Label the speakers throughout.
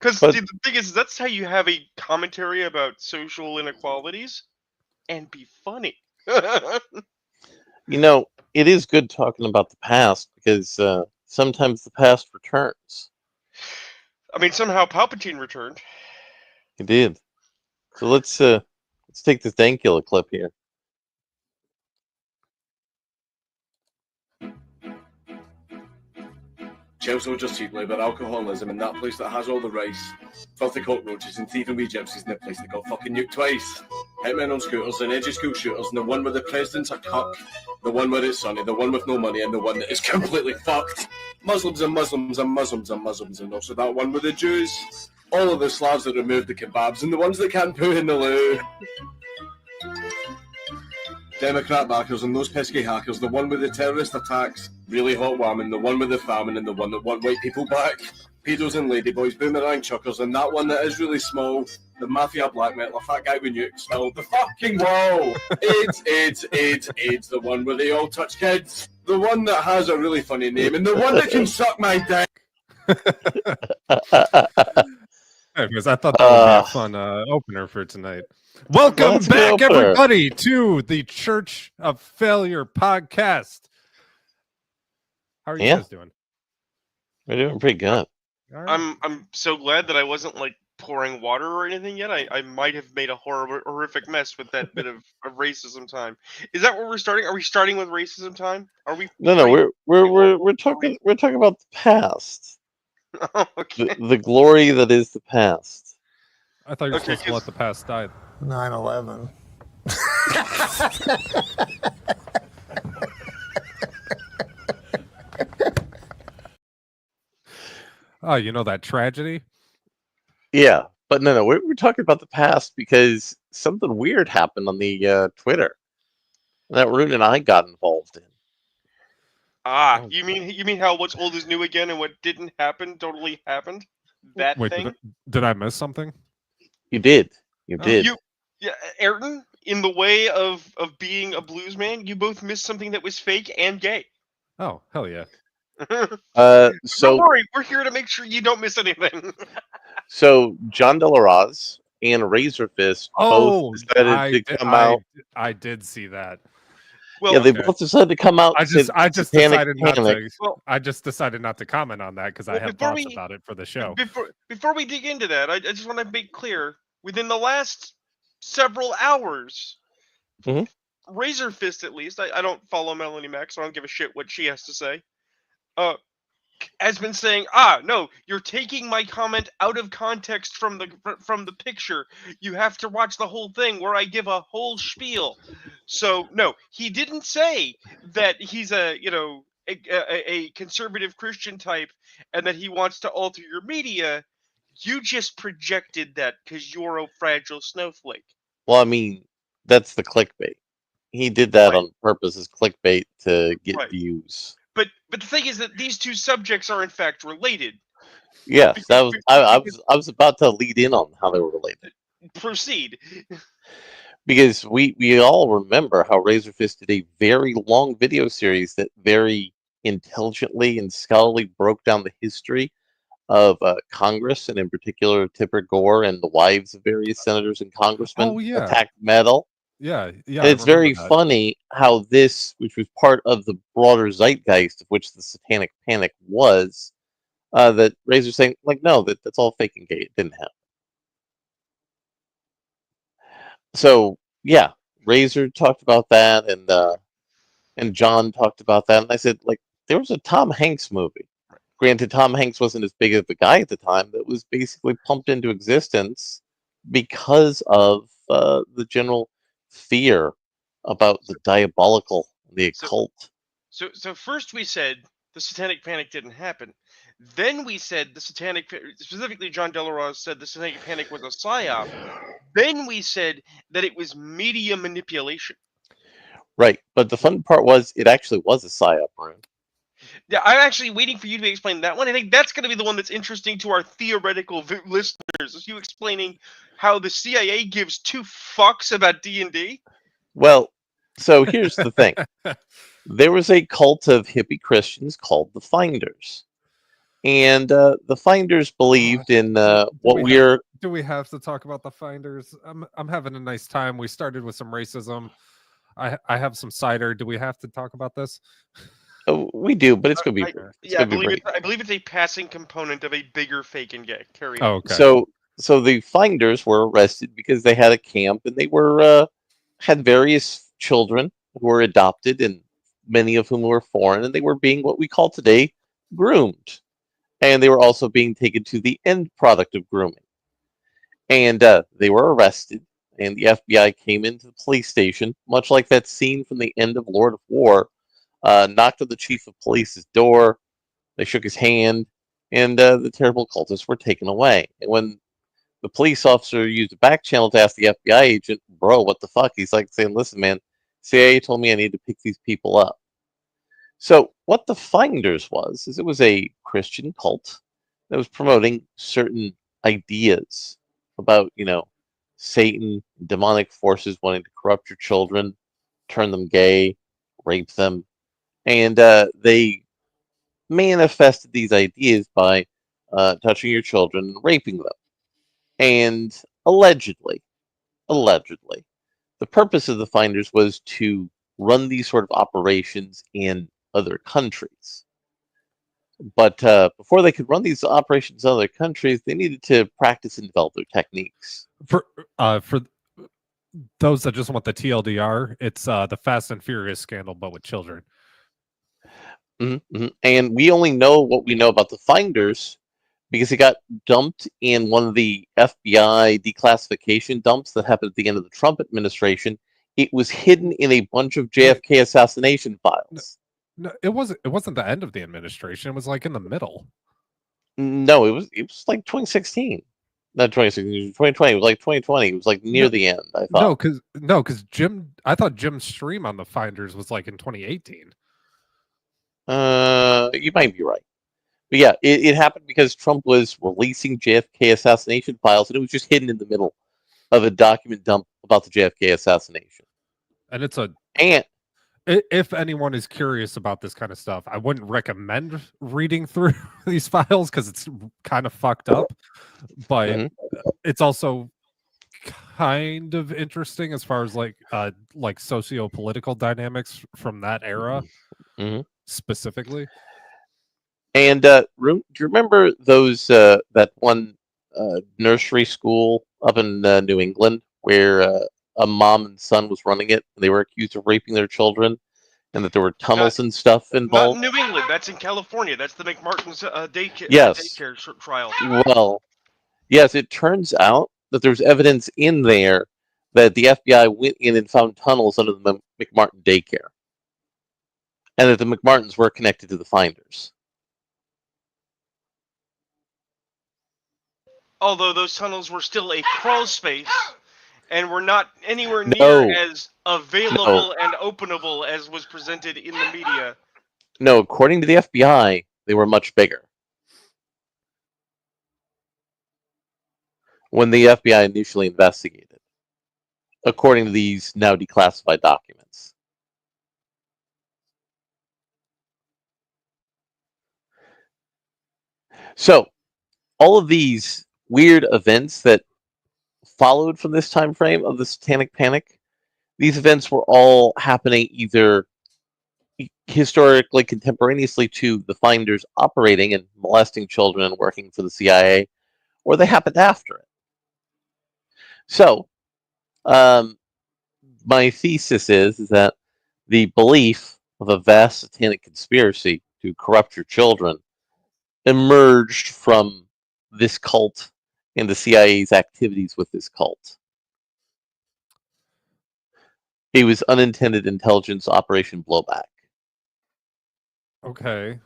Speaker 1: Because
Speaker 2: But
Speaker 1: the thing is, that's how you have a commentary about social inequalities and be funny.
Speaker 2: it is good talking about the past because sometimes the past returns.
Speaker 1: I mean, somehow Palpatine returned.
Speaker 2: It did. So let's take the Thankula clip here.
Speaker 3: Chelsea will just cheap labour, alcoholism, and that place that has all the rice, filthy cockroaches, and thieving wee gypsies in the place that got fucking nuked twice. Hitmen on scooters and edgy school shooters, and the one where the president's a cuck, the one where it's sunny, the one with no money, and the one that is completely fucked. Muslims and Muslims and Muslims and Muslims, and also that one with the Jews. All of the Slavs that removed the kebabs, and the ones that can't poo in the loo. Democrat backers and those pesky hackers, the one with the terrorist attacks, really hot whamming, the one with the famine, and the one that want white people back. Pedos and ladyboys, boomerang chuckers, and that one that is really small, the mafia blackmail, a fat guy with nukes, oh, the fucking wall! AIDS, the one where they all touch kids, the one that has a really funny name, and the one that can suck my dick!
Speaker 4: Anyways, I thought that would be a fun opener for tonight. Welcome back, everybody, to the Church of Failure podcast. How are you guys doing?
Speaker 2: We're doing pretty good.
Speaker 1: Right. I'm so glad that I wasn't like pouring water or anything yet. I might have made a horrific mess with that bit of racism time. Is that where we're starting? Are we starting with racism time? Are we?
Speaker 2: No, we're talking about the past.
Speaker 1: Oh, okay.
Speaker 2: The glory that is the past.
Speaker 4: I thought you were supposed to let the past die.
Speaker 5: 9/11.
Speaker 4: Oh, you know that tragedy?
Speaker 2: Yeah, but no, we're talking about the past because something weird happened on the Twitter that Rune and I got involved in.
Speaker 1: Ah, you mean how what's old is new again and what didn't happen totally happened? That
Speaker 4: Wait,
Speaker 1: thing?
Speaker 4: Did I miss something?
Speaker 2: You did. You did.
Speaker 1: Yeah, Ayrton, in the way of being a blues man, you both missed something that was fake and gay.
Speaker 4: Oh, hell yeah.
Speaker 2: So
Speaker 1: don't worry, we're here to make sure you don't miss anything.
Speaker 2: So John De La Rose and Razorfist both decided to come out.
Speaker 4: I did see that.
Speaker 2: Well, yeah, they both decided to come out.
Speaker 4: I just decided not to. Well, I just decided not to comment on that because I have thoughts about it for the show.
Speaker 1: Before we dig into that, I just want to make clear: within the last several hours, Razorfist, at least, I don't follow Melanie Mack, so I don't give a shit what she has to say. Has been saying, no, you're taking my comment out of context from the picture. You have to watch the whole thing where I give a whole spiel. So no, he didn't say that he's a conservative Christian type and that he wants to alter your media. You just projected that because you're a fragile snowflake.
Speaker 2: Well, I mean, that's the clickbait. He did that on purpose as clickbait to get views.
Speaker 1: But the thing is that these two subjects are in fact related.
Speaker 2: Yes, I was about to lead in on how they were related.
Speaker 1: Proceed.
Speaker 2: Because we all remember how Razorfist did a very long video series that very intelligently and scholarly broke down the history of Congress, and in particular Tipper Gore and the wives of various senators and congressmen attacked metal.
Speaker 4: Yeah.
Speaker 2: And it's very funny how this, which was part of the broader zeitgeist of which the Satanic Panic was, that Razor's saying, like, no, that's all fake and gay. It didn't happen. So, yeah, Razor talked about that, and John talked about that, and I said, like, there was a Tom Hanks movie. Granted, Tom Hanks wasn't as big of a guy at the time, that was basically pumped into existence because of the general fear about the diabolical, the occult.
Speaker 1: So first we said the Satanic Panic didn't happen. Then we said the Satanic, specifically John De La Rose said the Satanic Panic was a psyop. Then we said that it was media manipulation.
Speaker 2: Right, but the fun part was it actually was a psyop, right?
Speaker 1: Yeah, I'm actually waiting for you to explain that one. I think that's going to be the one that's interesting to our theoretical listeners. Is you explaining how the CIA gives two fucks about D&D?
Speaker 2: Well, so here's the thing. There was a cult of hippie Christians called the Finders. And the Finders believed in what
Speaker 4: we
Speaker 2: we're.
Speaker 4: Do we have to talk about the Finders? I'm having a nice time. We started with some racism. I have some cider. Do we have to talk about this?
Speaker 2: We do, but it's gonna be.
Speaker 1: I believe it's a passing component of a bigger fake and gay. Carry on.
Speaker 4: Oh, okay.
Speaker 2: So the Finders were arrested because they had a camp and they were had various children who were adopted, and many of whom were foreign, and they were being what we call today groomed, and they were also being taken to the end product of grooming, and they were arrested. And the FBI came into the police station, much like that scene from the end of Lord of War. Knocked on the chief of police's door. They shook his hand, and the terrible cultists were taken away. And when the police officer used a back channel to ask the FBI agent, "Bro, what the fuck?" He's like saying, "Listen, man, CIA told me I need to pick these people up." So what the Finders was, is it was a Christian cult that was promoting certain ideas about, Satan, demonic forces wanting to corrupt your children, turn them gay, rape them. And they manifested these ideas by touching your children and raping them. And allegedly, the purpose of the Finders was to run these sort of operations in other countries. But before they could run these operations in other countries, they needed to practice and develop their techniques.
Speaker 4: For those that just want the TLDR, it's the Fast and Furious scandal, but with children.
Speaker 2: Mm-hmm. And we only know what we know about the Finders because it got dumped in one of the FBI declassification dumps that happened at the end of the Trump administration. It was hidden in a bunch of JFK assassination files.
Speaker 4: No, it wasn't the end of the administration. It was like in the middle.
Speaker 2: No, it was like 2016. Not 2016, 2020. It was like 2020. It was like near the end, I thought.
Speaker 4: because I thought Jim's stream on the Finders was like in 2018.
Speaker 2: You might be right. But yeah, it happened because Trump was releasing JFK assassination files, and it was just hidden in the middle of a document dump about the JFK assassination.
Speaker 4: And
Speaker 2: and
Speaker 4: if anyone is curious about this kind of stuff, I wouldn't recommend reading through these files because it's kind of fucked up. But it's also kind of interesting as far as like socio-political dynamics from that era specifically.
Speaker 2: And do you remember those that one nursery school up in New England where a mom and son was running it, and they were accused of raping their children, and that there were tunnels and stuff involved?
Speaker 1: Not in New England. That's in California. That's the McMartin's daycare trial.
Speaker 2: Well, yes, it turns out that there's evidence in there that the FBI went in and found tunnels under the McMartin daycare, and that the McMartins were connected to the Finders.
Speaker 1: Although those tunnels were still a crawl space and were not anywhere near as available and openable as was presented in the media.
Speaker 2: No, according to the FBI, they were much bigger. When the FBI initially investigated, according to these now declassified documents. So, all of these weird events that followed from this time frame of the Satanic Panic, these events were all happening either historically contemporaneously to the Finders operating and molesting children and working for the CIA, or they happened after it. So, my thesis is that the belief of a vast satanic conspiracy to corrupt your children emerged from this cult and the CIA's activities with this cult. It was unintended intelligence operation blowback.
Speaker 4: Okay.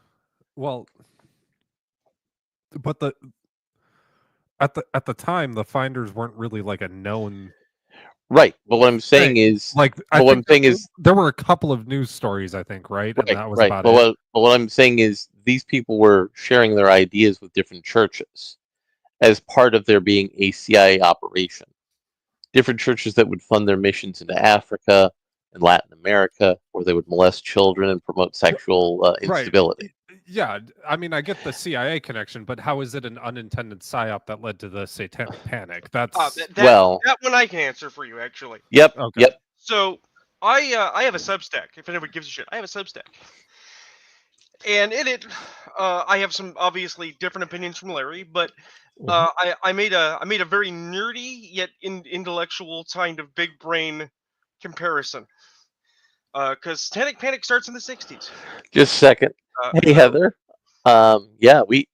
Speaker 4: Well, but at the time the Finders weren't really like a known.
Speaker 2: Right, but what I'm saying is,
Speaker 4: there were a couple of news stories, I think, right? And that was
Speaker 2: right.
Speaker 4: about
Speaker 2: it. But what I'm saying is, these people were sharing their ideas with different churches as part of there being a CIA operation. Different churches that would fund their missions into Africa and Latin America, where they would molest children and promote sexual instability.
Speaker 4: Yeah, I mean, I get the CIA connection, but how is it an unintended psyop that led to the Satanic Panic? That's
Speaker 2: Well-
Speaker 1: that one I can answer for you actually.
Speaker 2: Yep.
Speaker 4: Okay.
Speaker 2: Yep.
Speaker 1: So I have a Substack. If anyone gives a shit, I have a Substack, and in it, I have some obviously different opinions from Larry, but I made a very nerdy yet intellectual kind of big brain comparison. Because Satanic Panic starts in the '60s.
Speaker 2: Just a second. Hey, Heather. Yeah, we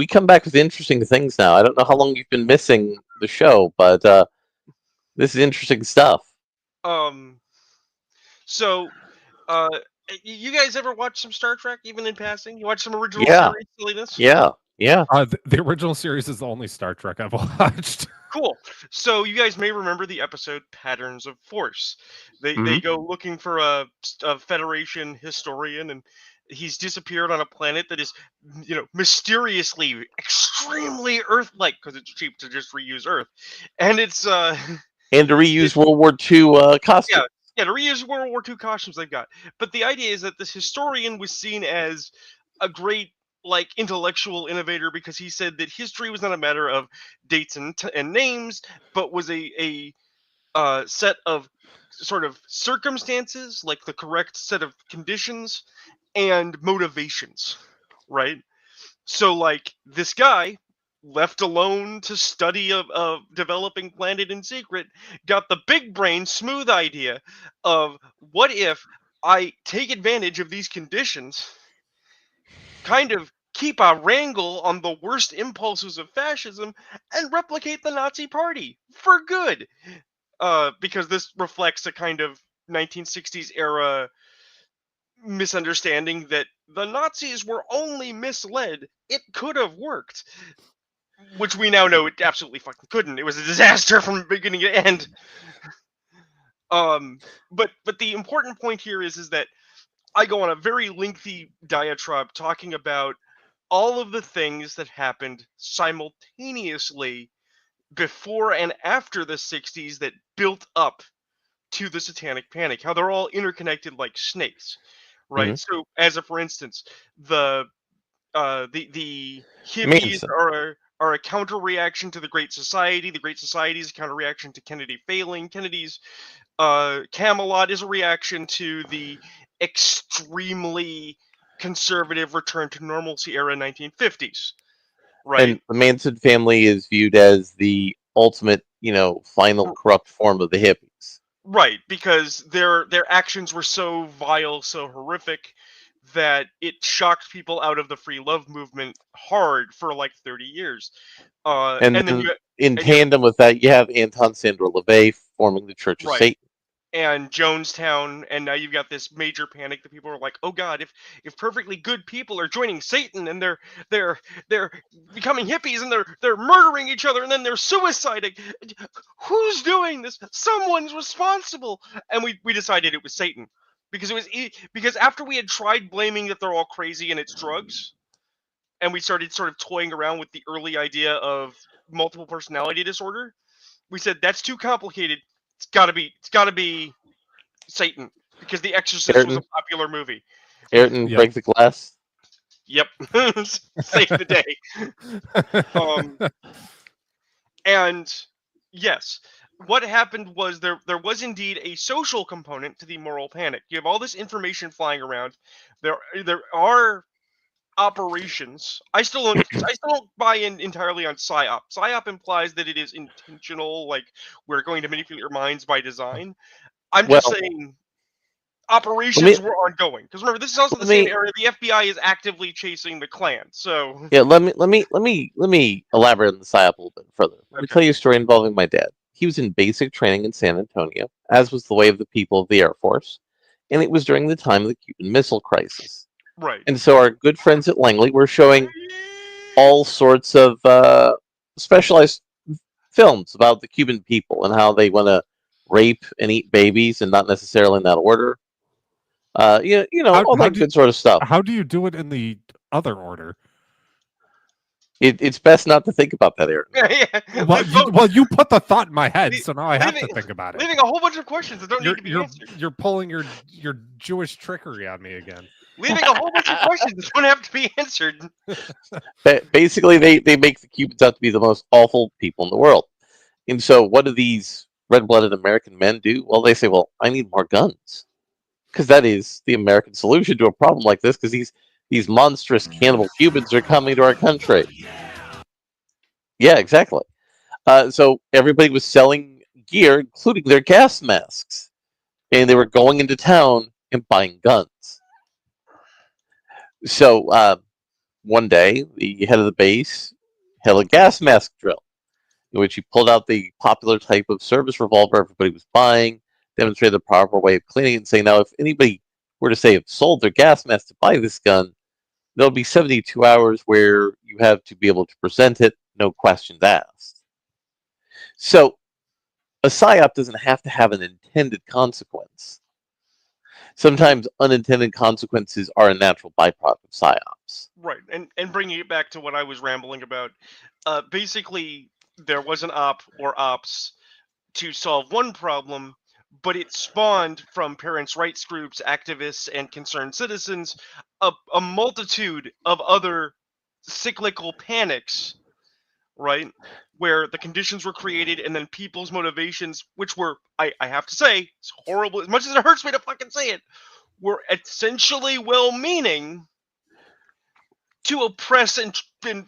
Speaker 2: come back with interesting things now. I don't know how long you've been missing the show, but this is interesting stuff.
Speaker 1: So, you guys ever watch some Star Trek, even in passing? You watch some original
Speaker 2: Yeah.
Speaker 1: series silliness?
Speaker 2: Yeah.
Speaker 4: The original series is the only Star Trek I've watched.
Speaker 1: Cool. So you guys may remember the episode "Patterns of Force." They
Speaker 2: Mhm.
Speaker 1: go looking for a Federation historian, and he's disappeared on a planet that is, mysteriously extremely Earth-like because it's cheap to just reuse Earth, and it's
Speaker 2: And to reuse World War II costumes.
Speaker 1: Yeah, to reuse World War II costumes they've got. But the idea is that this historian was seen as a great, intellectual innovator because he said that history was not a matter of dates and names, but was a set of sort of circumstances, like the correct set of conditions and motivations, right? So, this guy, left alone to study a developing planet in secret, got the big brain smooth idea of what if I take advantage of these conditions, kind of keep a wrangle on the worst impulses of fascism, and replicate the Nazi Party for good. Because this reflects a kind of 1960s era misunderstanding that the Nazis were only misled. It could have worked. Which we now know it absolutely fucking couldn't. It was a disaster from beginning to end. But the important point here is that I go on a very lengthy diatribe talking about all of the things that happened simultaneously before and after the '60s that built up to the Satanic Panic. How they're all interconnected like snakes, right?
Speaker 2: Mhm.
Speaker 1: So, as for instance, the hippies are a counter reaction to the Great Society. The Great Society is a counter reaction to Kennedy failing. Kennedy's Camelot is a reaction to the extremely conservative return to normalcy era 1950s. Right.
Speaker 2: And the Manson family is viewed as the ultimate, final corrupt form of the hippies.
Speaker 1: Right, because their actions were so vile, so horrific, that it shocked people out of the free love movement hard for 30 years.
Speaker 2: And
Speaker 1: then
Speaker 2: then in tandem with that, you have Anton Sandro LaVey forming the Church of
Speaker 1: Right.
Speaker 2: Satan.
Speaker 1: And Jonestown, and now you've got this major panic that people are like, oh god, if perfectly good people are joining Satan and they're becoming hippies and they're murdering each other and then they're suiciding, who's doing this? Someone's responsible. And we decided it was Satan because after we had tried blaming that they're all crazy and it's drugs, and we started sort of toying around with the early idea of multiple personality disorder, we said that's too complicated. It's gotta be Satan because The Exorcist was a popular movie.
Speaker 2: Ayrton,
Speaker 4: Yep.
Speaker 2: break the glass.
Speaker 1: Yep, save the day. And yes, what happened was there was indeed a social component to the moral panic. You have all this information flying around. There are operations. I still don't buy in entirely on PSYOP. PSYOP implies that it is intentional, like we're going to manipulate your minds by design. I'm just saying operations were ongoing. Because remember, this is also the same area the FBI is actively chasing the Klan. So
Speaker 2: yeah, let me elaborate on the PSYOP a little bit further. Let me tell you a story involving my dad. He was in basic training in San Antonio, as was the way of the people of the Air Force, and it was during the time of the Cuban Missile Crisis.
Speaker 1: Right.
Speaker 2: And so our good friends at Langley were showing all sorts of specialized films about the Cuban people and how they want to rape and eat babies, and not necessarily in that order. All that good sort of stuff.
Speaker 4: How do you do it in the other order?
Speaker 2: It's best not to think about that, Eric.
Speaker 4: Well, you put the thought in my head, so now I have to think about it.
Speaker 1: Leaving a whole bunch of questions that don't need to be answered.
Speaker 4: You're pulling your Jewish trickery on me again.
Speaker 1: leaving a whole bunch of questions that don't have to be answered.
Speaker 2: Basically, they make the Cubans out to be the most awful people in the world. And so, what do these red-blooded American men do? Well, they say, "Well, I need more guns," because that is the American solution to a problem like this. Because these monstrous cannibal Cubans are coming to our country. Yeah, exactly. So everybody was selling gear, including their gas masks, and they were going into town and buying guns. So one day, the head of the base held a gas mask drill, in which he pulled out the popular type of service revolver everybody was buying, demonstrated the proper way of cleaning it, and saying, now, if anybody were to say have sold their gas mask to buy this gun, there'll be 72 hours where you have to be able to present it, no questions asked. So a PSYOP doesn't have to have an intended consequence. Sometimes unintended consequences are a natural byproduct of PSYOPs.
Speaker 1: Right, and bringing it back to what I was rambling about, basically there was an op or ops to solve one problem, but it spawned from parents' rights groups, activists, and concerned citizens a multitude of other cyclical panics, right? Where the conditions were created and then people's motivations, which were, I have to say, it's horrible, as much as it hurts me to fucking say it, were essentially well-meaning to oppress and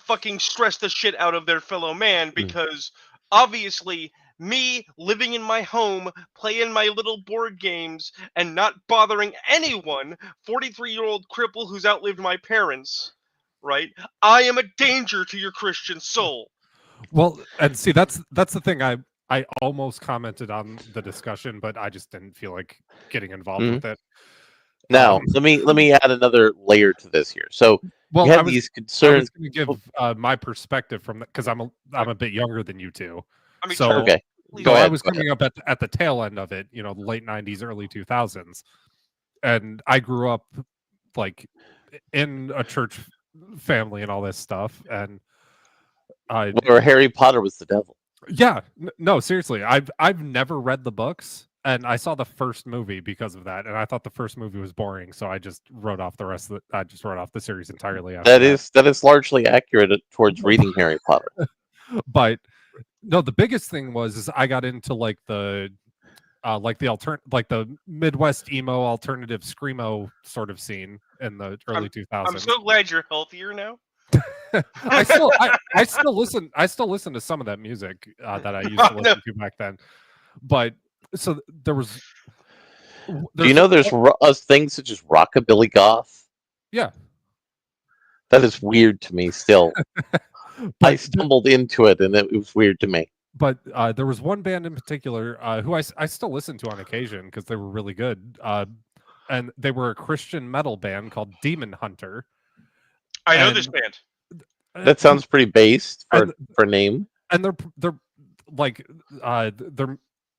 Speaker 1: fucking stress the shit out of their fellow man, because obviously me living in my home, playing my little board games, and not bothering anyone, 43-year-old cripple who's outlived my parents, right? I am a danger to your Christian soul.
Speaker 4: Well, and see, that's the thing. I almost commented on the discussion, but I just didn't feel like getting involved with it.
Speaker 2: Now, let me add another layer to this here. So you have these concerns.
Speaker 4: I was going to give my perspective from that, because I'm a bit younger than you two.
Speaker 1: I mean,
Speaker 4: so
Speaker 2: okay.
Speaker 4: So I was coming up at the tail end of it, the late 90s, early 2000s. And I grew up like in a church family and all this stuff. And
Speaker 2: where Harry Potter was the devil.
Speaker 4: Yeah, no, seriously. I've never read the books, and I saw the first movie because of that, and I thought the first movie was boring, so I just wrote off the rest of I just wrote off the series entirely.
Speaker 2: That is largely accurate towards reading Harry Potter.
Speaker 4: But no, the biggest thing is I got into like the Midwest emo alternative screamo sort of scene in the early 2000s.
Speaker 1: I'm so glad you're healthier now.
Speaker 4: I still listen to some of that music that I used to listen to back then. But so there's
Speaker 2: do you know there's things such as rockabilly goth?
Speaker 4: Yeah.
Speaker 2: That is weird to me still. I stumbled into it and it was weird to me.
Speaker 4: But there was one band in particular who I still listen to on occasion because they were really good. And they were a Christian metal band called Demon Hunter.
Speaker 1: I know this band.
Speaker 2: That sounds pretty based for name.
Speaker 4: And they're like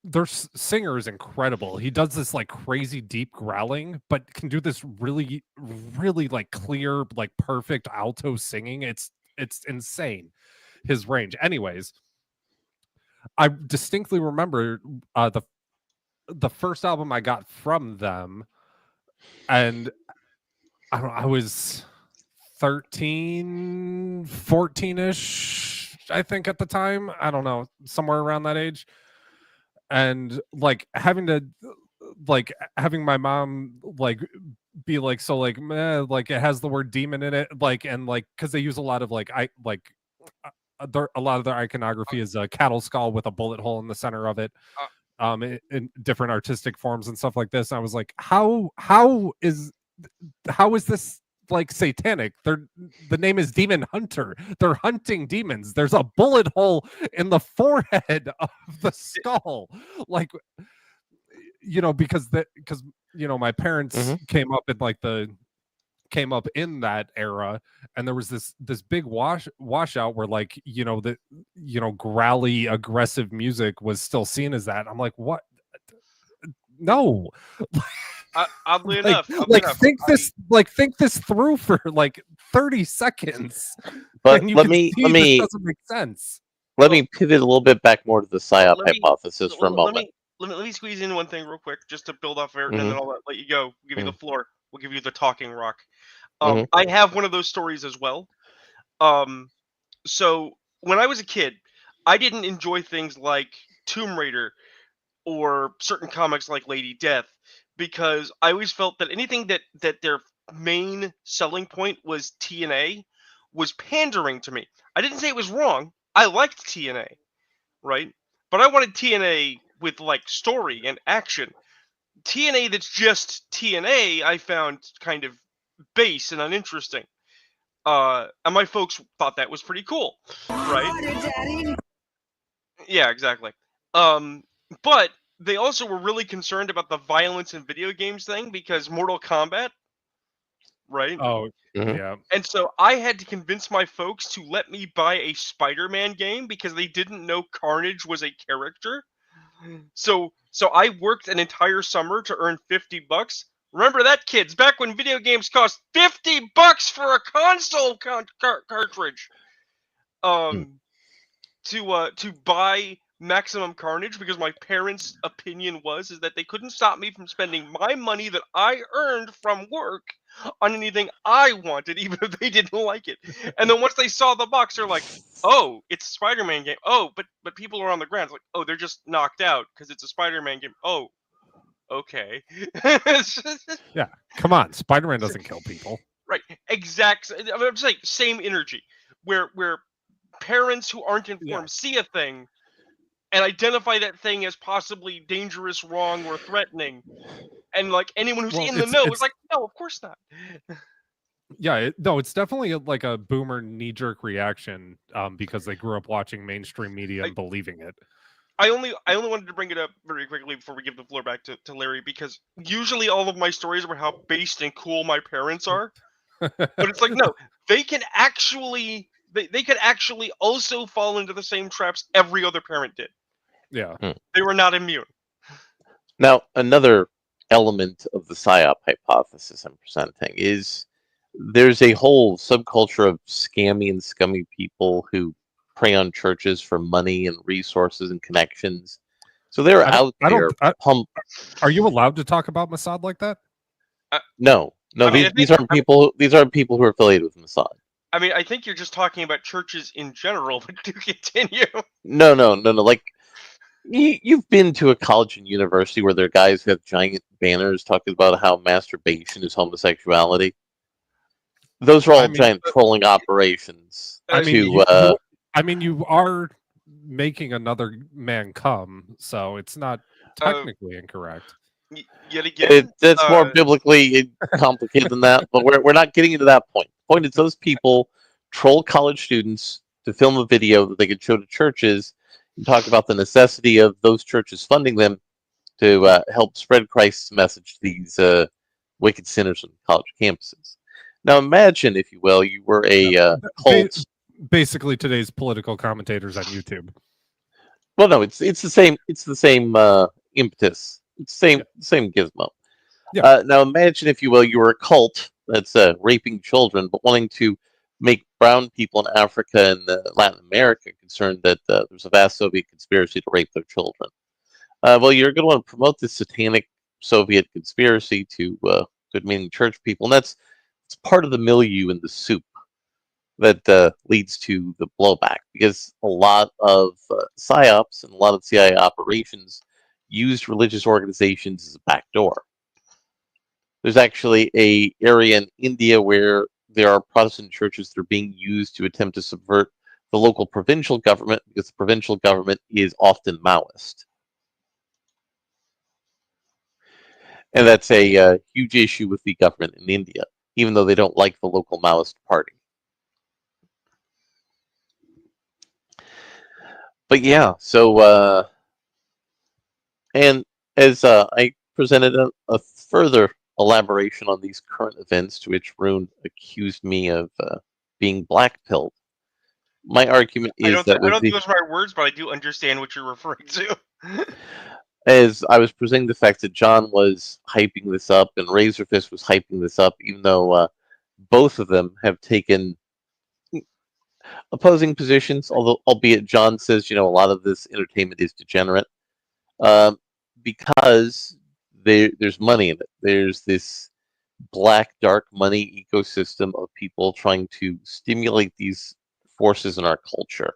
Speaker 4: their singer is incredible. He does this like crazy deep growling, but can do this really, really like clear, like perfect alto singing. It's insane, his range. Anyways, I distinctly remember the first album I got from them, and I was 13, 14-ish, I think, at the time. I don't know, somewhere around that age. And like having my mom like be like, so like, like it has the word demon in it, like, and like because they use a lot of like a lot of their iconography is a cattle skull with a bullet hole in the center of it, in different artistic forms and stuff like this. And I was like, how is this like satanic? The name is Demon Hunter. They're hunting demons. There's a bullet hole in the forehead of the skull, like, because my parents came up in that era, and there was this big washout where like growly aggressive music was still seen as that. I'm like, what? No.
Speaker 1: Oddly
Speaker 4: enough, think this through for like 30 seconds.
Speaker 2: But let me
Speaker 4: doesn't make sense.
Speaker 2: Let me pivot a little bit back more to the PSYOP hypothesis for a moment.
Speaker 1: Let me squeeze in one thing real quick, just to build off Eric, and then I'll let you go. Give you the floor. We'll give you the talking rock.
Speaker 2: Mhm.
Speaker 1: I have one of those stories as well. So when I was a kid, I didn't enjoy things like Tomb Raider or certain comics like Lady Death because I always felt that anything that their main selling point was TNA was pandering to me. I didn't say it was wrong. I liked TNA, right? But I wanted TNA with like story and action. TNA that's just TNA I found kind of base and uninteresting. And my folks thought that was pretty cool, right? Yeah, exactly. But they also were really concerned about the violence in video games thing because Mortal Kombat, right?
Speaker 4: Oh,
Speaker 2: Mhm.
Speaker 4: yeah.
Speaker 1: And so I had to convince my folks to let me buy a Spider-Man game because they didn't know Carnage was a character. So I worked an entire summer to earn $50. Remember that, kids? Back when video games cost $50 for a console cartridge. To buy Maximum Carnage because my parents' opinion is that they couldn't stop me from spending my money that I earned from work on anything I wanted, even if they didn't like it. And then once they saw the box, they're like, "Oh, it's a Spider-Man game. Oh, but people are on the ground." It's like, "Oh, they're just knocked out because it's a Spider-Man game." Oh, okay.
Speaker 4: Yeah. Come on. Spider-Man doesn't kill people.
Speaker 1: Right. Exact. I'm saying same energy, where parents who aren't informed see a thing and identify that thing as possibly dangerous, wrong, or threatening, and like anyone who's
Speaker 4: Well,
Speaker 1: in the know is like, no, of course not.
Speaker 4: Yeah, no, it's definitely like a boomer knee-jerk reaction because they grew up watching mainstream media and believing it.
Speaker 1: I only wanted to bring it up very quickly before we give the floor back to Larry, because usually all of my stories about how based and cool my parents are, but it's like, no, they can actually they could actually also fall into the same traps every other parent did.
Speaker 4: Yeah.
Speaker 1: They were not immune.
Speaker 2: Now, another element of the PSYOP hypothesis I'm presenting is there's a whole subculture of scammy and scummy people who prey on churches for money and resources and connections. So they're out there.
Speaker 4: Are you allowed to talk about Mossad like that?
Speaker 2: No. These aren't people. These aren't people who are affiliated with Mossad.
Speaker 1: I mean, I think you're just talking about churches in general, but do continue.
Speaker 2: No. Like, you've been to a college and university where there are guys who have giant banners talking about how masturbation is homosexuality. Those are all giant trolling operations.
Speaker 4: You are making another man come, so it's not technically incorrect.
Speaker 1: Yet again,
Speaker 2: that's more biblically complicated than that, but we're not getting into that point. The point is those people troll college students to film a video that they could show to churches and talk about the necessity of those churches funding them to help spread Christ's message to these wicked sinners on college campuses. Now imagine, if you will, you were a cult.
Speaker 4: Basically, today's political commentators on YouTube.
Speaker 2: Well, no, it's the same. It's the same impetus. It's the same gizmo.
Speaker 4: Yeah.
Speaker 2: Now imagine, if you will, you were a cult that's raping children, but wanting to make brown people in Africa and Latin America concerned that there's a vast Soviet conspiracy to rape their children. Well, you're going to want to promote this satanic Soviet conspiracy to good-meaning church people, and it's part of the milieu in the soup that leads to the blowback, because a lot of PSYOPs and a lot of CIA operations used religious organizations as a backdoor. There's actually an area in India where there are Protestant churches that are being used to attempt to subvert the local provincial government, because the provincial government is often Maoist. And that's a huge issue with the government in India, even though they don't like the local Maoist party. But yeah, so, and as I presented a further elaboration on these current events to which Rune accused me of being black-pilled, my argument is
Speaker 1: I don't think those are my words, but I do understand what you're referring to.
Speaker 2: As I was presenting the fact that John was hyping this up and Razorfist was hyping this up, even though both of them have taken opposing positions, although albeit John says, a lot of this entertainment is degenerate, because there's money in it. There's this black dark money ecosystem of people trying to stimulate these forces in our culture,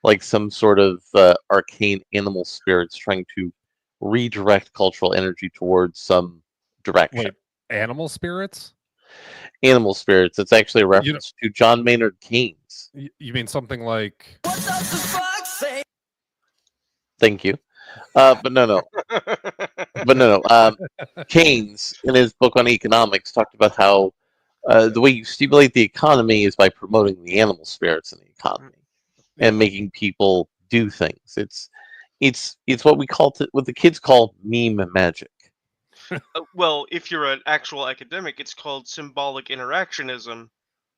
Speaker 2: like some sort of arcane animal spirits trying to redirect cultural energy towards some direction.
Speaker 4: Wait, animal spirits?
Speaker 2: Animal spirits. It's actually a
Speaker 4: You know,
Speaker 2: reference to John Maynard Keynes.
Speaker 4: you mean something like?
Speaker 2: Thank you. But no. Keynes, in his book on economics, talked about how the way you stimulate the economy is by promoting the animal spirits in the economy and making people do things. It's what what the kids call meme magic.
Speaker 1: Well, if you're an actual academic, it's called symbolic interactionism,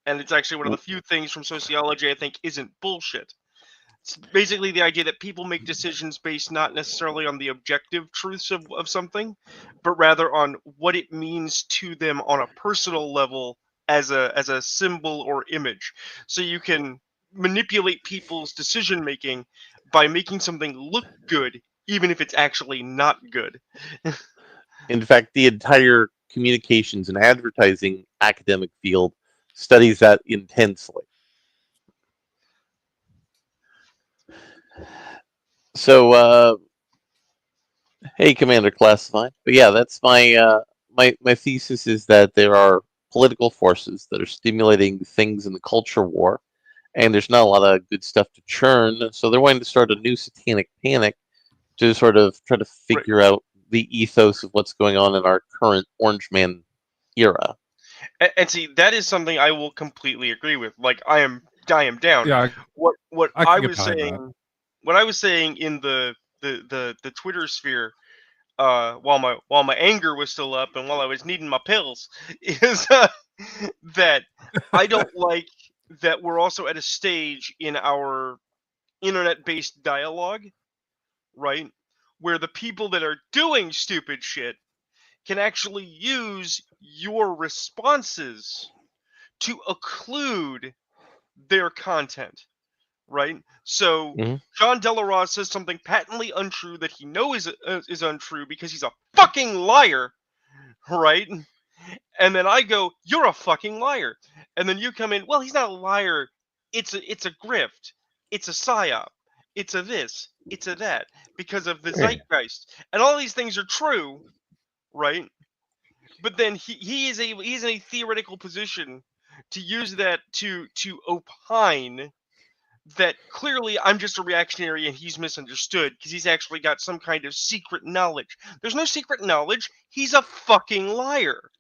Speaker 1: and it's actually one of the few things from sociology I think isn't bullshit. It's basically the idea that people make decisions based not necessarily on the objective truths of something, but rather on what it means to them on a personal level as a symbol or image. So you can manipulate people's decision making by making something look good, even if it's actually not good.
Speaker 2: In fact, the entire communications and advertising academic field studies that intensely. So, hey, Commander Classified. But yeah, that's my thesis is that there are political forces that are stimulating things in the culture war, and there's not a lot of good stuff to churn. So they're wanting to start a new satanic panic to sort of try to figure out the ethos of what's going on in our current Orange Man era.
Speaker 1: And see, that is something I will completely agree with. Like, I am down.
Speaker 4: Yeah,
Speaker 1: What
Speaker 4: I
Speaker 1: I
Speaker 4: can get
Speaker 1: was
Speaker 4: behind
Speaker 1: saying,
Speaker 4: that.
Speaker 1: what I was saying in the Twitter sphere, while my anger was still up and while I was needing my pills, is that I don't like that we're also at a stage in our internet-based dialogue, right, where the people that are doing stupid shit can actually use your responses to occlude their content, right? So
Speaker 2: Mhm.
Speaker 1: John Delarose says something patently untrue that he knows is untrue because he's a fucking liar, right? And then I go, "You're a fucking liar," and then you come in, "Well, he's not a liar. It's a grift. It's a psyop. It's a this. It's a that because of the
Speaker 2: Yeah.
Speaker 1: zeitgeist." And all these things are true, right? But then he's in a theoretical position to use that to opine that clearly I'm just a reactionary and he's misunderstood because he's actually got some kind of secret knowledge. There's no secret knowledge. He's a fucking liar.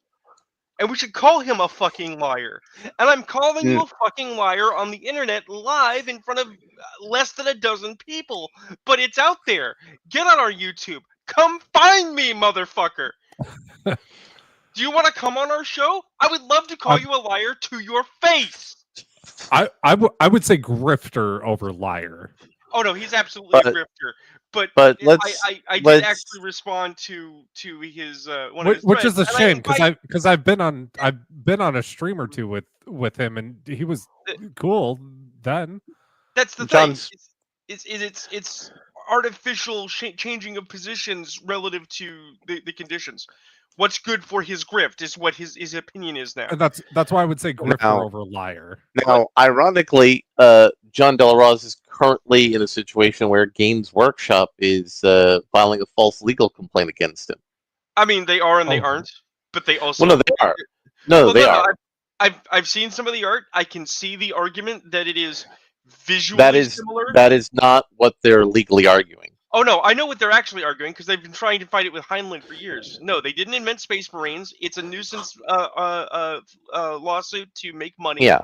Speaker 1: And we should call him a fucking liar. And I'm calling you a fucking liar on the internet live in front of less than a dozen people. But it's out there. Get on our YouTube. Come find me, motherfucker. Do you want to come on our show? I would love to call you a liar to your face.
Speaker 4: I would say grifter over liar.
Speaker 1: Oh no, he's absolutely a grifter. But I did actually respond to his one of his
Speaker 4: which
Speaker 1: threads,
Speaker 4: is a shame because I've been on a stream or two with him and he was cool then.
Speaker 1: That's the thing. It's artificial changing of positions relative to the conditions. What's good for his grift is what his opinion is now.
Speaker 4: And that's why I would say grifter over liar.
Speaker 2: Now, ironically, John Delarose is currently in a situation where Games Workshop is filing a false legal complaint against him.
Speaker 1: I mean, they are and they aren't, but they also.
Speaker 2: Well, no, they are. No, they are.
Speaker 1: I've seen some of the art. I can see the argument that it is visually similar.
Speaker 2: That is not what they're legally arguing.
Speaker 1: Oh no, I know what they're actually arguing because they've been trying to fight it with Heinlein for years. No, they didn't invent Space Marines. It's a nuisance lawsuit to make money.
Speaker 2: Yeah,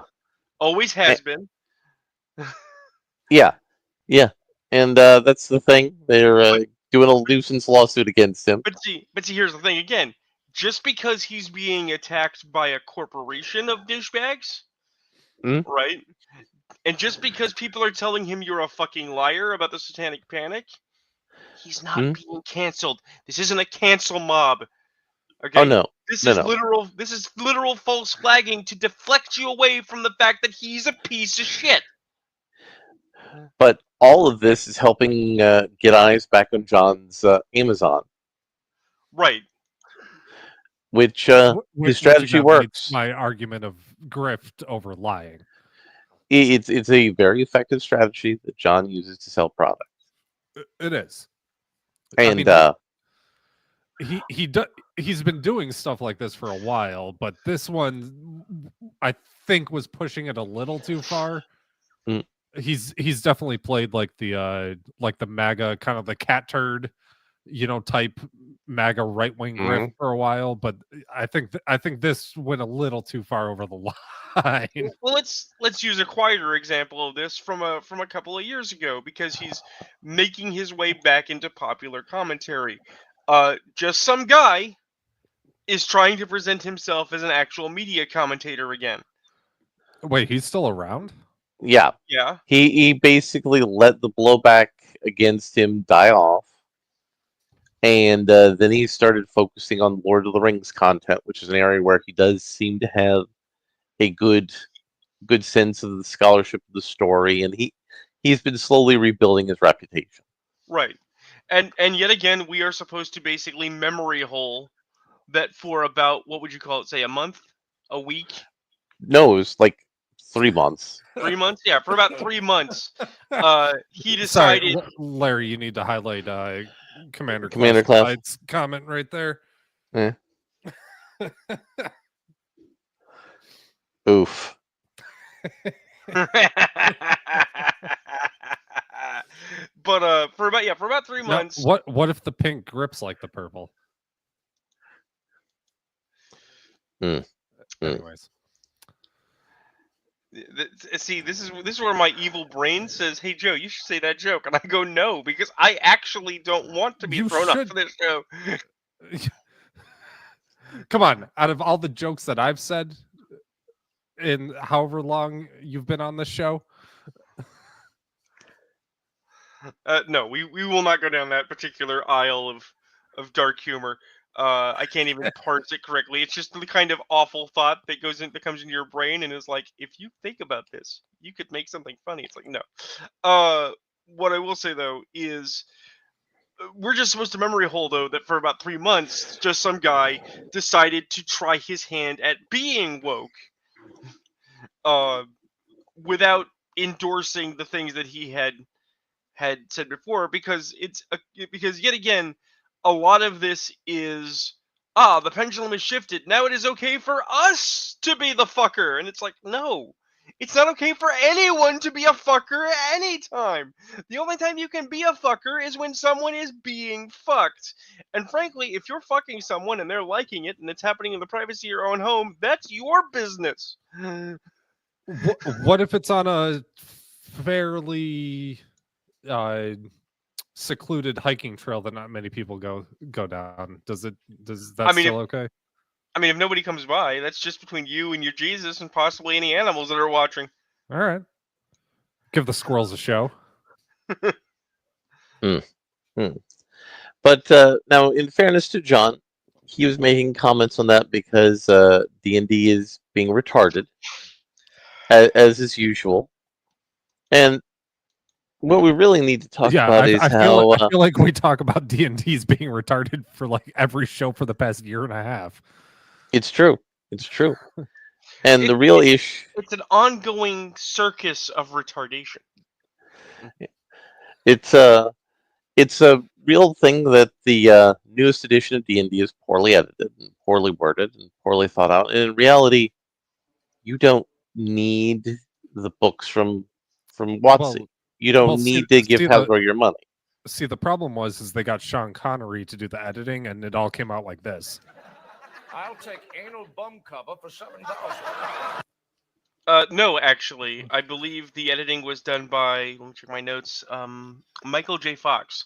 Speaker 1: always has been.
Speaker 2: Yeah, and that's the thing. They're doing a nuisance lawsuit against him.
Speaker 1: But see, here's the thing again. Just because he's being attacked by a corporation of douchebags, right? And just because people are telling him you're a fucking liar about the Satanic Panic, he's not being canceled. This isn't a cancel mob. Okay?
Speaker 2: Oh no.
Speaker 1: This is literal false flagging to deflect you away from the fact that he's a piece of shit.
Speaker 2: But all of this is helping get eyes back on John's Amazon.
Speaker 1: Right.
Speaker 2: which
Speaker 4: Which
Speaker 2: his strategy
Speaker 4: again
Speaker 2: works.
Speaker 4: makes my argument of grift over lying.
Speaker 2: It's a very effective strategy that John uses to sell product.
Speaker 4: It is.
Speaker 2: And
Speaker 4: he's been doing stuff like this for a while, but this one I think was pushing it a little too far.
Speaker 2: Mm.
Speaker 4: He's definitely played like the MAGA kind of the cat turd, type MAGA right wing grift for a while, but I think this went a little too far over the line.
Speaker 1: Well, let's use a quieter example of this from a couple of years ago, because he's making his way back into popular commentary. Just some guy is trying to present himself as an actual media commentator again.
Speaker 4: Wait, he's still around?
Speaker 2: yeah,
Speaker 1: Yeah.
Speaker 2: he basically let the blowback against him die off, and then he started focusing on Lord of the Rings content, which is an area where he does seem to have a good sense of the scholarship of the story, and he's been slowly rebuilding his reputation.
Speaker 1: Right. And yet again, we are supposed to basically memory hole that for about, what would you call it, say a month? A week?
Speaker 2: No, it was like 3 months.
Speaker 1: 3 months? Yeah, for about 3 months. He decided...
Speaker 4: Sorry, Larry, you need to highlight Commander
Speaker 2: Clef
Speaker 4: Clef's comment right there.
Speaker 2: Yeah. Oof.
Speaker 1: But for about 3 months.
Speaker 4: Now, what if the pink grips like the purple? Anyways.
Speaker 1: See, this is where my evil brain says, "Hey Joe, you should say that joke," and I go, "No," because I actually don't want to be thrown off of this show.
Speaker 4: Come on, out of all the jokes that I've said in however long you've been on this show,
Speaker 1: no, we will not go down that particular aisle of dark humor. I can't even parse it correctly. It's just the kind of awful thought that comes into your brain and is like, if you think about this, you could make something funny. It's like, no. What I will say though is, we're just supposed to memory hold though that for about 3 months, just some guy decided to try his hand at being woke, without endorsing the things that he had said before, because because yet again, a lot of this is, the pendulum has shifted. Now it is okay for us to be the fucker. And it's like, no, it's not okay for anyone to be a fucker anytime. The only time you can be a fucker is when someone is being fucked. And frankly, if you're fucking someone and they're liking it and it's happening in the privacy of your own home, that's your business.
Speaker 4: what if it's on a fairly secluded hiking trail that not many people go down? Does that still okay?
Speaker 1: I mean, if nobody comes by, that's just between you and your Jesus and possibly any animals that are watching.
Speaker 4: All right. Give the squirrels a show.
Speaker 2: But now, in fairness to John, he was making comments on that because D&D is being retarded, as is usual. And what we really need to talk about is how...
Speaker 4: I feel like we talk about D&D's being retarded for like every show for the past year and a half.
Speaker 2: It's true. It's true. And the real issue...
Speaker 1: It's an ongoing circus of retardation.
Speaker 2: It's a real thing that the newest edition of D&D is poorly edited and poorly worded and poorly thought out. And in reality, you don't need the books from WotC. You don't need to give Hasbro your money.
Speaker 4: See, the problem is they got Sean Connery to do the editing, and it all came out like this.
Speaker 5: I'll take anal bum cover for $7.
Speaker 1: No, actually, I believe the editing was done by, let me check my notes, Michael J. Fox.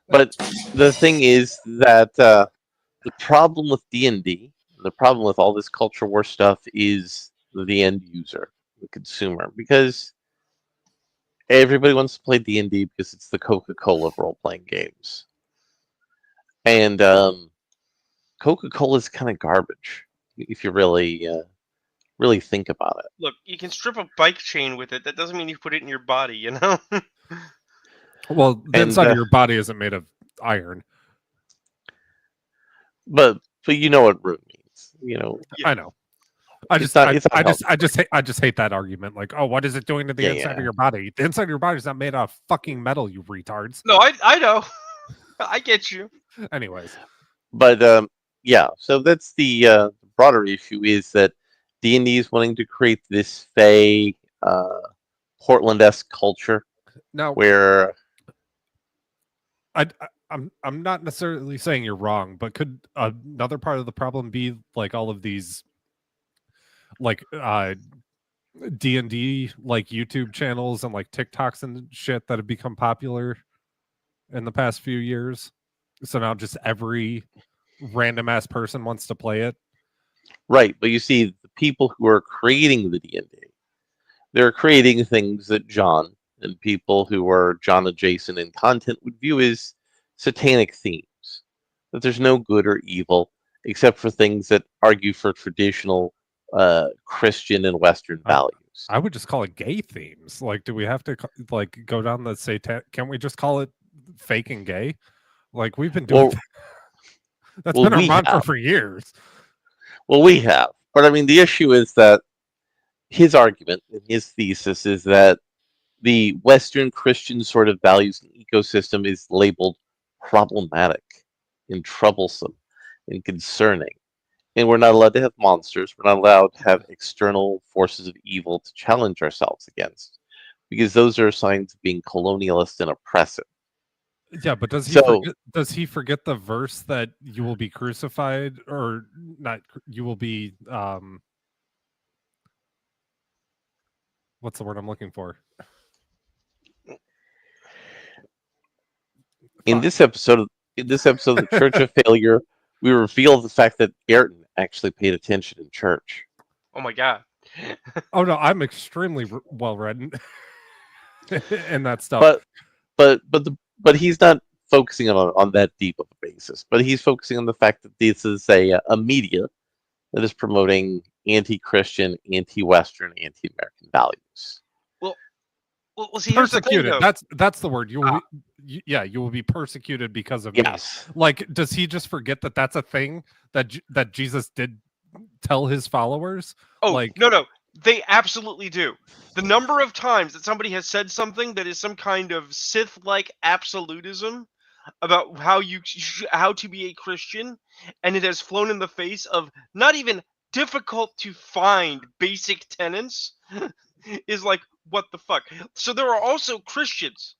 Speaker 2: But the thing is that the problem with D&D, the problem with all this culture war stuff is the end user, the consumer, because everybody wants to play D&D because it's the Coca-Cola of role-playing games. And Coca-Cola is kind of garbage if you really think about it.
Speaker 1: Look, you can strip a bike chain with it. That doesn't mean you put it in your body, you know?
Speaker 4: Well, the inside of your body isn't made of iron.
Speaker 2: But you know what rune means. You know.
Speaker 1: Yeah.
Speaker 4: I know. I
Speaker 2: It's
Speaker 4: just,
Speaker 2: not-
Speaker 4: I,
Speaker 2: it's not
Speaker 4: I just hate that argument. Like, oh, what is it doing to the
Speaker 2: Yeah,
Speaker 4: inside
Speaker 2: yeah.
Speaker 4: of your body? The inside of your body is not made out of fucking metal, you retards.
Speaker 1: No, I know. I get you.
Speaker 4: Anyways,
Speaker 2: But yeah, so that's the broader issue is that D&D is wanting to create this fey Portland-esque culture
Speaker 4: now
Speaker 2: where
Speaker 4: I'm not necessarily saying you're wrong, but could another part of the problem be like all of these like D&D like YouTube channels and like TikToks and shit that have become popular in the past few years? So now just every random ass person wants to play it.
Speaker 2: right, but you see the people who are creating the D&D, they're creating things that John and people who are John adjacent in content would view as satanic themes. That there's no good or evil except for things that argue for traditional Christian and Western values.
Speaker 4: I would just call it gay themes. Like, do we have to like go down the satan? Can't we just call it fake and gay? Like we've been doing.
Speaker 2: Well,
Speaker 4: That's
Speaker 2: well,
Speaker 4: been our
Speaker 2: we
Speaker 4: mantra
Speaker 2: have.
Speaker 4: for years.
Speaker 2: Well, we have. But I mean, the issue is that his argument and his thesis is that the Western Christian sort of values and ecosystem is labeled problematic and troublesome and concerning. And we're not allowed to have monsters. We're not allowed to have external forces of evil to challenge ourselves against, because those are signs of being colonialist and oppressive.
Speaker 4: Yeah, but does he
Speaker 2: So-
Speaker 4: forget the verse that you will be crucified, or not? You will be what's the word I'm looking for?
Speaker 2: In this episode of the Church of Failure, we reveal the fact that Garrett actually paid attention in church.
Speaker 1: Oh my god.
Speaker 4: Oh no, I'm extremely well read in that stuff.
Speaker 2: But he's not focusing on that deep of a basis. But he's focusing on the fact that this is a media that is promoting anti-Christian, anti-Western, anti-American values.
Speaker 1: Well, see, here's the thing,
Speaker 4: Persecuted.
Speaker 1: though.
Speaker 4: That's the word. You will you will be persecuted because of me.
Speaker 2: Yes.
Speaker 4: Like, does he just forget that that's a thing that Jesus did tell his followers?
Speaker 1: Oh,
Speaker 4: like-
Speaker 1: no, they absolutely do. The number of times that somebody has said something that is some kind of Sith-like absolutism about how to be a Christian, and it has flown in the face of not even difficult to find basic tenets, is like, what the fuck? So there are also Christians,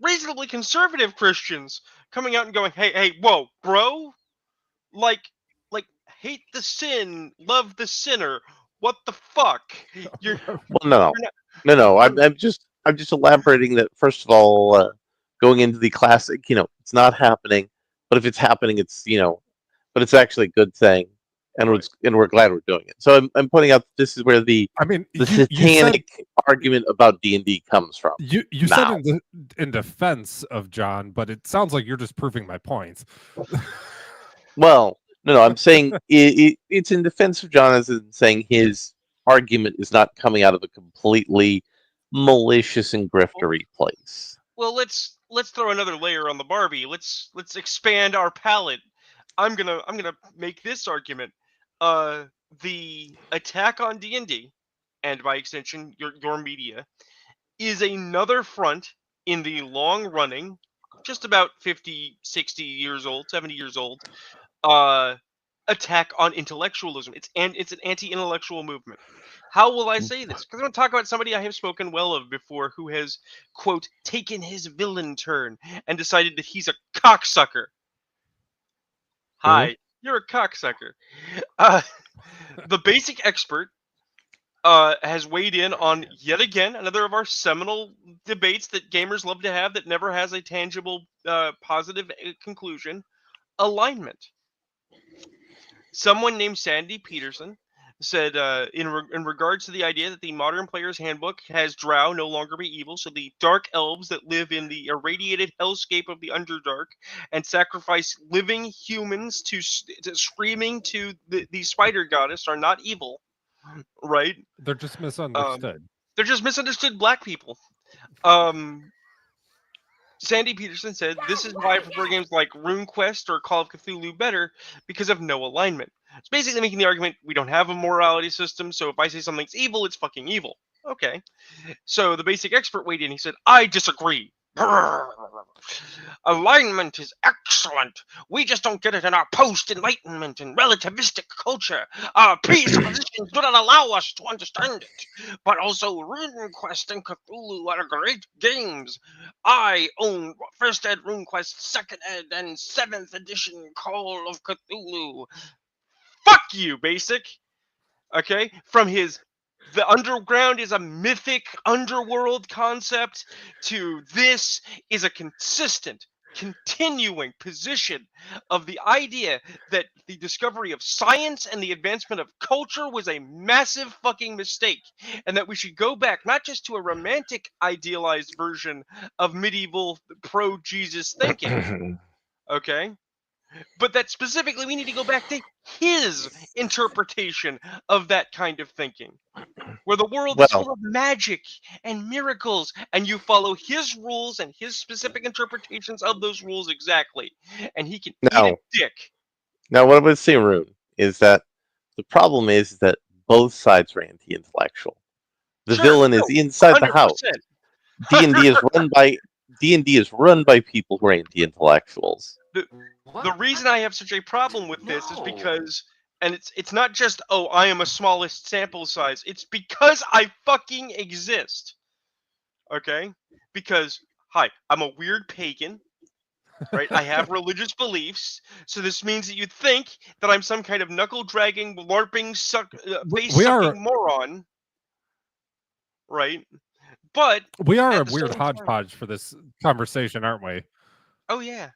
Speaker 1: reasonably conservative Christians, coming out and going, hey, whoa, bro, like hate the sin, love the sinner. What the fuck? You're
Speaker 2: Well, no. I'm just elaborating that. First of all, going into the classic, it's not happening. But if it's happening, it's but it's actually a good thing, and we're glad we're doing it. So I'm pointing out this is where the satanic argument about D&D comes from.
Speaker 4: You said in defense of John, but it sounds like you're just proving my points.
Speaker 2: Well, no, I'm saying it's in defense of John, as in saying his argument is not coming out of a completely malicious and griftery place.
Speaker 1: Well, let's throw another layer on the Barbie. Let's expand our palette. I'm gonna make this argument. The attack on D&D, and by extension your media, is another front in the long running, just about 50, 60 years old, 70 years old, attack on intellectualism. It's an anti-intellectual movement. How will I say this? Because I'm going to talk about somebody I have spoken well of before who has, quote, taken his villain turn and decided that he's a cocksucker. Hi, you're a cocksucker. The Basic Expert has weighed in on, yet again, another of our seminal debates that gamers love to have that never has a tangible, positive conclusion: alignment. Someone named Sandy Peterson said, in regards to the idea that the modern player's handbook has Drow no longer be evil, so the dark elves that live in the irradiated hellscape of the Underdark and sacrifice living humans to screaming to the spider goddess are not evil, right?
Speaker 4: They're just misunderstood.
Speaker 1: They're just misunderstood black people. Sandy Peterson said, "This is why I prefer games like RuneQuest or Call of Cthulhu better because of no alignment." It's basically making the argument we don't have a morality system, so if I say something's evil, it's fucking evil. Okay. So the basic expert weighed in. He said, "I disagree. Alignment is excellent. We just don't get it in our post-enlightenment and relativistic culture. Our presuppositions do not allow us to understand it. But also, RuneQuest and Cthulhu are great games. I own First Ed RuneQuest, Second Ed, and 7th Edition Call of Cthulhu." Fuck you, Basic. Okay? From his the underground is a mythic underworld concept to this is a consistent, continuing position of the idea that the discovery of science and the advancement of culture was a massive fucking mistake, and that we should go back not just to a romantic idealized version of medieval pro-Jesus thinking, okay? But that specifically we need to go back to his interpretation of that kind of thinking, where the world is full of magic and miracles, and you follow his rules and his specific interpretations of those rules exactly, and he can eat a dick.
Speaker 2: Now, what I would say, Rune, is that the problem is that both sides are anti-intellectual. The villain is inside 100%. The house. D&D is run by people who are anti-intellectuals.
Speaker 1: The reason I have such a problem with this is because, and it's not just, oh, I am a smallest sample size. It's because I fucking exist. Okay? Because, hi, I'm a weird pagan, right? I have religious beliefs, so this means that you'd think that I'm some kind of knuckle-dragging, LARPing, face-sucking moron, right? But
Speaker 4: we are a weird hodgepodge for this conversation, aren't we?
Speaker 1: Oh, yeah.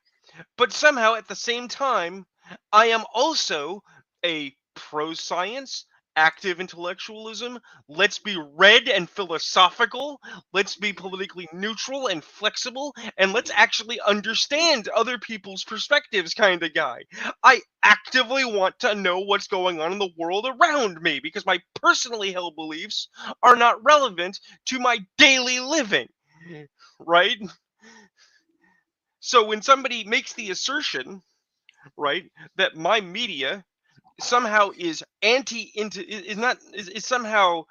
Speaker 1: But somehow, at the same time, I am also a pro-science, active intellectualism, let's be red and philosophical, let's be politically neutral and flexible, and let's actually understand other people's perspectives kind of guy. I actively want to know what's going on in the world around me, because my personally held beliefs are not relevant to my daily living, right? So when somebody makes the assertion, right, that my media somehow is somehow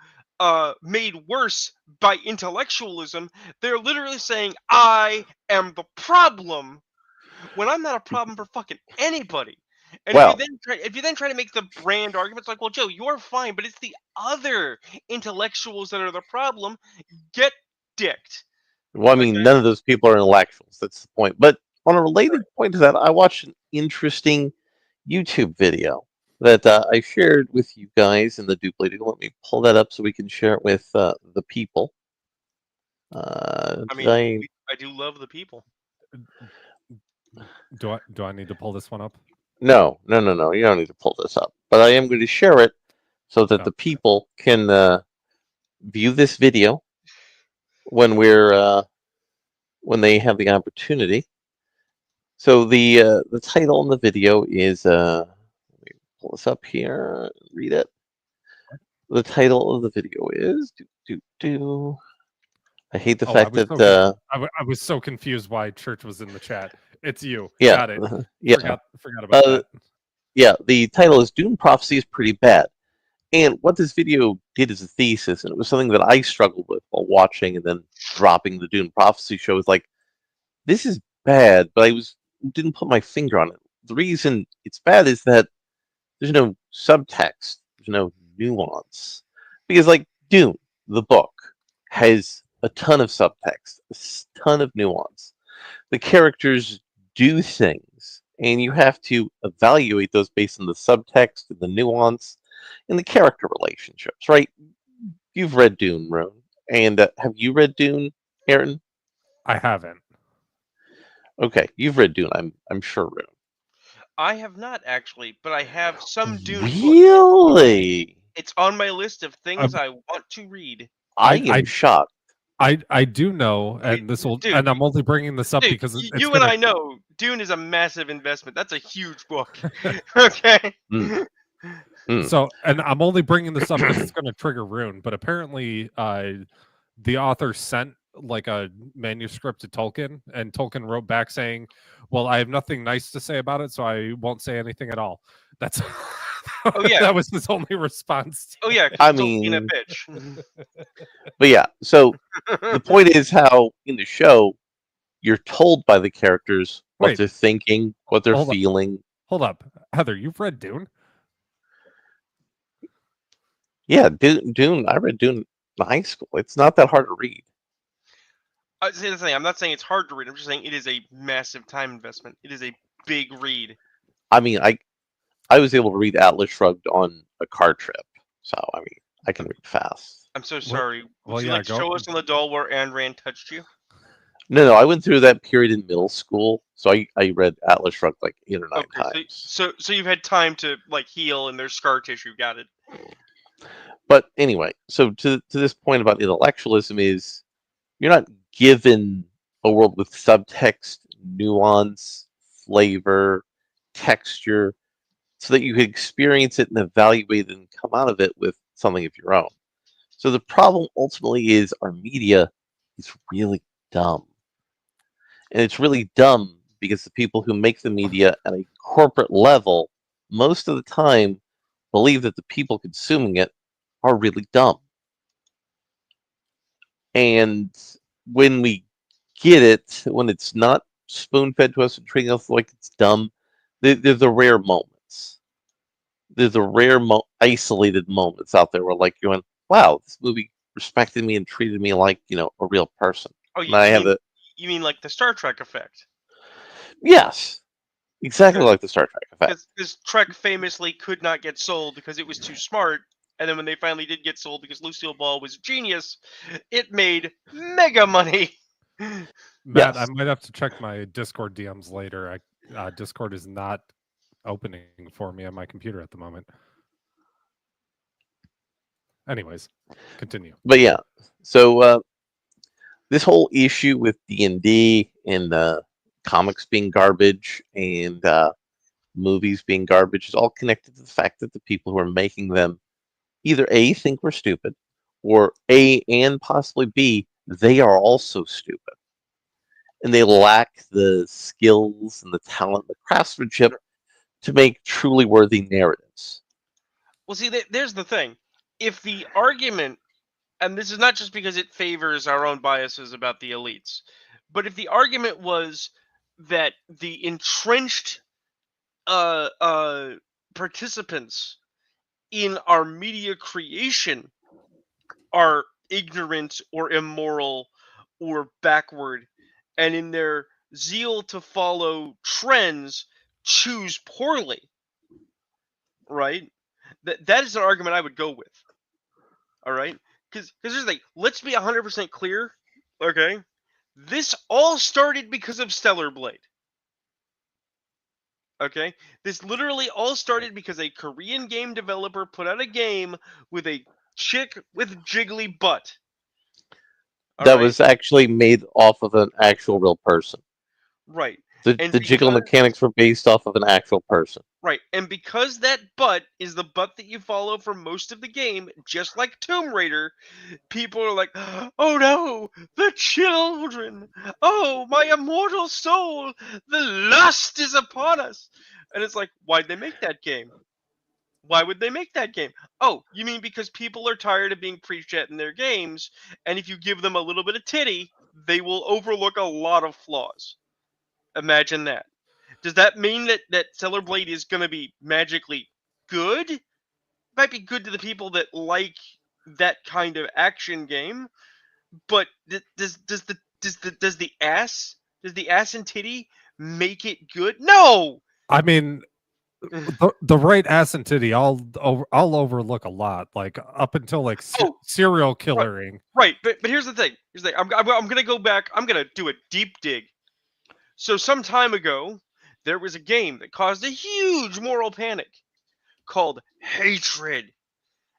Speaker 1: made worse by intellectualism, they're literally saying I am the problem when I'm not a problem for fucking anybody. And if you then try to make the brand arguments like, well, Joe, you're fine, but it's the other intellectuals that are the problem, get dicked.
Speaker 2: Well, I mean, none of those people are intellectuals. That's the point. But on a related point to that, I watched an interesting YouTube video that I shared with you guys in the Duplate. Let me pull that up so we can share it with the people.
Speaker 1: I do love the people.
Speaker 4: Do I need to pull this one up?
Speaker 2: No. You don't need to pull this up. But I am going to share it so that the people can view this video when when they have the opportunity. So the title in the video is let me pull this up here, read it. The title of the video is I hate the fact that
Speaker 4: I was so confused why Church was in the chat. It's you.
Speaker 2: Yeah.
Speaker 4: Got it.
Speaker 2: Yeah.
Speaker 4: Forgot about that.
Speaker 2: Yeah, the title is Dune Prophecy is Pretty Bad. And what this video did as a thesis, and it was something that I struggled with while watching and then dropping the Dune Prophecy show, is like, this is bad, but I didn't put my finger on it. The reason it's bad is that there's no subtext, there's no nuance. Because like Dune, the book, has a ton of subtext, a ton of nuance. The characters do things, and you have to evaluate those based on the subtext and the nuance and the character relationships, right? You've read Dune, Rune. And have you read Dune, Aaron?
Speaker 4: I haven't.
Speaker 2: Okay, you've read Dune, I'm sure, Rune.
Speaker 1: I have not, actually, but I have some Dune
Speaker 2: Really?
Speaker 1: books. It's on my list of things I want to read.
Speaker 2: I am shocked.
Speaker 4: I do know, and and I'm only bringing this up because
Speaker 1: you and I know Dune is a massive investment. That's a huge book. Okay.
Speaker 4: So, and I'm only bringing this up because it's going to trigger Rune, but apparently the author sent like a manuscript to Tolkien, and Tolkien wrote back saying, "Well, I have nothing nice to say about it, so I won't say anything at all." That's
Speaker 1: Oh yeah.
Speaker 4: that was his only response.
Speaker 1: Oh yeah. 'Cause
Speaker 2: I
Speaker 1: Tolkien being a
Speaker 2: mean,
Speaker 1: bitch.
Speaker 2: but yeah. So the point is how in the show you're told by the characters what
Speaker 4: Wait.
Speaker 2: they're thinking, what they're
Speaker 4: Hold up.
Speaker 2: feeling.
Speaker 4: Hold up, Heather, you've read Dune?
Speaker 2: Yeah, Dune. I read Dune in high school. It's not that hard to read.
Speaker 1: I say the thing. I'm not saying it's hard to read. I'm just saying it is a massive time investment. It is a big read.
Speaker 2: I mean, I was able to read Atlas Shrugged on a car trip, so I mean, I can read fast.
Speaker 1: I'm so sorry.
Speaker 4: well,
Speaker 1: Would you
Speaker 4: yeah,
Speaker 1: like to
Speaker 4: go-
Speaker 1: show us on the doll where Ayn Rand touched you?
Speaker 2: No, I went through that period in middle school, so I read Atlas Shrugged like 8 or 9
Speaker 1: Okay,
Speaker 2: times.
Speaker 1: so you've had time to like heal and there's scar tissue. Got it.
Speaker 2: But anyway, so to this point about intellectualism is you're not given a world with subtext, nuance, flavor, texture, so that you can experience it and evaluate it and come out of it with something of your own. So the problem ultimately is our media is really dumb. And it's really dumb because the people who make the media at a corporate level, most of the time, believe that the people consuming it are really dumb. And when we get it, when it's not spoon-fed to us and treating us like it's dumb, there's the rare moments. There's the rare isolated moments out there where like you're going, wow, this movie respected me and treated me like, a real person.
Speaker 1: Oh,
Speaker 2: And I have
Speaker 1: you mean like the Star Trek effect?
Speaker 2: Yes, exactly like the Star Trek effect.
Speaker 1: Because Trek famously could not get sold because it was too smart, and then when they finally did get sold because Lucille Ball was a genius, it made mega money.
Speaker 4: Matt,
Speaker 2: Yes.
Speaker 4: I might have to check my Discord DMs later. Discord is not opening for me on my computer at the moment. Anyways, continue.
Speaker 2: But yeah, so this whole issue with D&D and comics being garbage and movies being garbage is all connected to the fact that the people who are making them either A, think we're stupid, or A, and possibly B, they are also stupid. And they lack the skills and the talent, the craftsmanship to make truly worthy narratives.
Speaker 1: Well, see, there's the thing. If the argument, and this is not just because it favors our own biases about the elites, but if the argument was that the entrenched participants in our media creation are ignorant or immoral or backward, and in their zeal to follow trends choose poorly, right? That is an argument I would go with. All right, because here's the thing. Let's be 100% clear. Okay, this all started because of Stellar Blade. Okay, this literally all started because a Korean game developer put out a game with a chick with jiggly butt.
Speaker 2: That was actually made off of an actual real person.
Speaker 1: Right.
Speaker 2: The jiggle mechanics were based off of an actual person.
Speaker 1: Right, and because that butt is the butt that you follow for most of the game, just like Tomb Raider, people are like, oh no, the children! Oh, my immortal soul! The lust is upon us! And it's like, why'd they make that game? Why would they make that game? Oh, you mean because people are tired of being preached at in their games, and if you give them a little bit of titty, they will overlook a lot of flaws. Imagine that. Does that mean that Stellar Blade is going to be magically good? It might be good to the people that like that kind of action game, but does the ass and titty make it good? No.
Speaker 4: I mean, the right ass and titty, I'll overlook a lot, like up until like serial killering.
Speaker 1: Right, but here's the thing. I'm gonna go back. I'm gonna do a deep dig. So some time ago, there was a game that caused a huge moral panic called Hatred.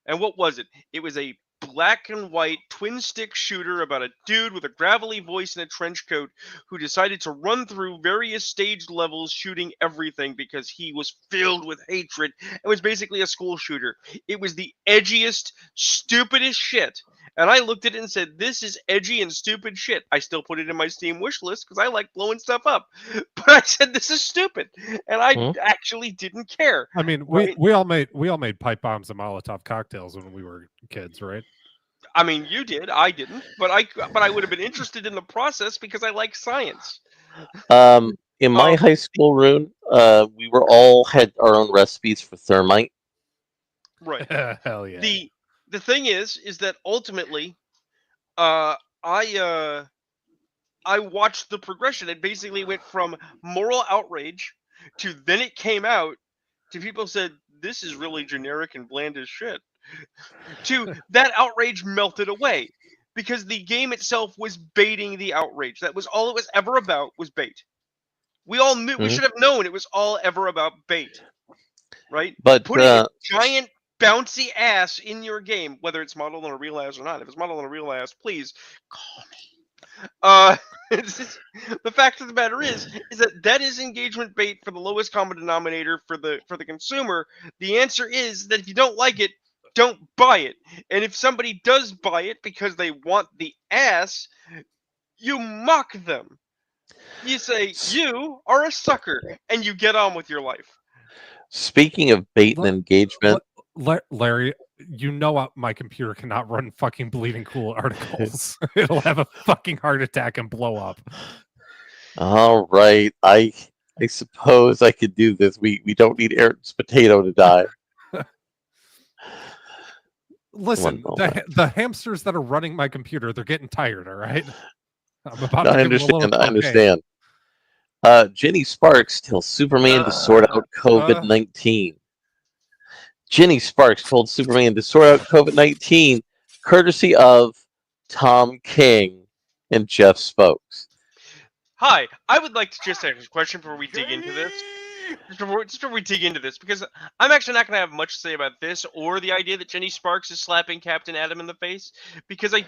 Speaker 1: And what was it? It was a black and white twin stick shooter about a dude with a gravelly voice and a trench coat who decided to run through various staged levels shooting everything because he was filled with hatred. It was basically a school shooter. It was the edgiest, stupidest shit. And I looked at it and said, this is edgy and stupid shit. I still put it in my Steam wish list because I like blowing stuff up. But I said, this is stupid. And I actually didn't care.
Speaker 4: I mean,
Speaker 1: right?
Speaker 4: we all made pipe bombs and Molotov cocktails when we were kids, right?
Speaker 1: I mean, you did. I didn't. But I would have been interested in the process because I like science.
Speaker 2: In my high school room, we were all had our own recipes for thermite.
Speaker 1: Right.
Speaker 4: Hell yeah.
Speaker 1: The thing is that ultimately, I watched the progression. It basically went from moral outrage to then it came out to people said this is really generic and bland as shit. To that outrage melted away because the game itself was baiting the outrage. That was all it was ever about, was bait. We all knew. We should have known it was all ever about bait, right?
Speaker 2: But
Speaker 1: putting a giant bouncy ass in your game, whether it's modeled on a real ass or not. If it's modeled on a real ass, please call me. The fact of the matter is that is engagement bait for the lowest common denominator for the consumer. The answer is that if you don't like it, don't buy it. And if somebody does buy it because they want the ass, you mock them. You say, you are a sucker, and you get on with your life.
Speaker 2: Speaking of bait and engagement...
Speaker 4: Larry, you know my computer cannot run fucking Bleeding Cool articles. It'll have a fucking heart attack and blow up.
Speaker 2: All right. I suppose I could do this. We don't need Aaron's potato to die.
Speaker 4: Listen, the hamsters that are running my computer, they're getting tired, all right? I'm about to
Speaker 2: I understand. Jenny Sparks tells Superman to sort out COVID-19. Jenny Sparks told Superman to sort out COVID-19, courtesy of Tom King and Jeff Spokes.
Speaker 1: Hi, I would like to just ask a question before we dig into this. Just before we dig into this, because I'm actually not going to have much to say about this or the idea that Jenny Sparks is slapping Captain Atom in the face, because I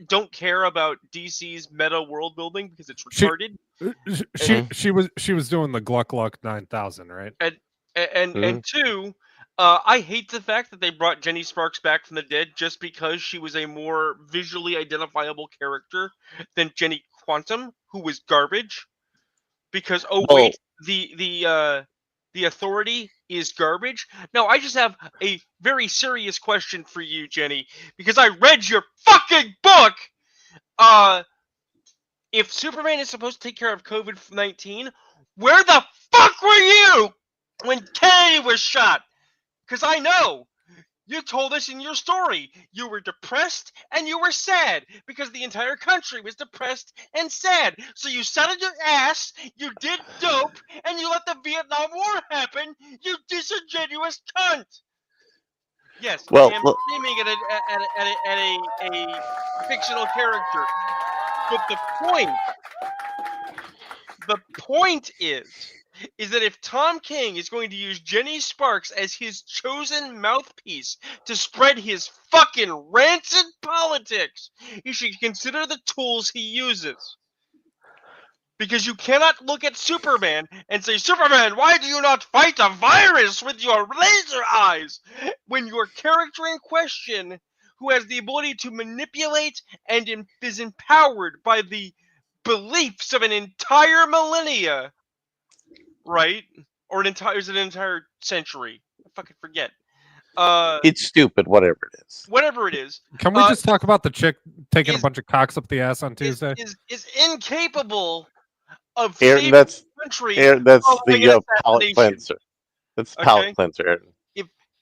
Speaker 1: don't care about DC's meta world building because it's retarded.
Speaker 4: She was doing the Gluck Gluck 9000, right?
Speaker 1: And two, I hate the fact that they brought Jenny Sparks back from the dead just because she was a more visually identifiable character than Jenny Quantum, who was garbage. Because the Authority is garbage. Now I just have a very serious question for you, Jenny, because I read your fucking book. If Superman is supposed to take care of COVID-19, where the fuck were you when Kennedy was shot? Because I know. You told us in your story you were depressed and you were sad because the entire country was depressed and sad. So you sat on your ass, you did dope, and you let the Vietnam War happen, you disingenuous cunt. Yes,
Speaker 2: well,
Speaker 1: I am screaming at a fictional character. But the point is that if Tom King is going to use Jenny Sparks as his chosen mouthpiece to spread his fucking rancid politics, he should consider the tools he uses. Because you cannot look at Superman and say, Superman, why do you not fight a virus with your laser eyes? When your character in question, who has the ability to manipulate and is empowered by the beliefs of an entire millennia, right? Or is it an entire century? I fucking forget.
Speaker 2: It's stupid, whatever it is.
Speaker 1: Whatever it is.
Speaker 4: Can we just talk about the chick taking a bunch of cocks up the ass on Tuesday?
Speaker 1: Is incapable of
Speaker 2: Aaron,
Speaker 1: saving
Speaker 2: that's,
Speaker 1: the country.
Speaker 2: Aaron, that's the palate cleanser. That's the palate cleanser, Aaron.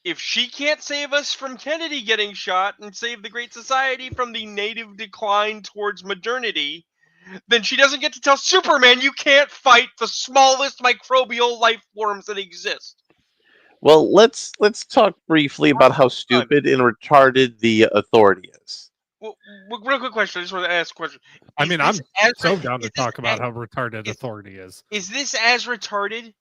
Speaker 1: If she can't save us from Kennedy getting shot and save the Great Society from the native decline towards modernity, then she doesn't get to tell Superman you can't fight the smallest microbial life forms that exist.
Speaker 2: Well, let's talk briefly about how stupid and retarded the Authority is.
Speaker 1: Well, real quick question. I just want to ask a question.
Speaker 4: I'm so down to talk about how retarded Authority is.
Speaker 1: Is this as retarded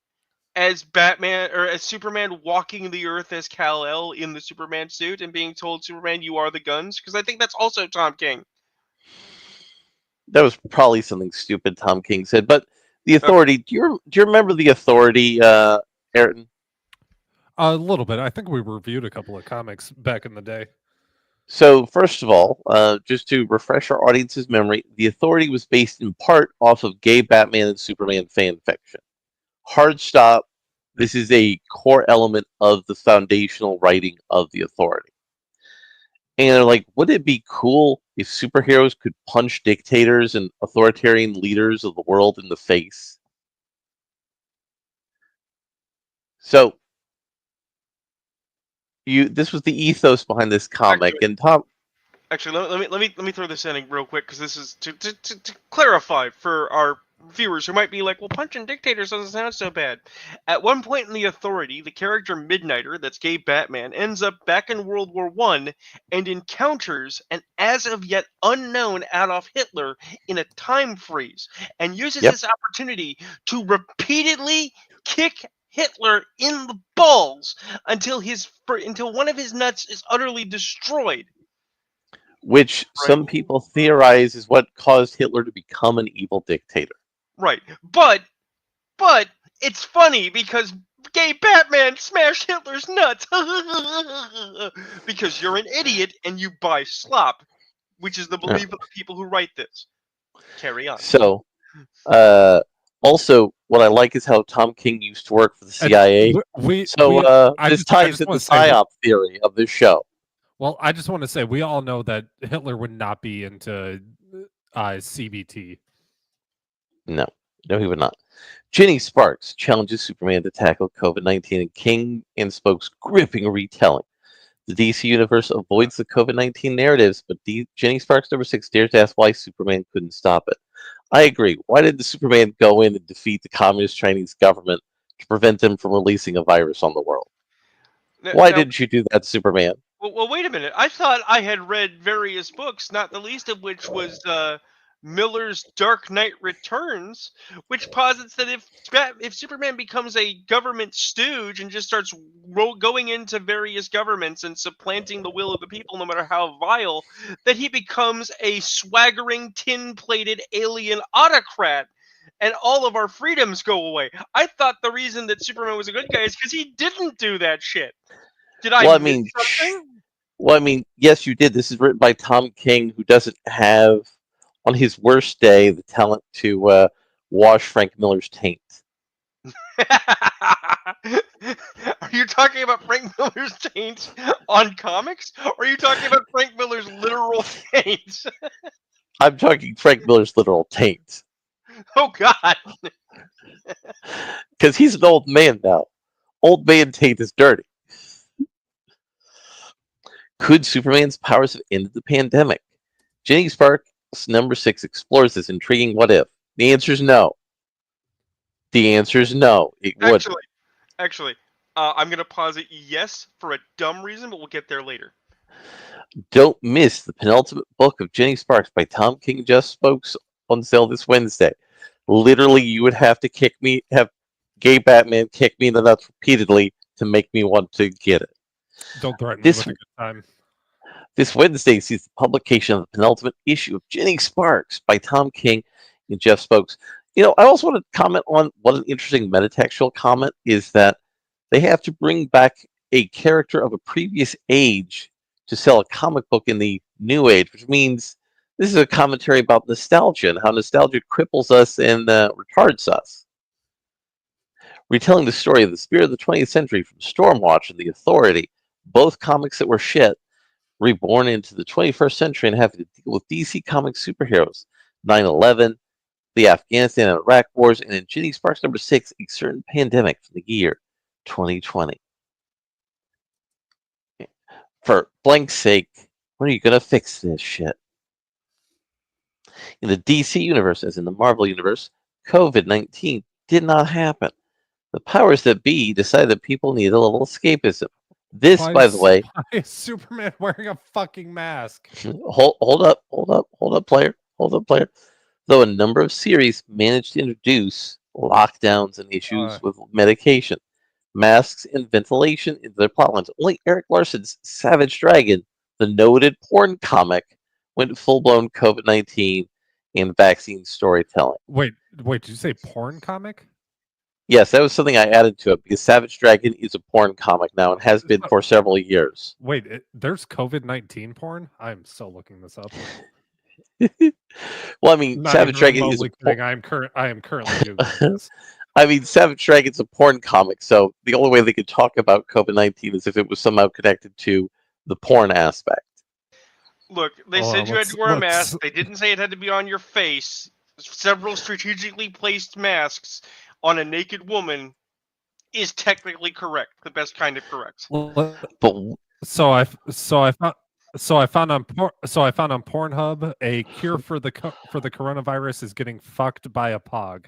Speaker 1: as Batman or as Superman walking the Earth as Kal-El in the Superman suit and being told, Superman, you are the guns? Because I think that's also Tom King.
Speaker 2: That was probably something stupid Tom King said, but the Authority. Do you remember the Authority, Ayrton?
Speaker 4: A little bit. I think we reviewed a couple of comics back in the day.
Speaker 2: So, first of all, just to refresh our audience's memory, The Authority was based in part off of gay Batman and Superman fan fiction. Hard stop. This is a core element of the foundational writing of The Authority. And they're like, wouldn't it be cool if superheroes could punch dictators and authoritarian leaders of the world in the face? So, this was the ethos behind this comic, and Tom.
Speaker 1: Actually, let me throw this in real quick because this is to clarify for our viewers who might be like, well, punching dictators doesn't sound so bad. At one point in The Authority, the character Midnighter, that's gay Batman, ends up back in World War I and encounters an as of yet unknown Adolf Hitler in a time freeze and uses this opportunity to repeatedly kick Hitler in the balls until one of his nuts is utterly destroyed.
Speaker 2: Which some people theorize is what caused Hitler to become an evil dictator.
Speaker 1: Right. But it's funny because gay Batman smashed Hitler's nuts. Because you're an idiot and you buy slop, which is the belief of the people who write this. Carry on.
Speaker 2: So, also, what I like is how Tom King used to work for the CIA. This ties into the PSYOP theory of this show.
Speaker 4: Well, I just want to say we all know that Hitler would not be into CBT.
Speaker 2: No, he would not. Jenny Sparks challenges Superman to tackle COVID-19 in King and Spoke's gripping retelling. The DC universe avoids the COVID-19 narratives, but Jenny Sparks #6 dares to ask why Superman couldn't stop it. I agree. Why did the Superman go in and defeat the communist Chinese government to prevent them from releasing a virus on the world? Why didn't you do that, Superman?
Speaker 1: Well, wait a minute. I thought I had read various books, not the least of which was Miller's Dark Knight Returns, which posits that if Superman becomes a government stooge and just starts going into various governments and supplanting the will of the people, no matter how vile, that he becomes a swaggering, tin-plated alien autocrat. And all of our freedoms go away. I thought the reason that Superman was a good guy is because he didn't do that shit. Did I miss something?
Speaker 2: Well, I mean, yes, you did. This is written by Tom King, who doesn't have, on his worst day, the talent to wash Frank Miller's taint.
Speaker 1: Are you talking about Frank Miller's taint on comics? Or are you talking about Frank Miller's literal taint?
Speaker 2: I'm talking Frank Miller's literal taint.
Speaker 1: Oh, God.
Speaker 2: Because he's an old man now. Old man taint is dirty. Could Superman's powers have ended the pandemic? Jenny Sparks #6 explores this intriguing what if. The answer is no. The answer is no. It would.
Speaker 1: Actually, I'm going to posit yes for a dumb reason, but we'll get there later.
Speaker 2: Don't miss the penultimate book of Jenny Sparks by Tom King and Jeff Spokes on sale this Wednesday. Literally, you would have to have gay Batman kick me in the nuts repeatedly to make me want to get it.
Speaker 4: Don't threaten me with a good time.
Speaker 2: This Wednesday sees the publication of the penultimate issue of Jenny Sparks by Tom King and Jeff Spokes. I also want to comment on what an interesting metatextual comment is that they have to bring back a character of a previous age to sell a comic book in the new age, which means this is a commentary about nostalgia and how nostalgia cripples us and retards us. Retelling the story of the spirit of the 20th century from Stormwatch and The Authority, both comics that were shit, reborn into the 21st century and having to deal with DC Comics superheroes, 9/11, the Afghanistan and Iraq wars, and in Jenny Sparks #6, a certain pandemic from the year 2020. For blank's sake, when are you going to fix this shit? In the DC universe, as in the Marvel universe, COVID-19 did not happen. The powers that be decided that people need a little escapism. This, by the way,
Speaker 4: why is Superman wearing a fucking mask?
Speaker 2: Hold up, player. Though a number of series managed to introduce lockdowns and issues with medication, masks, and ventilation into their plotlines, only Eric Larson's Savage Dragon, the noted porn comic, went full-blown COVID-19 and vaccine storytelling.
Speaker 4: Wait, did you say porn comic?
Speaker 2: Yes, that was something I added to it because Savage Dragon is a porn comic now and has been for several years.
Speaker 4: Wait, there's COVID-19 porn? I'm still looking this up.
Speaker 2: Well, I mean,
Speaker 4: Not
Speaker 2: Savage
Speaker 4: even
Speaker 2: Dragon is
Speaker 4: remotely
Speaker 2: a
Speaker 4: kidding. I am currently Googling this.
Speaker 2: I mean, Savage Dragon's a porn comic, so the only way they could talk about COVID-19 is if it was somehow connected to the porn aspect.
Speaker 1: Look, they
Speaker 4: Hold
Speaker 1: said
Speaker 4: on,
Speaker 1: you had to wear a
Speaker 4: let's-
Speaker 1: mask. They didn't say it had to be on your face. Several strategically placed masks on a naked woman is technically correct. The best kind of correct.
Speaker 2: But
Speaker 4: So I found on Pornhub a cure for the coronavirus is getting fucked by a pog,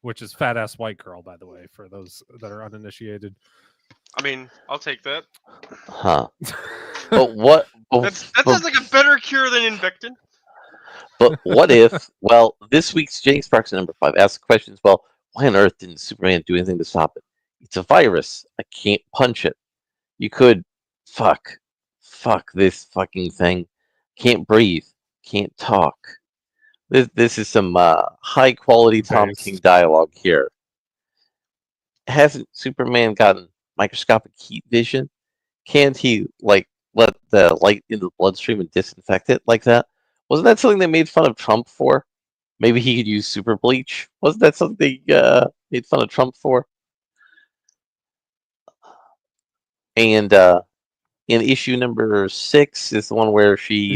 Speaker 4: which is fat ass white girl, by the way, for those that are uninitiated.
Speaker 1: I mean, I'll take that.
Speaker 2: huh? But what?
Speaker 1: That sounds like a better cure than Invictin.
Speaker 2: But what if? Well, this week's Jane Sparks number 5 asks questions. Well, why on earth didn't Superman do anything to stop it? It's a virus. I can't punch it. You could, fuck this fucking thing. Can't breathe. Can't talk. This is some high quality Tom King dialogue here. Hasn't Superman gotten microscopic heat vision? Can't he let the light into the bloodstream and disinfect it like that? Wasn't that something they made fun of Trump for? Maybe he could use super bleach. Wasn't that something they made fun of Trump for? And in issue number 6 is the one where she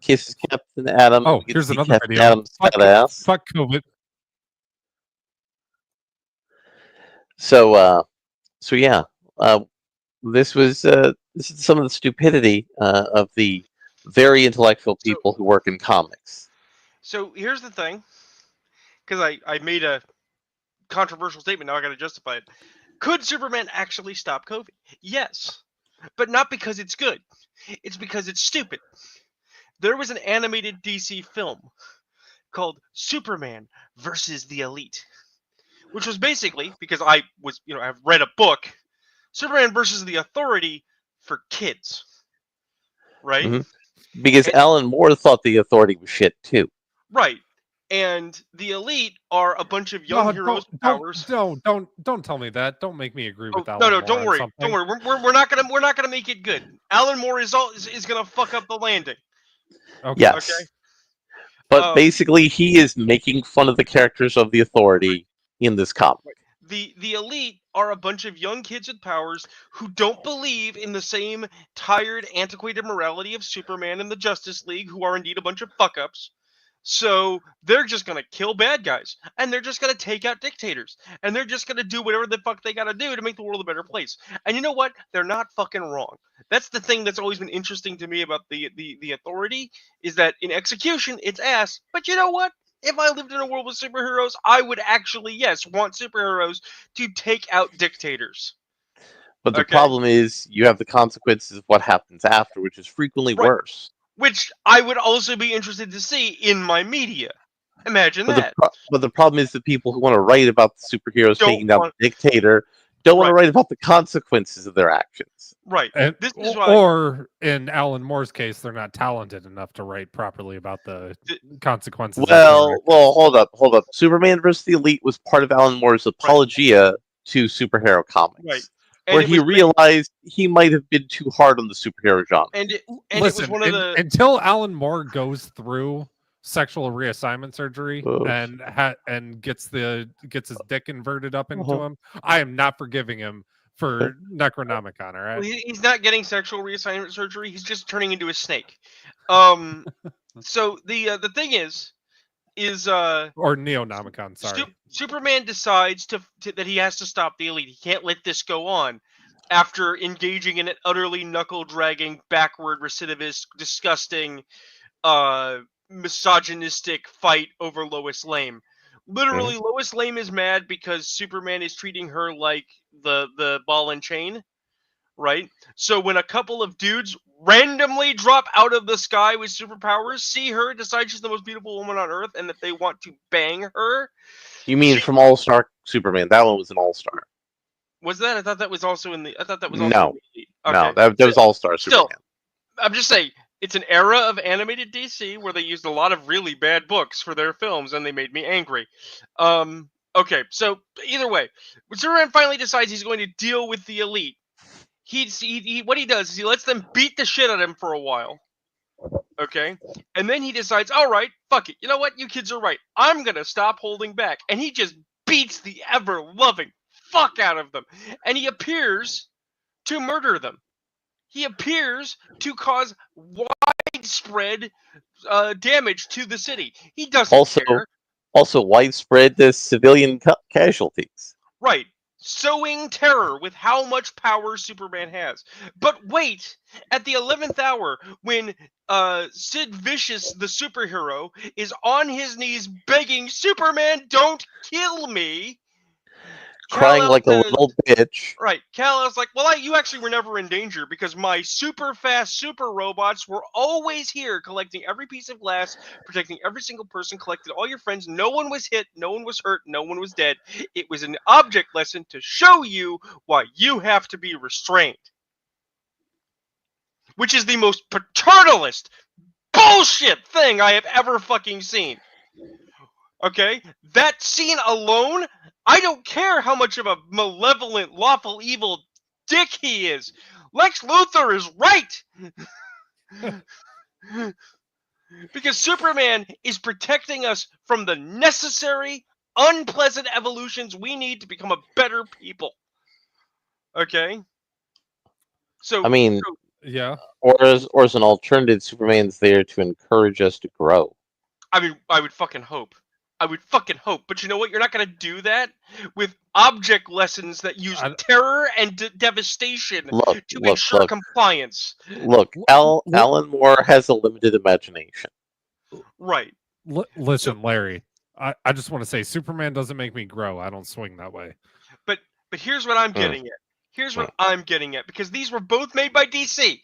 Speaker 2: kisses Captain Atom.
Speaker 4: Oh, here's another
Speaker 2: Captain
Speaker 4: video.
Speaker 2: Atom's badass.
Speaker 4: Fuck COVID.
Speaker 2: So yeah, this is some of the stupidity of the very intellectual people who work in comics.
Speaker 1: So here's the thing, because I made a controversial statement. Now I got to justify it. Could Superman actually stop COVID? Yes, but not because it's good. It's because it's stupid. There was an animated DC film called Superman versus the Elite, which was basically, because I've read a book, Superman versus the Authority for kids, right?
Speaker 2: Mm-hmm. Because Alan Moore thought the Authority was shit too.
Speaker 1: Right. And the Elite are a bunch of young heroes with powers.
Speaker 4: Don't tell me that. Don't make me agree with Alan
Speaker 1: No,
Speaker 4: Moore
Speaker 1: don't worry.
Speaker 4: something.
Speaker 1: Don't worry. We're not gonna make it good. Alan Moore is gonna fuck up the landing.
Speaker 4: Okay.
Speaker 2: Yes.
Speaker 1: Okay.
Speaker 2: But basically, he is making fun of the characters of the Authority in this comic.
Speaker 1: The Elite are a bunch of young kids with powers who don't believe in the same tired, antiquated morality of Superman and the Justice League, who are indeed a bunch of fuck-ups. So they're just going to kill bad guys, and they're just going to take out dictators, and they're just going to do whatever the fuck they got to do to make the world a better place. And you know what? They're not fucking wrong. That's the thing that's always been interesting to me about the Authority, is that in execution, it's ass. But you know what? If I lived in a world with superheroes, I would actually, yes, want superheroes to take out dictators.
Speaker 2: But the problem is you have the consequences of what happens after, which is frequently worse.
Speaker 1: Which I would also be interested to see in my media. Imagine that.
Speaker 2: But the problem is the people who want to write about the superheroes taking down the dictator don't want to write about the consequences of their actions.
Speaker 1: Right.
Speaker 4: And,
Speaker 1: this is why,
Speaker 4: or in Alan Moore's case, they're not talented enough to write properly about the consequences.
Speaker 2: Well, hold up. Superman vs. the Elite was part of Alan Moore's apologia to superhero comics.
Speaker 1: Right.
Speaker 2: Where he realized he might have been too hard on the superhero genre.
Speaker 1: And
Speaker 4: listen,
Speaker 1: it was one of the
Speaker 4: until Alan Moore goes through sexual reassignment surgery and gets his dick inverted up into him, I am not forgiving him for Necronomicon. All right,
Speaker 1: well, he's not getting sexual reassignment surgery. He's just turning into a snake. So the thing is
Speaker 4: or Neonomicon. Sorry,
Speaker 1: Superman decides that he has to stop the Elite. He can't let this go on. After engaging in an utterly knuckle-dragging, backward, recidivist, disgusting, misogynistic fight over Lois Lane. Literally, Lois Lane is mad because Superman is treating her like the ball and chain, right? So when a couple of dudes randomly drop out of the sky with superpowers, see her, decide she's the most beautiful woman on Earth, and that they want to bang her.
Speaker 2: You mean from All-Star Superman? That one was an All-Star.
Speaker 1: Was that? I thought that was also in the. I thought that was also
Speaker 2: no,
Speaker 1: in the, okay.
Speaker 2: No, that was All-Star Superman.
Speaker 1: Still, I'm just saying it's an era of animated DC where they used a lot of really bad books for their films, and they made me angry. Okay, so either way, when Superman finally decides he's going to deal with the elite, what he does is he lets them beat the shit out of him for a while. Okay, and then he decides, all right, fuck it. You know what? You kids are right. I'm gonna stop holding back, and he just beats the ever-loving fuck out of them, and he appears to murder them. He appears to cause widespread damage to the city. He doesn't care.
Speaker 2: Also, widespread civilian casualties.
Speaker 1: Right. Sowing terror with how much power Superman has. But wait, at the 11th hour, when Sid Vicious, the superhero, is on his knees begging, Superman, don't kill me!
Speaker 2: Crying like a little bitch.
Speaker 1: Right. Kal-El's like, well, you actually were never in danger because my super fast super robots were always here collecting every piece of glass, protecting every single person, collected all your friends. No one was hit, no one was hurt, no one was dead. It was an object lesson to show you why you have to be restrained. Which is the most paternalist bullshit thing I have ever fucking seen. Okay? That scene alone, I don't care how much of a malevolent, lawful, evil dick he is. Lex Luthor is right! Because Superman is protecting us from the necessary, unpleasant evolutions we need to become a better people. Okay? So,
Speaker 2: I mean,
Speaker 4: yeah.
Speaker 2: Or as an alternative, Superman's there to encourage us to grow.
Speaker 1: I mean, I would fucking hope. But you know what? You're not going to do that with object lessons that use terror and devastation to ensure compliance.
Speaker 2: Look, Alan Moore has a limited imagination.
Speaker 1: Right.
Speaker 4: Listen, Larry, I just want to say Superman doesn't make me grow. I don't swing that way.
Speaker 1: But here's what I'm getting at. Because these were both made by DC.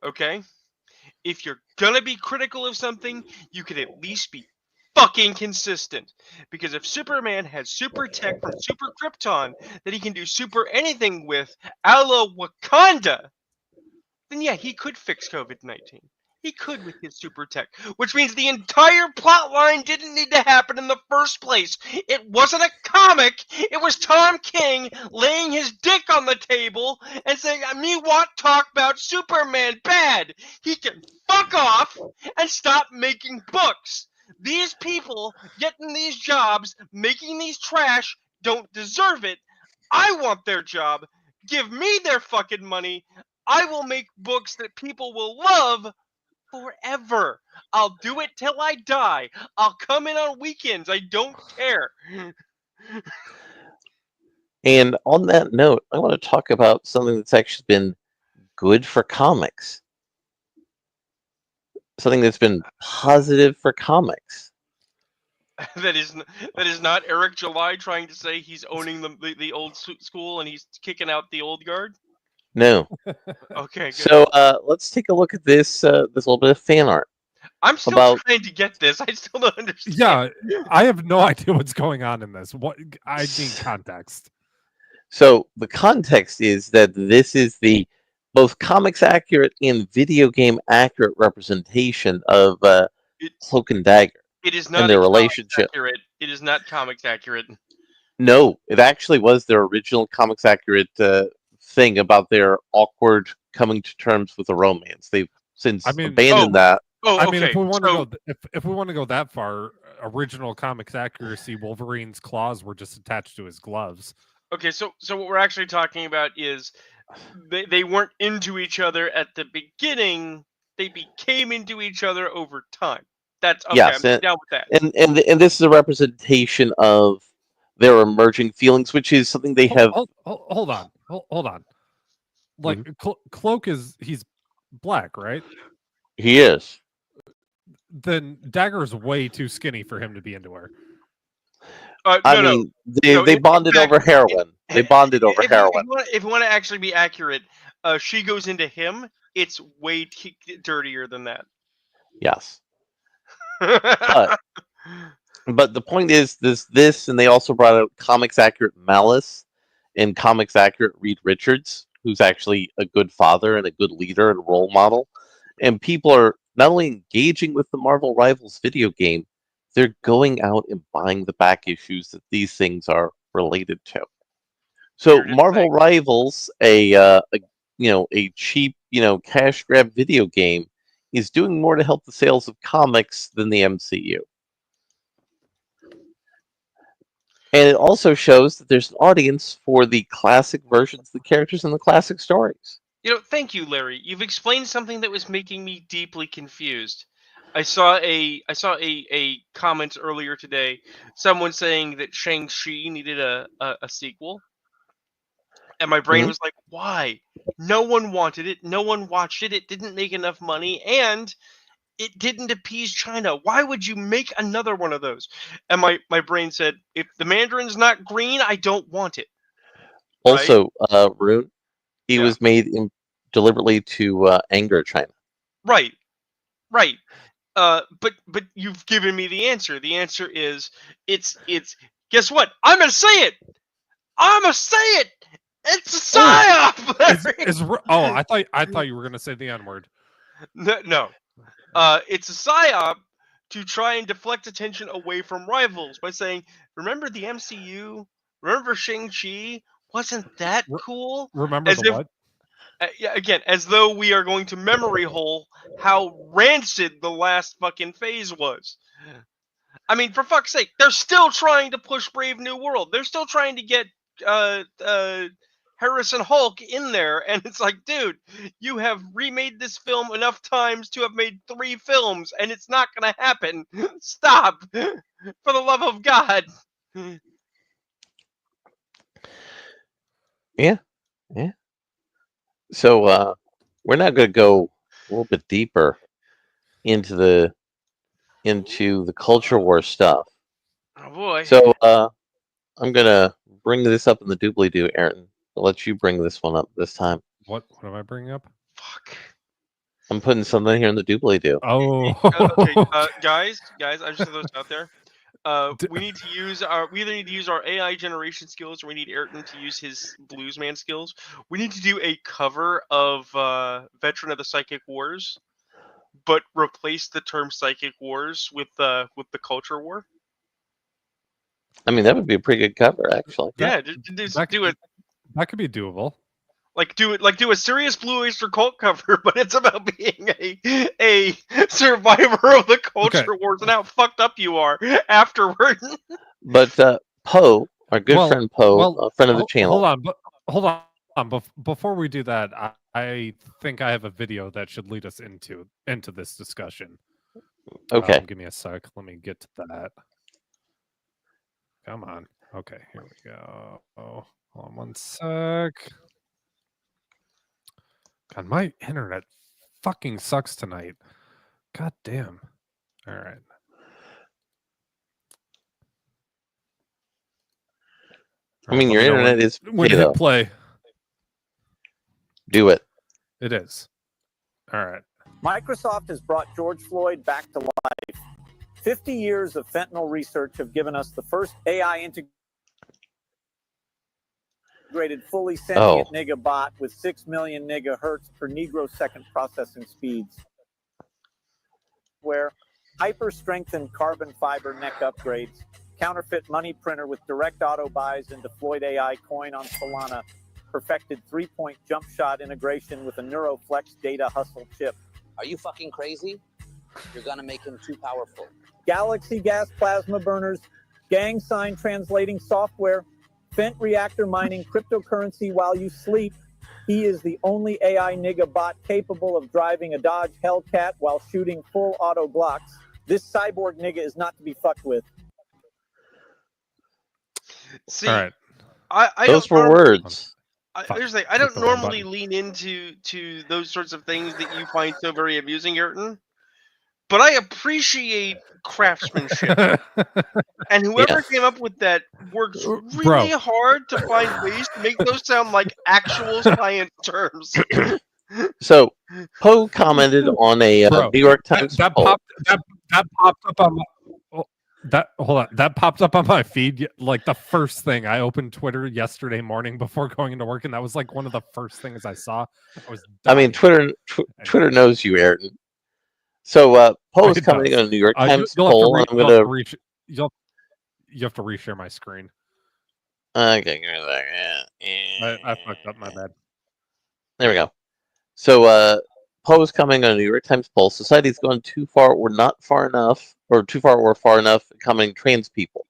Speaker 1: Okay? If you're going to be critical of something, you can at least be fucking consistent. Because if Superman has super tech from Super Krypton that he can do super anything with, a la Wakanda, then yeah, he could fix COVID-19. He could with his super tech. Which means the entire plot line didn't need to happen in the first place. It wasn't a comic. It was Tom King laying his dick on the table and saying, me want talk about Superman bad. He can fuck off and stop making books. These people getting these jobs, making these trash, don't deserve it. I want their job. Give me their fucking money. I will make books that people will love forever. I'll do it till I die. I'll come in on weekends. I don't care.
Speaker 2: And on that note, I want to talk about something that's actually been good for comics. Something that's been positive for comics.
Speaker 1: That is not Eric July trying to say he's owning the old school and he's kicking out the old guard?
Speaker 2: No.
Speaker 1: Okay, good.
Speaker 2: So let's take a look at this little bit of fan art.
Speaker 1: I'm still trying to get this. I still don't understand.
Speaker 4: Yeah, I have no idea what's going on in this. What I need context.
Speaker 2: So the context is that this is the both comics accurate and video game accurate representation of Cloak and Dagger.
Speaker 1: It is not
Speaker 2: and their relationship.
Speaker 1: Accurate. It is not comics accurate.
Speaker 2: No, it actually was their original comics accurate thing about their awkward coming to terms with a romance. They've since abandoned that.
Speaker 4: I mean, if we want to go, if we want to go that far, original comics accuracy, Wolverine's claws were just attached to his gloves.
Speaker 1: Okay, so what we're actually talking about is they weren't into each other at the beginning. They became into each other over time. That's okay.
Speaker 2: Yes,
Speaker 1: I'm down with that.
Speaker 2: And this is a representation of their emerging feelings, which is something they have.
Speaker 4: Hold on. Like Cloak he's black, right?
Speaker 2: He is.
Speaker 4: Then Dagger's way too skinny for him to be into her.
Speaker 2: They bonded over heroin. They bonded over heroin.
Speaker 1: If you want to actually be accurate, she goes into him. It's way dirtier than that.
Speaker 2: Yes. But the point is this, and they also brought out comics accurate Malice and comics accurate Reed Richards, who's actually a good father and a good leader and role model. And people are not only engaging with the Marvel Rivals video game, they're going out and buying the back issues that these things are related to. So
Speaker 1: You're just
Speaker 2: Marvel
Speaker 1: saying.
Speaker 2: Rivals, a cheap, cash grab video game, is doing more to help the sales of comics than the MCU. And it also shows that there's an audience for the classic versions of the characters in the classic stories.
Speaker 1: Thank you, Larry. You've explained something that was making me deeply confused. I saw a comment earlier today, someone saying that Shang-Chi needed a sequel. And my brain was like, why? No one wanted it. No one watched it. It didn't make enough money. And it didn't appease China. Why would you make another one of those? And my brain said, if the Mandarin's not green, I don't want it.
Speaker 2: Also, Rune, he
Speaker 1: Yeah.
Speaker 2: was made deliberately to anger China.
Speaker 1: Right. But you've given me the answer. The answer is it's guess what? I'm gonna say it. It's a psyop.
Speaker 4: I thought you were gonna say the N-word.
Speaker 1: No. It's a psyop to try and deflect attention away from Rivals by saying, remember the MCU? Remember Shang-Chi? Wasn't that cool?
Speaker 4: Remember
Speaker 1: As
Speaker 4: the
Speaker 1: if-
Speaker 4: what?
Speaker 1: Yeah, again, as though we are going to memory hole how rancid the last fucking phase was. I mean, for fuck's sake, they're still trying to push Brave New World. They're still trying to get Harrison Hulk in there, and it's like, dude, you have remade this film enough times to have made 3 films, and it's not gonna happen. Stop, for the love of God.
Speaker 2: Yeah. So we're now going to go a little bit deeper into the culture war stuff.
Speaker 1: Oh boy.
Speaker 2: So I'm going to bring this up in the doobly-doo, Ayrton. I'll let you bring this one up this time.
Speaker 4: What am I bringing up?
Speaker 1: Fuck.
Speaker 2: I'm putting something here in the doobly-doo.
Speaker 4: Oh,
Speaker 1: Okay, guys, I just throw this out there. We need to use we either need to use our AI generation skills, or we need Ayrton to use his bluesman skills. We need to do a cover of Veteran of the Psychic Wars, but replace the term Psychic Wars with the Culture War.
Speaker 2: I mean, that would be a pretty good cover, actually.
Speaker 1: Yeah,
Speaker 4: that
Speaker 1: do it.
Speaker 4: That could be doable.
Speaker 1: Do a serious Blue Oyster Cult cover, but it's about being a survivor of the Culture Wars and how fucked up you are afterward.
Speaker 2: But Poe, our good friend Poe, a friend of the channel.
Speaker 4: Hold on. Before we do that, I think I have a video that should lead us into this discussion.
Speaker 2: Okay.
Speaker 4: Give me a sec. Let me get to that. Come on. Okay, here we go. Hold on one sec. God, my internet fucking sucks tonight. God damn. All right.
Speaker 2: I mean, your internet is
Speaker 4: when you hit play.
Speaker 2: Do it.
Speaker 4: It is. All right.
Speaker 6: Microsoft has brought George Floyd back to life. 50 years of fentanyl research have given us the first AI integrated fully sentient nigga bot with 6 million megahertz per negro second processing speeds. Where hyper-strengthened carbon fiber neck upgrades, counterfeit money printer with direct auto buys into Floyd AI coin on Solana, perfected 3-point jump shot integration with a NeuroFlex data hustle chip.
Speaker 7: Are you fucking crazy? You're gonna make him too powerful.
Speaker 6: Galaxy gas plasma burners, gang sign translating software, Fent reactor mining cryptocurrency while you sleep. He is the only AI nigga bot capable of driving a Dodge Hellcat while shooting full auto Glocks. This cyborg nigga is not to be fucked with.
Speaker 1: See,
Speaker 4: all right.
Speaker 1: I
Speaker 2: those were words.
Speaker 1: I don't normally lean into those sorts of things that you find so very amusing, Ayrton. But I appreciate craftsmanship. And whoever came up with that worked really hard to find ways to make those sound like actual science terms.
Speaker 2: So, Poe commented on a New York Times poll.
Speaker 4: That popped up on my that popped up on my feed like the first thing. I opened Twitter yesterday morning before going into work, and that was like one of the first things I saw.
Speaker 2: I mean, Twitter knows you, Ayrton. So Poe is
Speaker 4: It
Speaker 2: commenting
Speaker 4: does.
Speaker 2: on a New York Times
Speaker 4: You'll have to
Speaker 2: poll, and I'm gonna.
Speaker 4: you have to reshare my screen.
Speaker 2: Okay, give me a second.
Speaker 4: I fucked up. My bad.
Speaker 2: There we go. So Poe is commenting on a New York Times poll. Society's gone too far or not far enough, or too far or far enough, commenting trans people.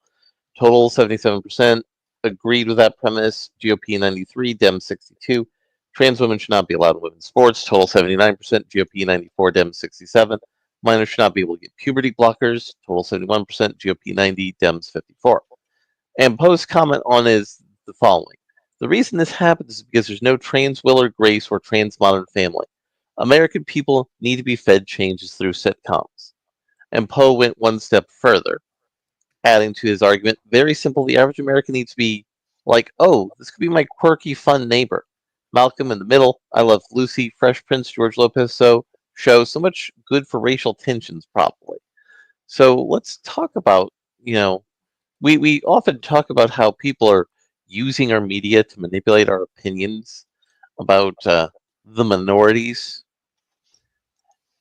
Speaker 2: Total 77% agreed with that premise. GOP 93, Dem 62. Trans women should not be allowed in women's sports. Total 79%. GOP 94, Dem 67. Minors should not be able to get puberty blockers. Total 71%. GOP 90, Dems 54. And Poe's comment on is the following. The reason this happens is because there's no trans Will or Grace or trans Modern Family. American people need to be fed changes through sitcoms. And Poe went one step further, adding to his argument, very simple, the average American needs to be like, oh, this could be my quirky, fun neighbor. Malcolm in the Middle, I Love Lucy, Fresh Prince, George Lopez show so much good for racial tensions, probably. So let's talk about, we often talk about how people are using our media to manipulate our opinions about the minorities.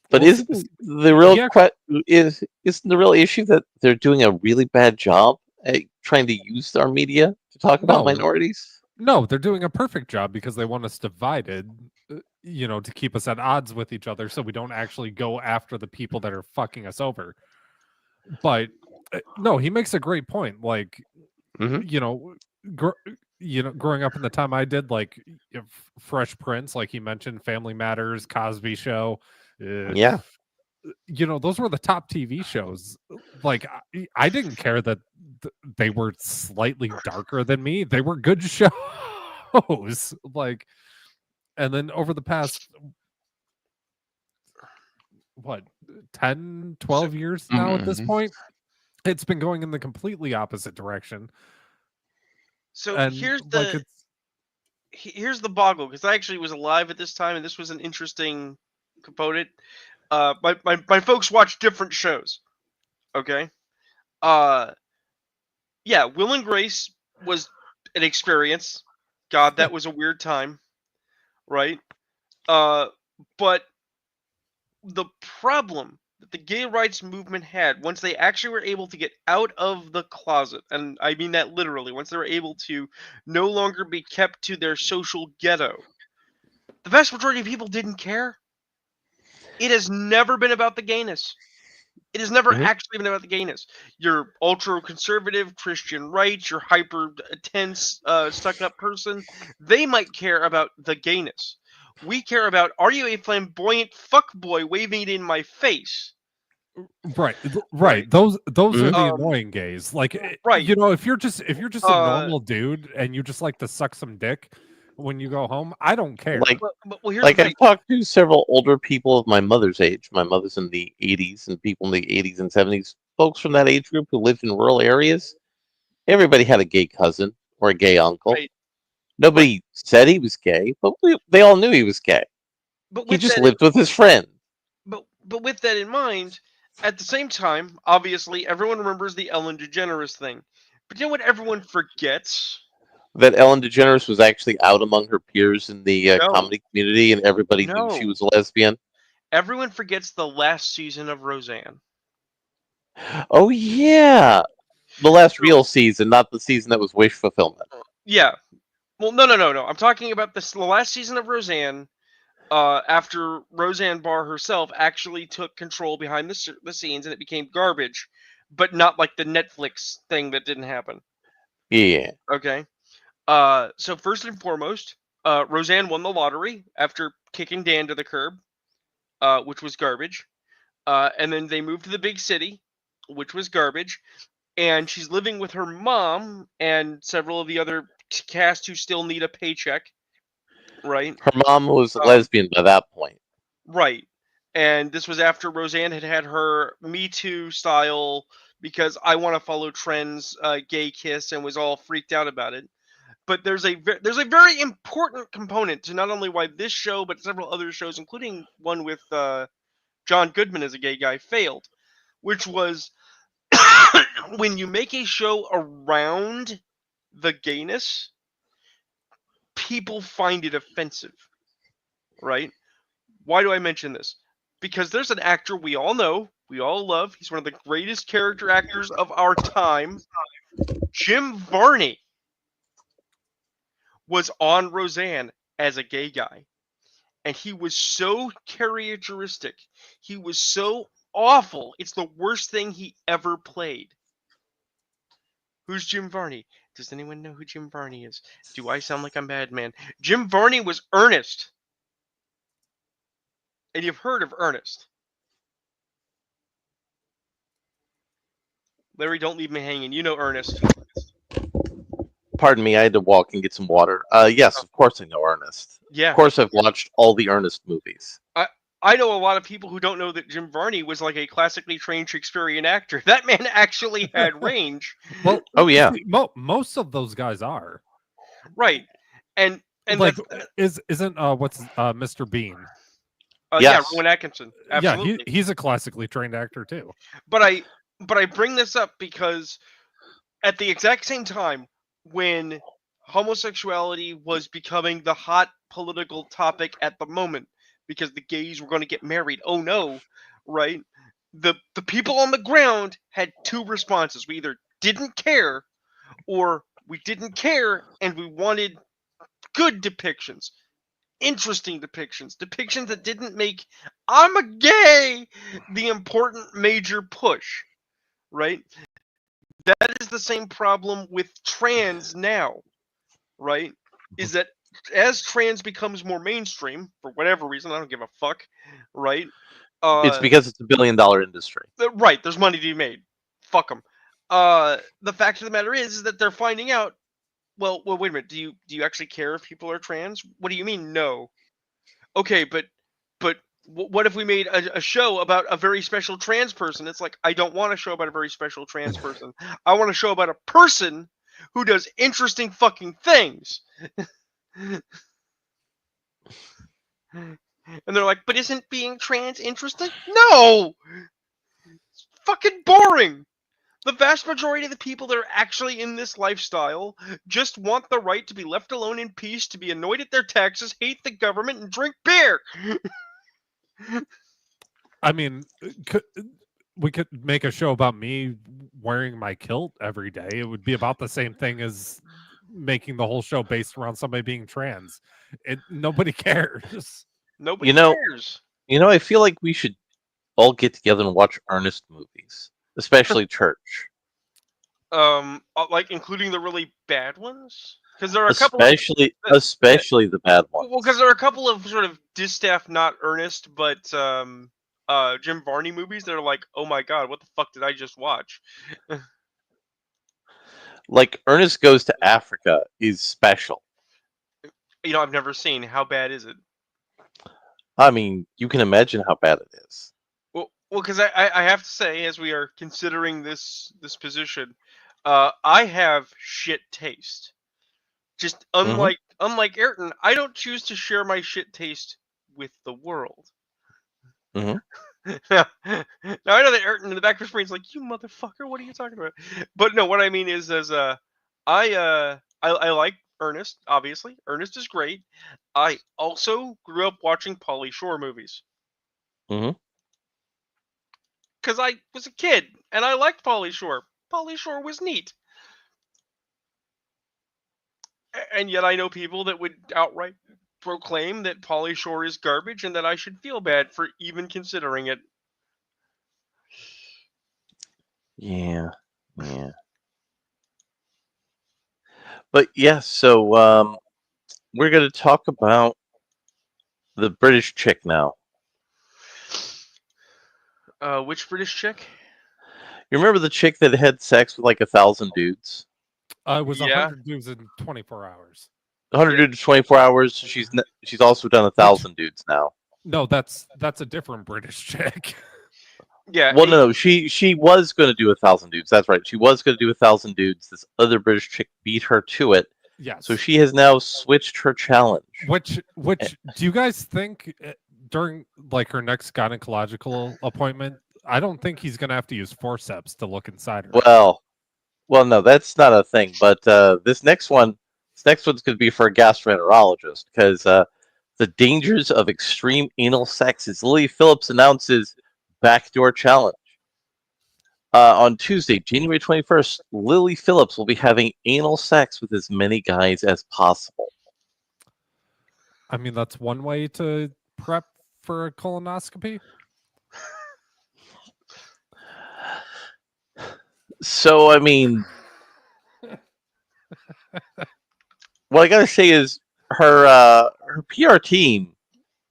Speaker 2: But isn't the real issue that they're doing a really bad job at trying to use our media to talk about minorities?
Speaker 4: No, they're doing a perfect job because they want us divided, to keep us at odds with each other so we don't actually go after the people that are fucking us over. But no, he makes a great point. Like, growing up in the time I did, like Fresh Prince, like he mentioned, Family Matters, Cosby Show.
Speaker 2: Yeah.
Speaker 4: Those were the top TV shows. Like, I didn't care that they were slightly darker than me. They were good shows. Like, and then over the past, 10, 12 years now at this point, it's been going in the completely opposite direction.
Speaker 1: So
Speaker 4: and
Speaker 1: here's the boggle, because I actually was alive at this time, and this was an interesting component. My folks watch different shows. Okay. Yeah, Will and Grace was an experience. God, that was a weird time, right? But the problem that the gay rights movement had, once they actually were able to get out of the closet, and I mean that literally, once they were able to no longer be kept to their social ghetto, the vast majority of people didn't care. It has never been about the gayness. It has never actually been about the gayness. Your ultra-conservative Christian right, your hyper-tense, stuck-up person, they might care about the gayness. We care about, are you a flamboyant fuckboy waving it in my face?
Speaker 4: Right. Those are the annoying gays. Like,
Speaker 1: right.
Speaker 4: If you're just a normal dude and you just like to suck some dick when you go home, I don't care.
Speaker 2: I've talked to several older people of my mother's age. My mother's in the 80s, and people in the 80s and 70s, folks from that age group who lived in rural areas. Everybody had a gay cousin or a gay uncle.
Speaker 1: Right.
Speaker 2: Nobody said he was gay, but they all knew he was gay. But he just lived with his friend.
Speaker 1: But with that in mind, at the same time, obviously, everyone remembers the Ellen DeGeneres thing. But you know what everyone forgets?
Speaker 2: That Ellen DeGeneres was actually out among her peers in the comedy community, and everybody knew she was a lesbian.
Speaker 1: Everyone forgets the last season of Roseanne.
Speaker 2: Oh, yeah. The last real season, not the season that was wish fulfillment.
Speaker 1: Yeah. Well, no. I'm talking about the last season of Roseanne, after Roseanne Barr herself actually took control behind the scenes, and it became garbage, but not like the Netflix thing that didn't happen.
Speaker 2: Yeah.
Speaker 1: Okay. So first and foremost, Roseanne won the lottery after kicking Dan to the curb, which was garbage. And then they moved to the big city, which was garbage. And she's living with her mom and several of the other cast who still need a paycheck. Right.
Speaker 2: Her mom was a lesbian by that point.
Speaker 1: Right. And this was after Roseanne had her Me Too style, because I want to follow trends, gay kiss, and was all freaked out about it. But there's a very important component to not only why this show, but several other shows, including one with John Goodman as a gay guy, failed, which was when you make a show around the gayness, people find it offensive, right? Why do I mention this? because there's an actor we all know, we all love. He's one of the greatest character actors of our time. Jim Varney was on Roseanne as a gay guy. And he was so characteristic. He was so awful. It's the worst thing he ever played. Who's Jim Varney? Does anyone know who Jim Varney is? Do I sound like I'm bad, man? Jim Varney was Ernest. And you've heard of Ernest. Larry, don't leave me hanging. You know Ernest.
Speaker 2: Pardon me, I had to walk and get some water. Yes, of course I know Ernest.
Speaker 1: Yeah.
Speaker 2: Of course I've watched all the Ernest movies.
Speaker 1: I know a lot of people who don't know that Jim Varney was like a classically trained Shakespearean actor. That man actually had range.
Speaker 4: Well,
Speaker 2: Oh yeah.
Speaker 4: Most of those guys are.
Speaker 1: Right. And
Speaker 4: like, isn't what's Mr. Bean?
Speaker 1: yeah,
Speaker 2: Yes.
Speaker 1: Rowan Atkinson. Absolutely.
Speaker 4: Yeah, he's a classically trained actor too.
Speaker 1: But I bring this up because at the exact same time when homosexuality was becoming the hot political topic at the moment because the gays were going to get married. Oh no, right? The people on the ground had two responses. We either didn't care or we didn't care and we wanted good depictions. Interesting depictions that didn't make "I'm a gay" the important major push, right? That is the same problem with trans now, right? Is that as trans becomes more mainstream, for whatever reason, I don't give a fuck, right?
Speaker 2: It's because it's $1 billion industry.
Speaker 1: Right, there's money to be made. Fuck them. The fact of the matter is that they're finding out. Well, wait a minute. Do you actually care if people are trans? What do you mean, no? Okay, but what if we made a show about a very special trans person? It's like, I don't want a show about a very special trans person. I want a show about a person who does interesting fucking things. And they're like, but isn't being trans interesting? No! It's fucking boring! The vast majority of the people that are actually in this lifestyle just want the right to be left alone in peace, to be annoyed at their taxes, hate the government, and drink beer!
Speaker 4: I mean, we could make a show about me wearing my kilt every day. It would be about the same thing as making the whole show based around somebody being trans. Nobody cares.
Speaker 1: Nobody cares.
Speaker 2: I feel like we should all get together and watch Ernest movies, especially church.
Speaker 1: Like including the really bad ones, because there are a couple,
Speaker 2: especially the bad ones.
Speaker 1: Well, because there are a couple of sort of distaff, not Ernest, but Jim Varney movies that are like, oh my god, what the fuck did I just watch?
Speaker 2: Like Ernest Goes to Africa is special.
Speaker 1: I've never seen. How bad is it?
Speaker 2: I mean, you can imagine how bad it is.
Speaker 1: Well, because I have to say, as we are considering this position, I have shit taste. Just unlike Ayrton, I don't choose to share my shit taste with the world.
Speaker 2: Mm-hmm.
Speaker 1: Now I know that Ayrton in the back of his brain's like, you motherfucker, what are you talking about? But no, what I mean is I like Ernest, obviously. Ernest is great. I also grew up watching Pauly Shore movies.
Speaker 2: Mm-hmm.
Speaker 1: Because I was a kid, and I liked Pauly Shore. Pauly Shore was neat. And yet I know people that would outright proclaim that Pauly Shore is garbage and that I should feel bad for even considering it.
Speaker 2: Yeah. But yeah, so we're going to talk about the British chick now.
Speaker 1: Which British chick?
Speaker 2: You remember the chick that had sex with like 1,000 dudes?
Speaker 4: It was 100 dudes in 24 hours.
Speaker 2: 100 dudes in 24 hours. She's also done 1,000 dudes now.
Speaker 4: No, that's a different British chick.
Speaker 1: Yeah.
Speaker 2: Well, no, she was going to do 1,000 dudes. That's right. She was going to do 1,000 dudes. This other British chick beat her to it.
Speaker 4: Yeah.
Speaker 2: So she has now switched her challenge.
Speaker 4: Which do you guys think during like her next gynecological appointment? I don't think he's going to have to use forceps to look inside her.
Speaker 2: Well, no, that's not a thing. But this next one's going to be for a gastroenterologist because The dangers of extreme anal sex as Lily Phillips announces backdoor challenge. On Tuesday, January 21st, Lily Phillips will be having anal sex with as many guys as possible.
Speaker 4: I mean, that's one way to prep for a colonoscopy.
Speaker 2: So, I mean, what I gotta say is her PR team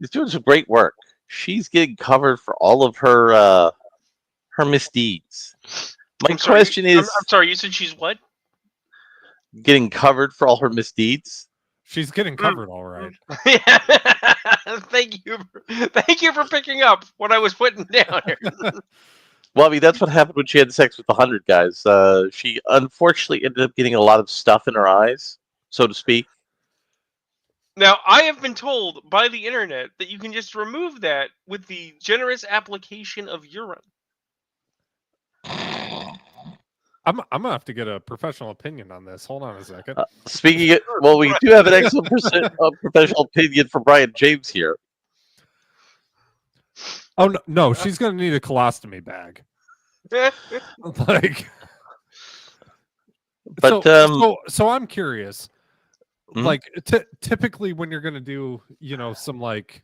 Speaker 2: is doing some great work. She's getting covered for all of her misdeeds. My question is,
Speaker 1: I'm sorry. You said she's what?
Speaker 2: getting covered for all her misdeeds.
Speaker 4: She's getting covered all right.
Speaker 1: Yeah. Thank you for picking up what I was putting down here.
Speaker 2: Well, I mean, that's what happened when she had sex with 100 guys. She unfortunately ended up getting a lot of stuff in her eyes, so to speak.
Speaker 1: Now, I have been told by the internet that you can just remove that with the generous application of urine.
Speaker 4: I'm gonna have to get a professional opinion on this. Hold on a second.
Speaker 2: Well, we do have an excellent professional opinion from Brian James here.
Speaker 4: Oh no, she's gonna need a colostomy bag. Like,
Speaker 2: But
Speaker 4: so I'm curious.
Speaker 2: Hmm?
Speaker 4: Like, typically when you're gonna do, some like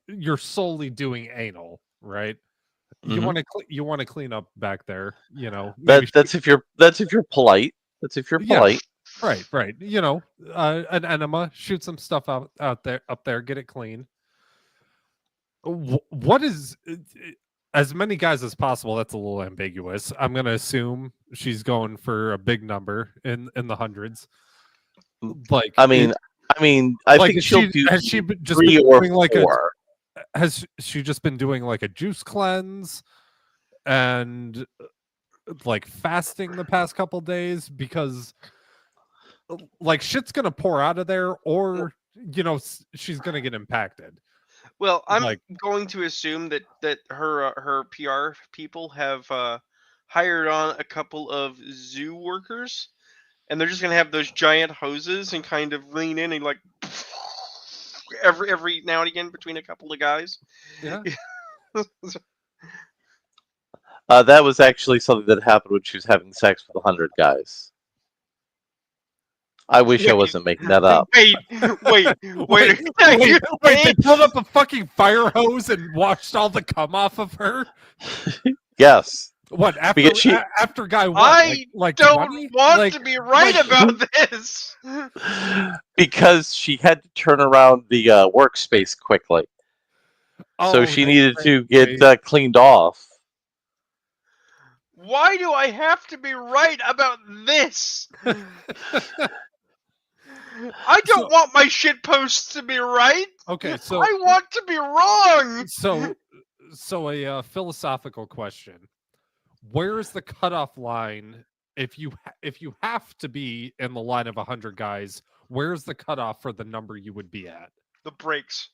Speaker 4: you're solely doing anal, right? You
Speaker 2: Mhm.
Speaker 4: want to clean up back there,
Speaker 2: That's if you're polite. That's if you're
Speaker 4: Yeah.
Speaker 2: polite.
Speaker 4: Right. An enema, shoot some stuff up there, get it clean. What is as many guys as possible? That's a little ambiguous. I'm gonna assume she's going for a big number in the hundreds. Like,
Speaker 2: I mean, I think she'll do
Speaker 4: has she just
Speaker 2: 3
Speaker 4: been
Speaker 2: or
Speaker 4: doing like
Speaker 2: 4.
Speaker 4: has she just been doing like a juice cleanse and like fasting the past couple days? Because like shit's gonna pour out of there, or she's gonna get impacted.
Speaker 1: Well, I'm
Speaker 4: Like-
Speaker 1: going to assume that her PR people have hired on a couple of zoo workers, and they're just gonna have those giant hoses and kind of lean in and like every now and again between a couple of guys.
Speaker 4: Yeah.
Speaker 2: That was actually something that happened when she was having sex with 100 guys. I wish I wasn't making that up.
Speaker 1: Wait.
Speaker 4: Wait, they pulled up a fucking fire hose and washed all the cum off of her.
Speaker 2: Yes.
Speaker 4: What after
Speaker 2: Because she-
Speaker 4: after guy one?
Speaker 1: I
Speaker 4: like
Speaker 1: don't
Speaker 4: 20?
Speaker 1: want
Speaker 4: Like-
Speaker 1: to be right
Speaker 4: like-
Speaker 1: about this.
Speaker 2: Because she had to turn around the workspace quickly. So
Speaker 4: Oh,
Speaker 2: she
Speaker 4: they-
Speaker 2: needed to
Speaker 4: they-
Speaker 2: get cleaned off.
Speaker 1: Why do I have to be right about this? I don't want my shit posts to be right.
Speaker 4: Okay, so
Speaker 1: I want to be wrong.
Speaker 4: so a philosophical question: where is the cutoff line if you have to be in the line of 100 guys? Where's the cutoff for the number you would be at?
Speaker 1: The breaks.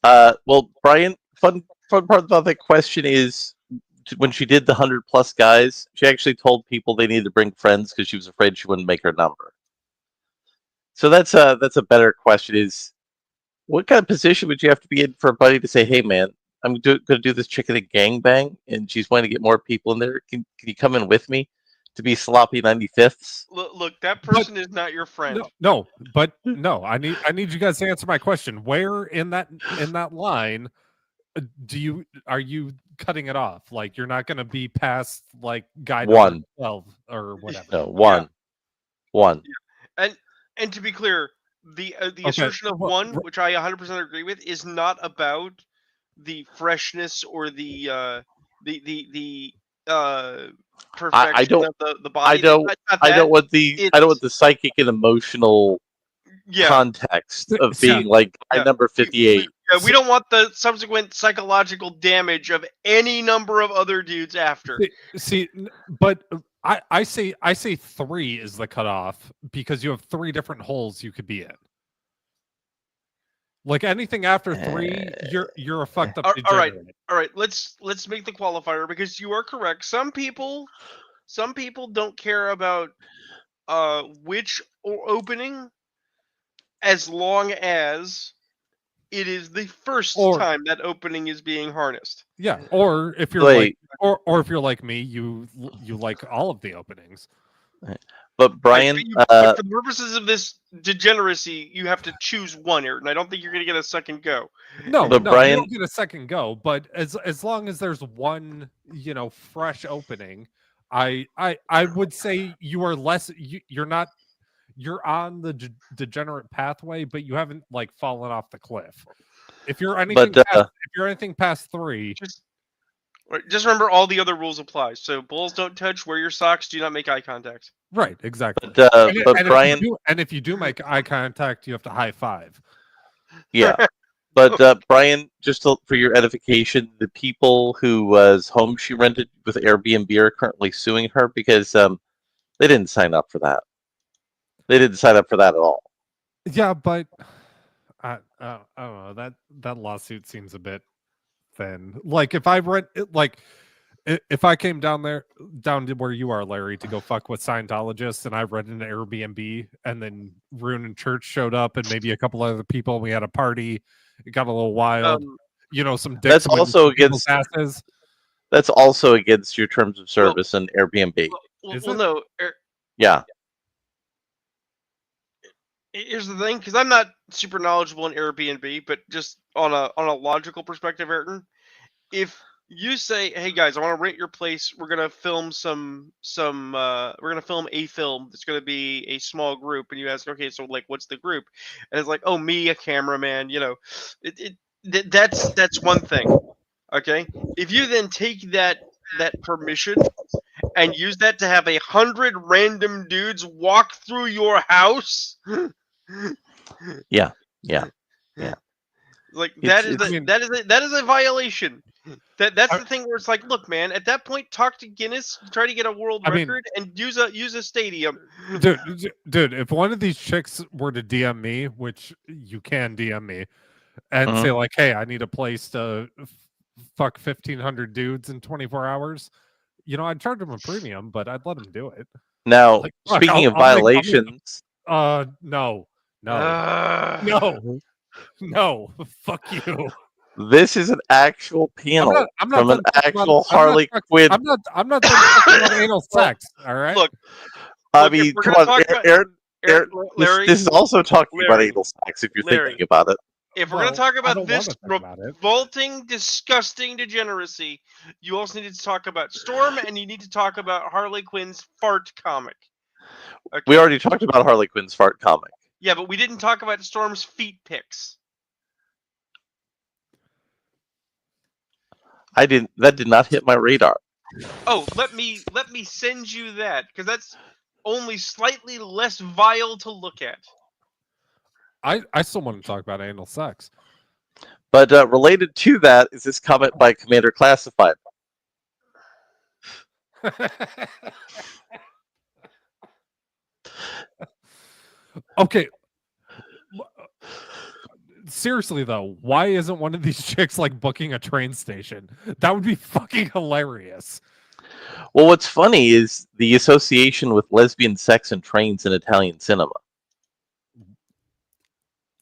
Speaker 2: Well, Brian, fun part about that question is when she did the 100+ guys, she actually told people they needed to bring friends because she was afraid she wouldn't make her number. So that's a better question: is what kind of position would you have to be in for a buddy to say, "Hey, man, I'm going to do this chicken and gangbang, and she's wanting to get more people in there. Can you come in with me to be sloppy 95ths?"
Speaker 1: Look, that person is not your friend.
Speaker 4: No, I need you guys to answer my question. Where in that line are you cutting it off? Like, you're not going to be past like guy number
Speaker 2: 1.
Speaker 4: 12 or whatever.
Speaker 2: No, 1. 1.
Speaker 1: And to be clear, the assertion of
Speaker 4: well,
Speaker 1: one, which I 100% agree with, is not about the freshness or the perfection
Speaker 2: don't-
Speaker 1: of the body.
Speaker 2: I don't want the psychic and emotional
Speaker 1: Yeah,
Speaker 2: context of
Speaker 4: See,
Speaker 2: being like guy
Speaker 1: yeah.
Speaker 2: number 58.
Speaker 1: yeah. We don't want the subsequent psychological damage of any number of other dudes after.
Speaker 4: See, but I say 3 is the cutoff because you have 3 different holes you could be in. Like anything after 3, you're a fucked up
Speaker 1: All right.
Speaker 4: degenerate.
Speaker 1: All right, let's make the qualifier because you are correct. Some people don't care about which opening as long as it is the first
Speaker 4: Or-
Speaker 1: time that opening is being harnessed.
Speaker 4: Yeah, or if you're
Speaker 2: Wait.
Speaker 4: like, or if you're like me, you like all of the openings.
Speaker 2: But Brian,
Speaker 1: But for the purposes of this degeneracy, you have to choose one, Ayrton. I don't think you're going to get a second go.
Speaker 4: No,
Speaker 2: But
Speaker 4: no,
Speaker 2: Brian-
Speaker 4: you don't get a second go. But as long as there's one, fresh opening, I would say you are less. You're not. You're on the degenerate pathway, but you haven't like fallen off the cliff. If you're anything, if you're anything past 3,
Speaker 1: Just remember all the other rules apply. So balls don't touch. Wear your socks. Do not make eye contact.
Speaker 4: right? Exactly.
Speaker 2: but Brian,
Speaker 4: if you do make eye contact, you have to high five.
Speaker 2: yeah. But Brian, just for your edification, the people whose home she rented with Airbnb are currently suing her because they didn't sign up for that. They didn't sign up for that at all.
Speaker 4: Yeah, but I don't know. That lawsuit seems a bit thin. Like if I rent, if I came down to where you are, Larry, to go fuck with Scientologists, and I rented an Airbnb, and then Rune and Church showed up, and maybe a couple other people, and we had a party. It got a little wild. Some dicks.
Speaker 2: That's also against.
Speaker 4: Asses.
Speaker 2: That's also against your terms of service and Airbnb.
Speaker 1: No.
Speaker 2: Yeah.
Speaker 1: Here's the thing, because I'm not super knowledgeable in Airbnb, but just on a logical perspective, Ayrton, if you say, "Hey guys, I want to rent your place. We're gonna film we're gonna film a film. It's gonna be a small group," and you ask, "Okay, so like, what's the group?" And it's like, "Oh, me, a cameraman." That's one thing. Okay, if you then take that permission and use that to have 100 random dudes walk through your house.
Speaker 2: Yeah.
Speaker 1: Like that is a violation. That's the thing where it's like, look, man, at that point, talk to Guinness, try to get a world record, and use a stadium.
Speaker 4: Dude, if one of these chicks were to DM me, which you can DM me, and say like, "Hey, I need a place to fuck 1,500 dudes in 24 hours," I'd charge them a premium, but I'd let them do it.
Speaker 2: Now, speaking of violations,
Speaker 4: no, fuck you.
Speaker 2: This is an actual panel from an actual Harley Quinn.
Speaker 4: I'm not talking about anal sex. All right.
Speaker 1: Look,
Speaker 2: I mean, come on, Aaron. This is also talking about anal sex. If you're thinking about it.
Speaker 1: If we're going to talk about this revolting, disgusting degeneracy, you also need to talk about Storm, and you need to talk about Harley Quinn's fart comic. Okay.
Speaker 2: We already talked about Harley Quinn's fart comic.
Speaker 1: Yeah, but we didn't talk about Storm's feet pics.
Speaker 2: That did not hit my radar.
Speaker 1: Oh, let me send you that, because that's only slightly less vile to look at.
Speaker 4: I still want to talk about anal sex.
Speaker 2: But related to that is this comment by Commander Classified.
Speaker 4: Okay. Seriously though, why isn't one of these chicks like booking a train station? That would be fucking hilarious.
Speaker 2: Well, what's funny is the association with lesbian sex and trains in Italian cinema.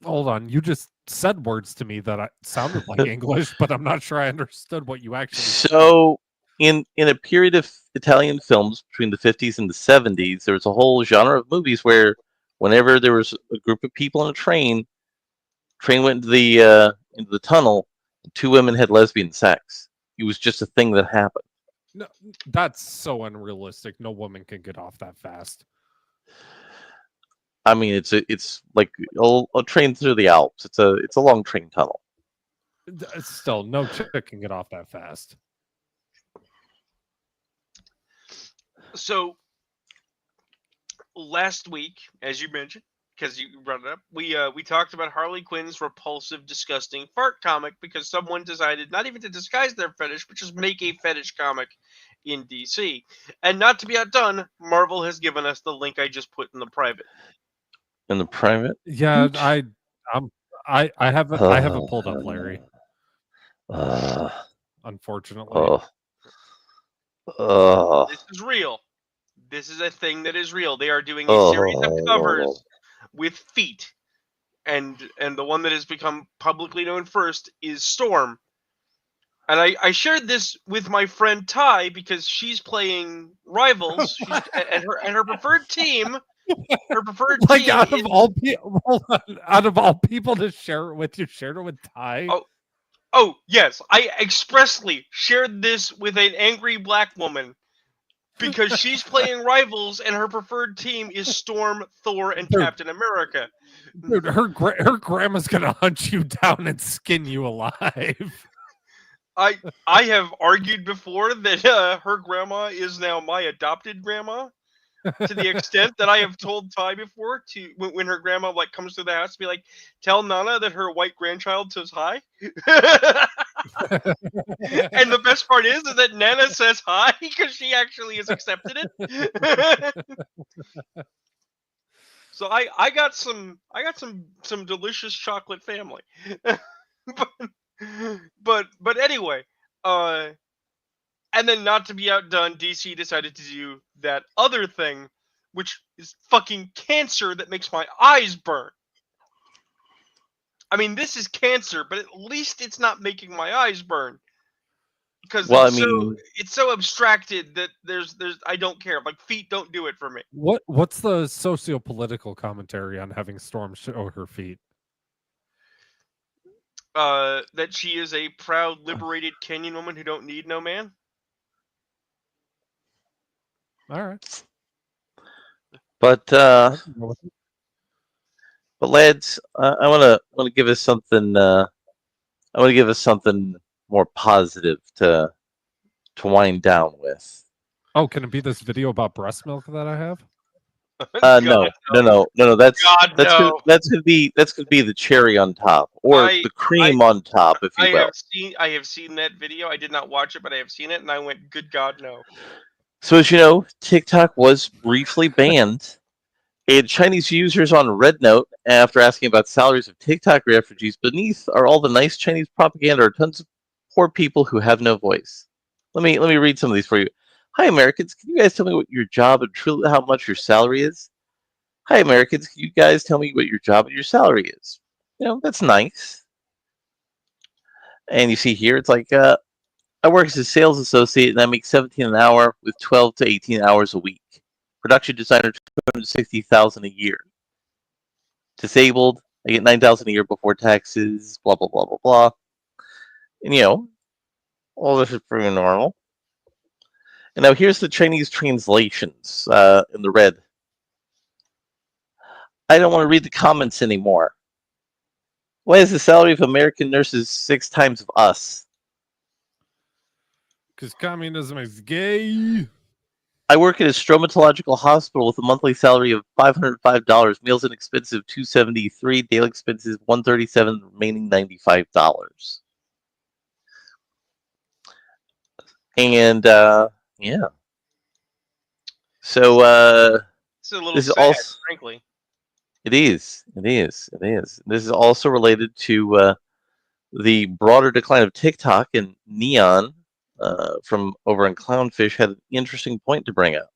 Speaker 4: Hold on, you just said words to me that sounded like English, but I'm not sure I understood what you actually said.
Speaker 2: So, in a period of Italian films between the 50s and the 70s, there was a whole genre of movies where whenever there was a group of people on a train went into the tunnel, and 2 women had lesbian sex. It was just a thing that happened.
Speaker 4: No, that's so unrealistic. No woman can get off that fast.
Speaker 2: I mean, it's like a train through the Alps. It's a long train tunnel.
Speaker 4: Still, no chick can get off that fast.
Speaker 1: So, last week, as you mentioned, because you brought it up, we talked about Harley Quinn's repulsive, disgusting fart comic because someone decided not even to disguise their fetish, but just make a fetish comic in DC. And not to be outdone, Marvel has given us the link I just put in the private.
Speaker 2: In the private?
Speaker 4: Yeah, I haven't pulled up Larry. Unfortunately.
Speaker 1: This is real. This is a thing that is real. They are doing a series of covers with feet and the one that has become publicly known first is Storm. And I shared this with my friend Ty because she's playing Rivals, and her preferred team. Her preferred
Speaker 4: Like
Speaker 1: team
Speaker 4: out
Speaker 1: is,
Speaker 4: of all people, out of all people to share it with, you shared it with Ty.
Speaker 1: Oh yes, I expressly shared this with an angry black woman because she's playing Rivals and her preferred team is Storm, Thor, and
Speaker 4: Dude.
Speaker 1: Captain America.
Speaker 4: Dude, her grandma's gonna hunt you down and skin you alive.
Speaker 1: I have argued before that her grandma is now my adopted grandma, to the extent that I have told Ty before to when her grandma like comes to the house to be like, tell Nana that her white grandchild says hi. And the best part is that Nana says hi because she actually has accepted it. So I got some delicious chocolate family. but anyway, and then not to be outdone, DC decided to do that other thing, which is fucking cancer that makes my eyes burn. I mean, this is cancer, but at least it's not making my eyes burn. Because it's so abstracted that there's I don't care. Like, feet don't do it for me.
Speaker 4: What's the socio-political commentary on having Storm show her feet?
Speaker 1: That she is a proud, liberated Kenyan woman who don't need no man.
Speaker 4: All right.
Speaker 2: But lads, I want to give us something. I want to give us something more positive to wind down with.
Speaker 4: Oh, can it be this video about breast milk that I have?
Speaker 2: No. That's gonna be the cherry on top, or the cream on top, if you will.
Speaker 1: I have seen that video. I did not watch it, but I have seen it, and I went, "Good God, no!"
Speaker 2: So as you know, TikTok was briefly banned, and Chinese users on RedNote, after asking about salaries of TikTok refugees, beneath are all the nice Chinese propaganda or tons of poor people who have no voice. Let me read some of these for you. Hi, Americans. Can you guys tell me what your job and truly how much your salary is? Hi, Americans. Can you guys tell me what your job and your salary is? You know, that's nice. And you see here, it's like, I work as a sales associate and I make $17 an hour with 12 to 18 hours a week. Production designer, $260,000 a year. Disabled, I get $9,000 a year before taxes. Blah blah blah blah blah. And you know, all this is pretty normal. And now here's the Chinese translations in the red. I don't want to read the comments anymore. Why is the salary of American nurses 6 times of us?
Speaker 4: Because communism is gay.
Speaker 2: I work at a stomatological hospital with a monthly salary of $505, meals and expenses $273, daily expenses $137, remaining $95. And yeah. So
Speaker 1: it's a little
Speaker 2: this
Speaker 1: sad,
Speaker 2: is also,
Speaker 1: frankly.
Speaker 2: It is. This is also related to the broader decline of TikTok, and Neon from over in Clownfish had an interesting point to bring up.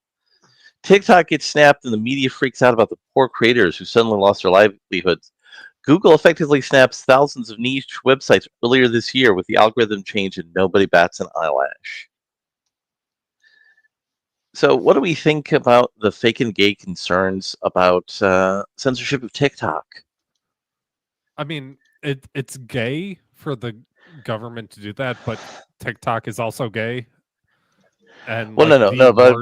Speaker 2: TikTok gets snapped and the media freaks out about the poor creators who suddenly lost their livelihoods. Google effectively snaps thousands of niche websites earlier this year with the algorithm change, and nobody bats an eyelash. So what do we think about the fake and gay concerns about censorship of TikTok?
Speaker 4: I mean, it's gay for the government to do that, but TikTok is also gay. And
Speaker 2: well,
Speaker 4: like
Speaker 2: no, but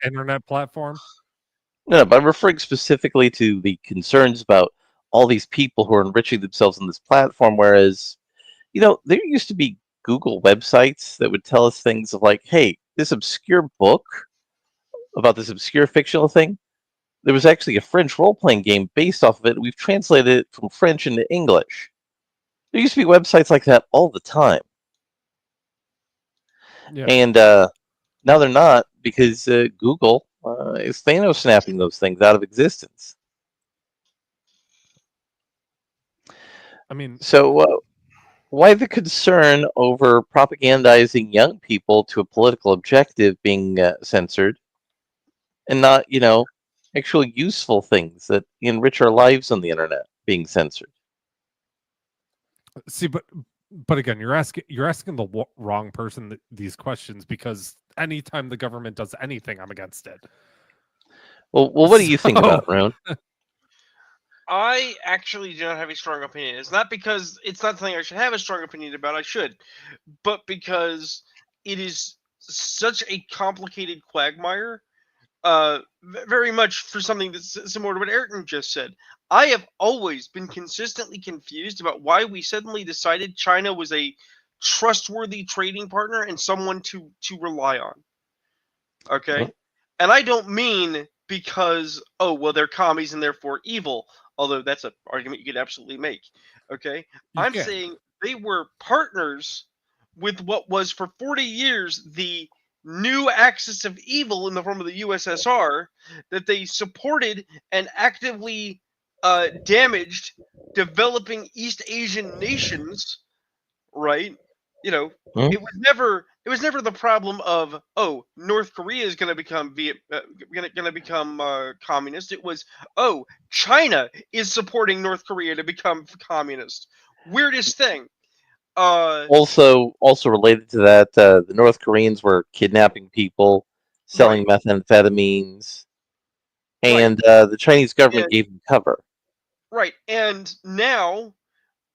Speaker 4: internet platform.
Speaker 2: No, but I'm referring specifically to the concerns about all these people who are enriching themselves on this platform. Whereas, you know, there used to be Google websites that would tell us things of like, hey, this obscure book about this obscure fictional thing, there was actually a French role-playing game based off of it. We've translated it from French into English. There used to be websites like that all the time.
Speaker 4: Yeah.
Speaker 2: And now they're not, because Google is Thanos snapping those things out of existence.
Speaker 4: I mean,
Speaker 2: so why the concern over propagandizing young people to a political objective being censored, and not, you know, actual useful things that enrich our lives on the internet being censored?
Speaker 4: See, but again, you're asking the wrong person these questions, because anytime the government does anything, I'm against it.
Speaker 2: Well, what do you think about it, Roan?
Speaker 1: I actually do not have a strong opinion. It's not because it's not something I should have a strong opinion about. I should, but because it is such a complicated quagmire. Very much for something that's similar to what Ayrton just said. I have always been consistently confused about why we suddenly decided China was a trustworthy trading partner and someone to rely on. Okay, and I don't mean because they're commies and therefore evil. Although that's an argument you could absolutely make. Okay, I'm saying they were partners with what was for 40 years the new axis of evil in the form of the USSR that they supported and actively damaged developing East Asian nations, right? You know, it was never the problem of North Korea is going to become communist. It was China is supporting North Korea to become communist. Weirdest thing.
Speaker 2: Also related to that, the North Koreans were kidnapping people, selling methamphetamines, and the Chinese government gave them cover.
Speaker 1: Right, and now,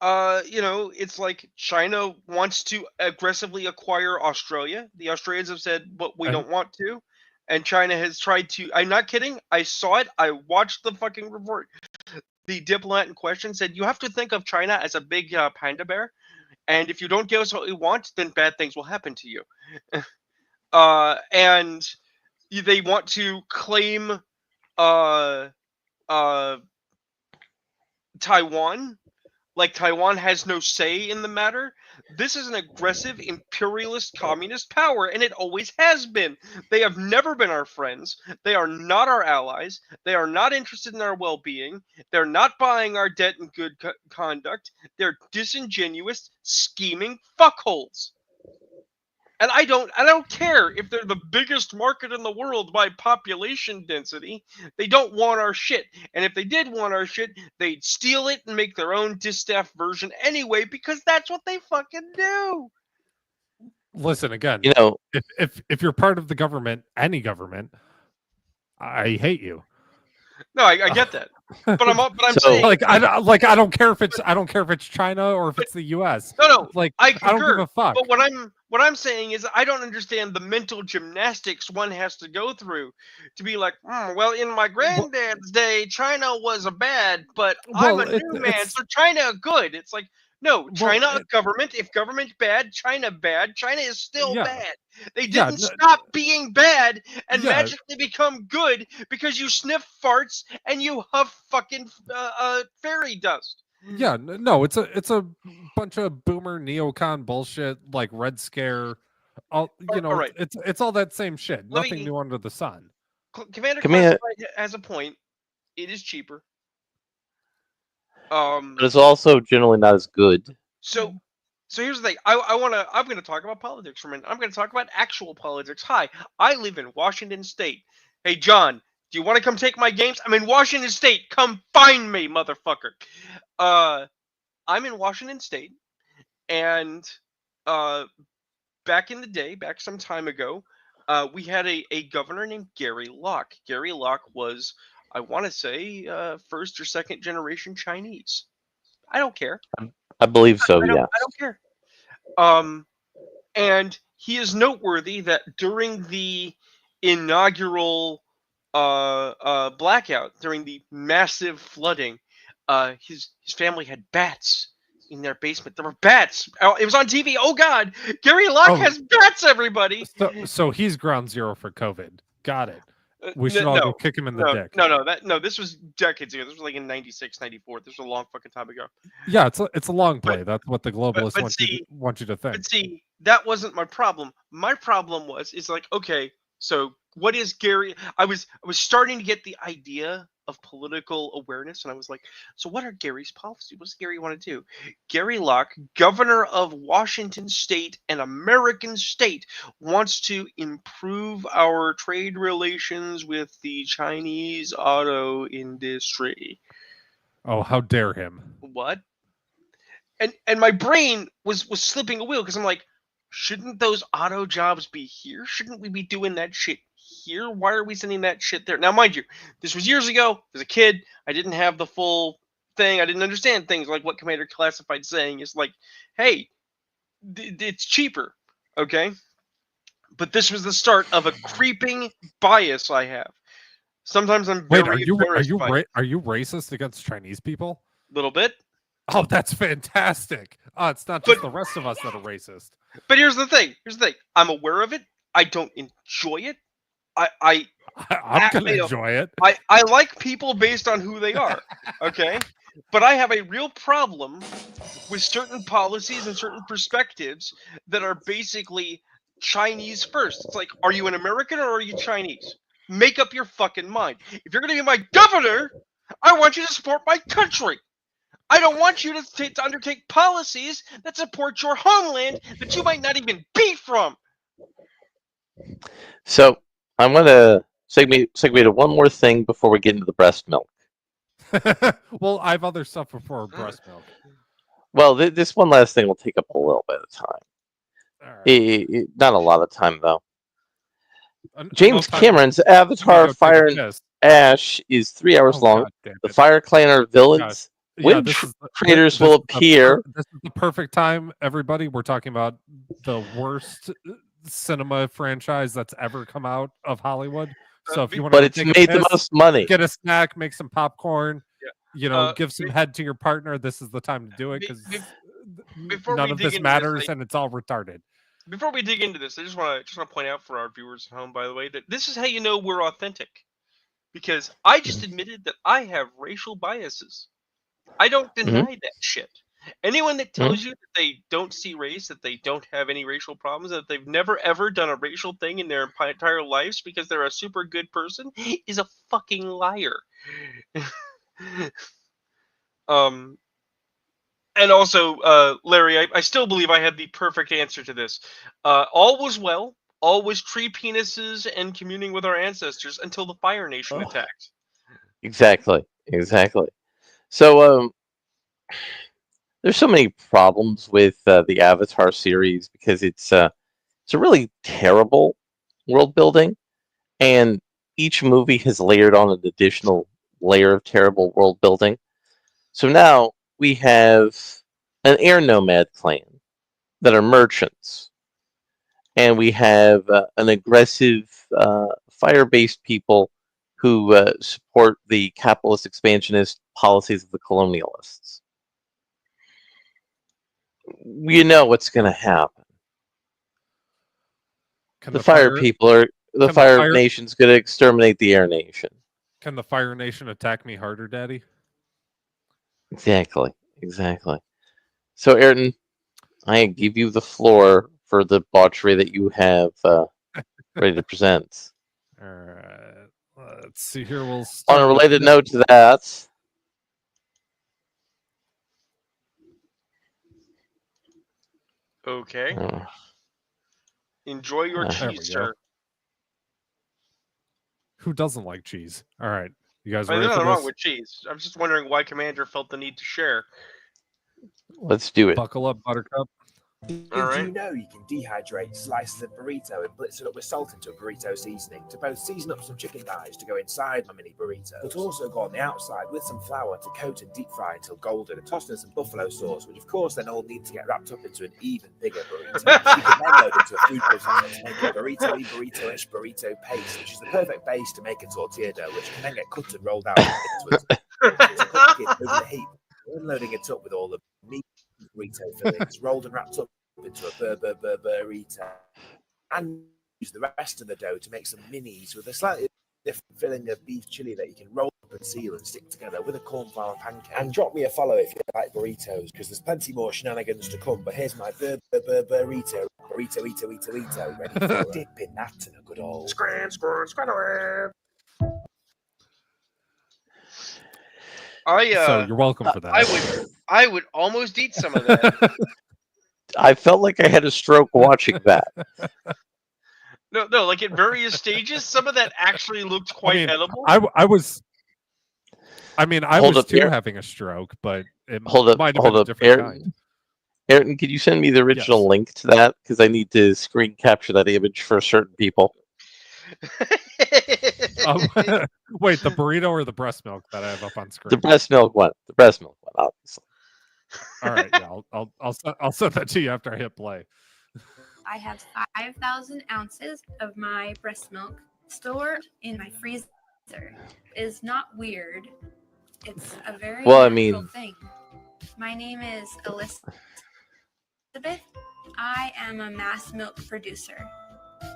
Speaker 1: it's like China wants to aggressively acquire Australia. The Australians have said, but we don't want to. And China has tried to. I'm not kidding. I saw it. I watched the fucking report. The diplomat in question said, you have to think of China as a big panda bear. And if you don't give us what we want, then bad things will happen to you. And they want to claim Taiwan. Like Taiwan has no say in the matter. This is an aggressive imperialist communist power, and it always has been. They have never been our friends. They are not our allies. They are not interested in our well-being. They're not buying our debt and good conduct. They're disingenuous, scheming fuckholes. And I don't care if they're the biggest market in the world by population density. They don't want our shit. And if they did want our shit, they'd steal it and make their own distaff version anyway, because that's what they fucking do.
Speaker 4: Listen, again, if you're part of the government, any government, I hate you.
Speaker 1: No, I get that, but I'm saying
Speaker 4: I don't care if it's China or if it's the U.S.
Speaker 1: No,
Speaker 4: I don't give a fuck.
Speaker 1: But what I'm saying is I don't understand the mental gymnastics one has to go through to be like, well, in my granddad's day, China was a bad, but I'm a new man, so China good. It's like, no, China government. If government bad, China bad. China is still bad. They didn't stop being bad and magically become good because you sniff farts and you huff fucking fairy dust.
Speaker 4: Yeah, no, it's a bunch of boomer neocon bullshit, like Red Scare. It's all that same shit. Nothing new under the sun.
Speaker 1: Commander Classified has a point. It is cheaper.
Speaker 2: But it's also generally not as good.
Speaker 1: So here's the thing. I'm going to talk about politics for a minute. I'm going to talk about actual politics. Hi, I live in Washington State. Hey, John, do you want to come take my games? I'm in Washington State. Come find me, motherfucker. I'm in Washington State, and back in the day, back some time ago, we had a governor named Gary Locke. Gary Locke was, I want to say, first or second generation Chinese. I don't care.
Speaker 2: I believe so, yeah.
Speaker 1: I don't care. And he is noteworthy that during the inaugural blackout, during the massive flooding, his family had bats in their basement. There were bats. It was on TV. Oh God, Gary Locke has bats. Everybody.
Speaker 4: So he's ground zero for COVID. Got it. We should all go kick him in the dick.
Speaker 1: No, this was decades ago. This was like in 96, 94. This was a long fucking time ago.
Speaker 4: Yeah, it's a long play. That's what the globalists want you to think.
Speaker 1: But see, that wasn't my problem. My problem is like, okay, so what is Gary? I was starting to get the idea of political awareness, and I was like, so what are Gary's policies? What does Gary want to do? Gary Locke, governor of Washington State, an American state, wants to improve our trade relations with the Chinese auto industry.
Speaker 4: Oh, how dare him!
Speaker 1: What? and my brain was slipping a wheel because I'm like, shouldn't those auto jobs be here? Shouldn't we be doing that shit here? Why are we sending that shit there? Now, mind you, this was years ago. As a kid, I didn't have the full thing. I didn't understand things like what Commander Classified saying is like, hey, it's cheaper, okay? But this was the start of a creeping bias I have. Sometimes I'm very
Speaker 4: Wait,
Speaker 1: embarrassed by it.
Speaker 4: are you racist against Chinese people?
Speaker 1: Little bit.
Speaker 4: Oh, that's fantastic. Oh, it's not just the rest of us that are racist.
Speaker 1: But here's the thing. I'm aware of it. I don't enjoy it.
Speaker 4: I'm gonna enjoy it.
Speaker 1: I like people based on who they are. Okay? But I have a real problem with certain policies and certain perspectives that are basically Chinese first. It's like, are you an American or are you Chinese? Make up your fucking mind. If you're going to be my governor, I want you to support my country. I don't want you to undertake policies that support your homeland that you might not even be from.
Speaker 2: So I'm going to segue to one more thing before we get into the breast milk.
Speaker 4: Well, I have other stuff before breast milk.
Speaker 2: Well, this one last thing will take up a little bit of time. Right. Not a lot of time, though. James Cameron's Avatar Fire and Ash is 3 hours long. The Fire Clan are villains. When creators will appear.
Speaker 4: This is the perfect time, everybody. We're talking about the worst cinema franchise that's ever come out of Hollywood. So if you want to
Speaker 2: made the most money.
Speaker 4: Get a snack, make some popcorn, give some head to your partner. This is the time to do it because none of this matters and it's all retarded.
Speaker 1: Before we dig into this, I just want to point out for our viewers at home, by the way, that this is how you know we're authentic. Because I just admitted that I have racial biases. I don't deny that shit. Anyone that tells you that they don't see race, that they don't have any racial problems, that they've never ever done a racial thing in their entire lives because they're a super good person is a fucking liar. And also, Larry, I still believe I had the perfect answer to this. All was well. All was tree penises and communing with our ancestors until the Fire Nation attacked. Exactly.
Speaker 2: So, there's so many problems with the Avatar series because it's a really terrible world building, and each movie has layered on an additional layer of terrible world building. So now we have an air nomad clan that are merchants, and we have an aggressive fire-based people who support the capitalist expansionist policies of the colonialists. You know what's going to happen. The Fire Nation's going to exterminate the Air Nation.
Speaker 4: Can the Fire Nation attack me harder, Daddy?
Speaker 2: Exactly. So, Ayrton, I give you the floor for the debauchery that you have ready to present.
Speaker 4: All right. Let's see here. We'll
Speaker 2: on a related note to that.
Speaker 1: Okay. Enjoy your cheese, sir.
Speaker 4: Who doesn't like cheese? All right. You guys
Speaker 1: ready
Speaker 4: for this?
Speaker 1: Nothing wrong with cheese. I'm just wondering why Commander felt the need to share.
Speaker 2: Let's do it.
Speaker 4: Buckle up, Buttercup.
Speaker 8: Did you know you can dehydrate slices of burrito and blitz it up with salt into a burrito seasoning to both season up some chicken thighs to go inside my mini burrito, but also go on the outside with some flour to coat and deep fry until golden and toss in some buffalo sauce, which of course then all need to get wrapped up into an even bigger burrito. You can then load into a food processor to make a burrito-ish burrito paste, which is the perfect base to make a tortilla dough, which can then get cut and rolled out into a cook it over the heat. Then loading it up with all the meat burrito fillings rolled and wrapped up into a burrito, and use the rest of the dough to make some minis with a slightly different filling of beef chili that you can roll up and seal and stick together with a corn flour pancake. And drop me a follow if you like burritos, because there's plenty more shenanigans to come. But here's my burrito ready for dipping that in a good old scram.
Speaker 4: So you're welcome for that.
Speaker 1: I would almost eat some of that.
Speaker 2: I felt like I had a stroke watching that.
Speaker 1: No, like at various stages, some of that actually looked quite edible.
Speaker 4: I was too having a stroke, but it might have been a different kind.
Speaker 2: Ayrton, could you send me the original link to that? Because I need to screen capture that image for certain people.
Speaker 4: Wait, the burrito or the breast milk that I have up on screen?
Speaker 2: The breast milk one. The breast milk one, obviously.
Speaker 4: All right, yeah, I'll send that to you after I hit play.
Speaker 9: I have 5,000 ounces of my breast milk stored in my freezer. It's not weird. It's a very natural thing. My name is Elizabeth. I am a mass milk producer.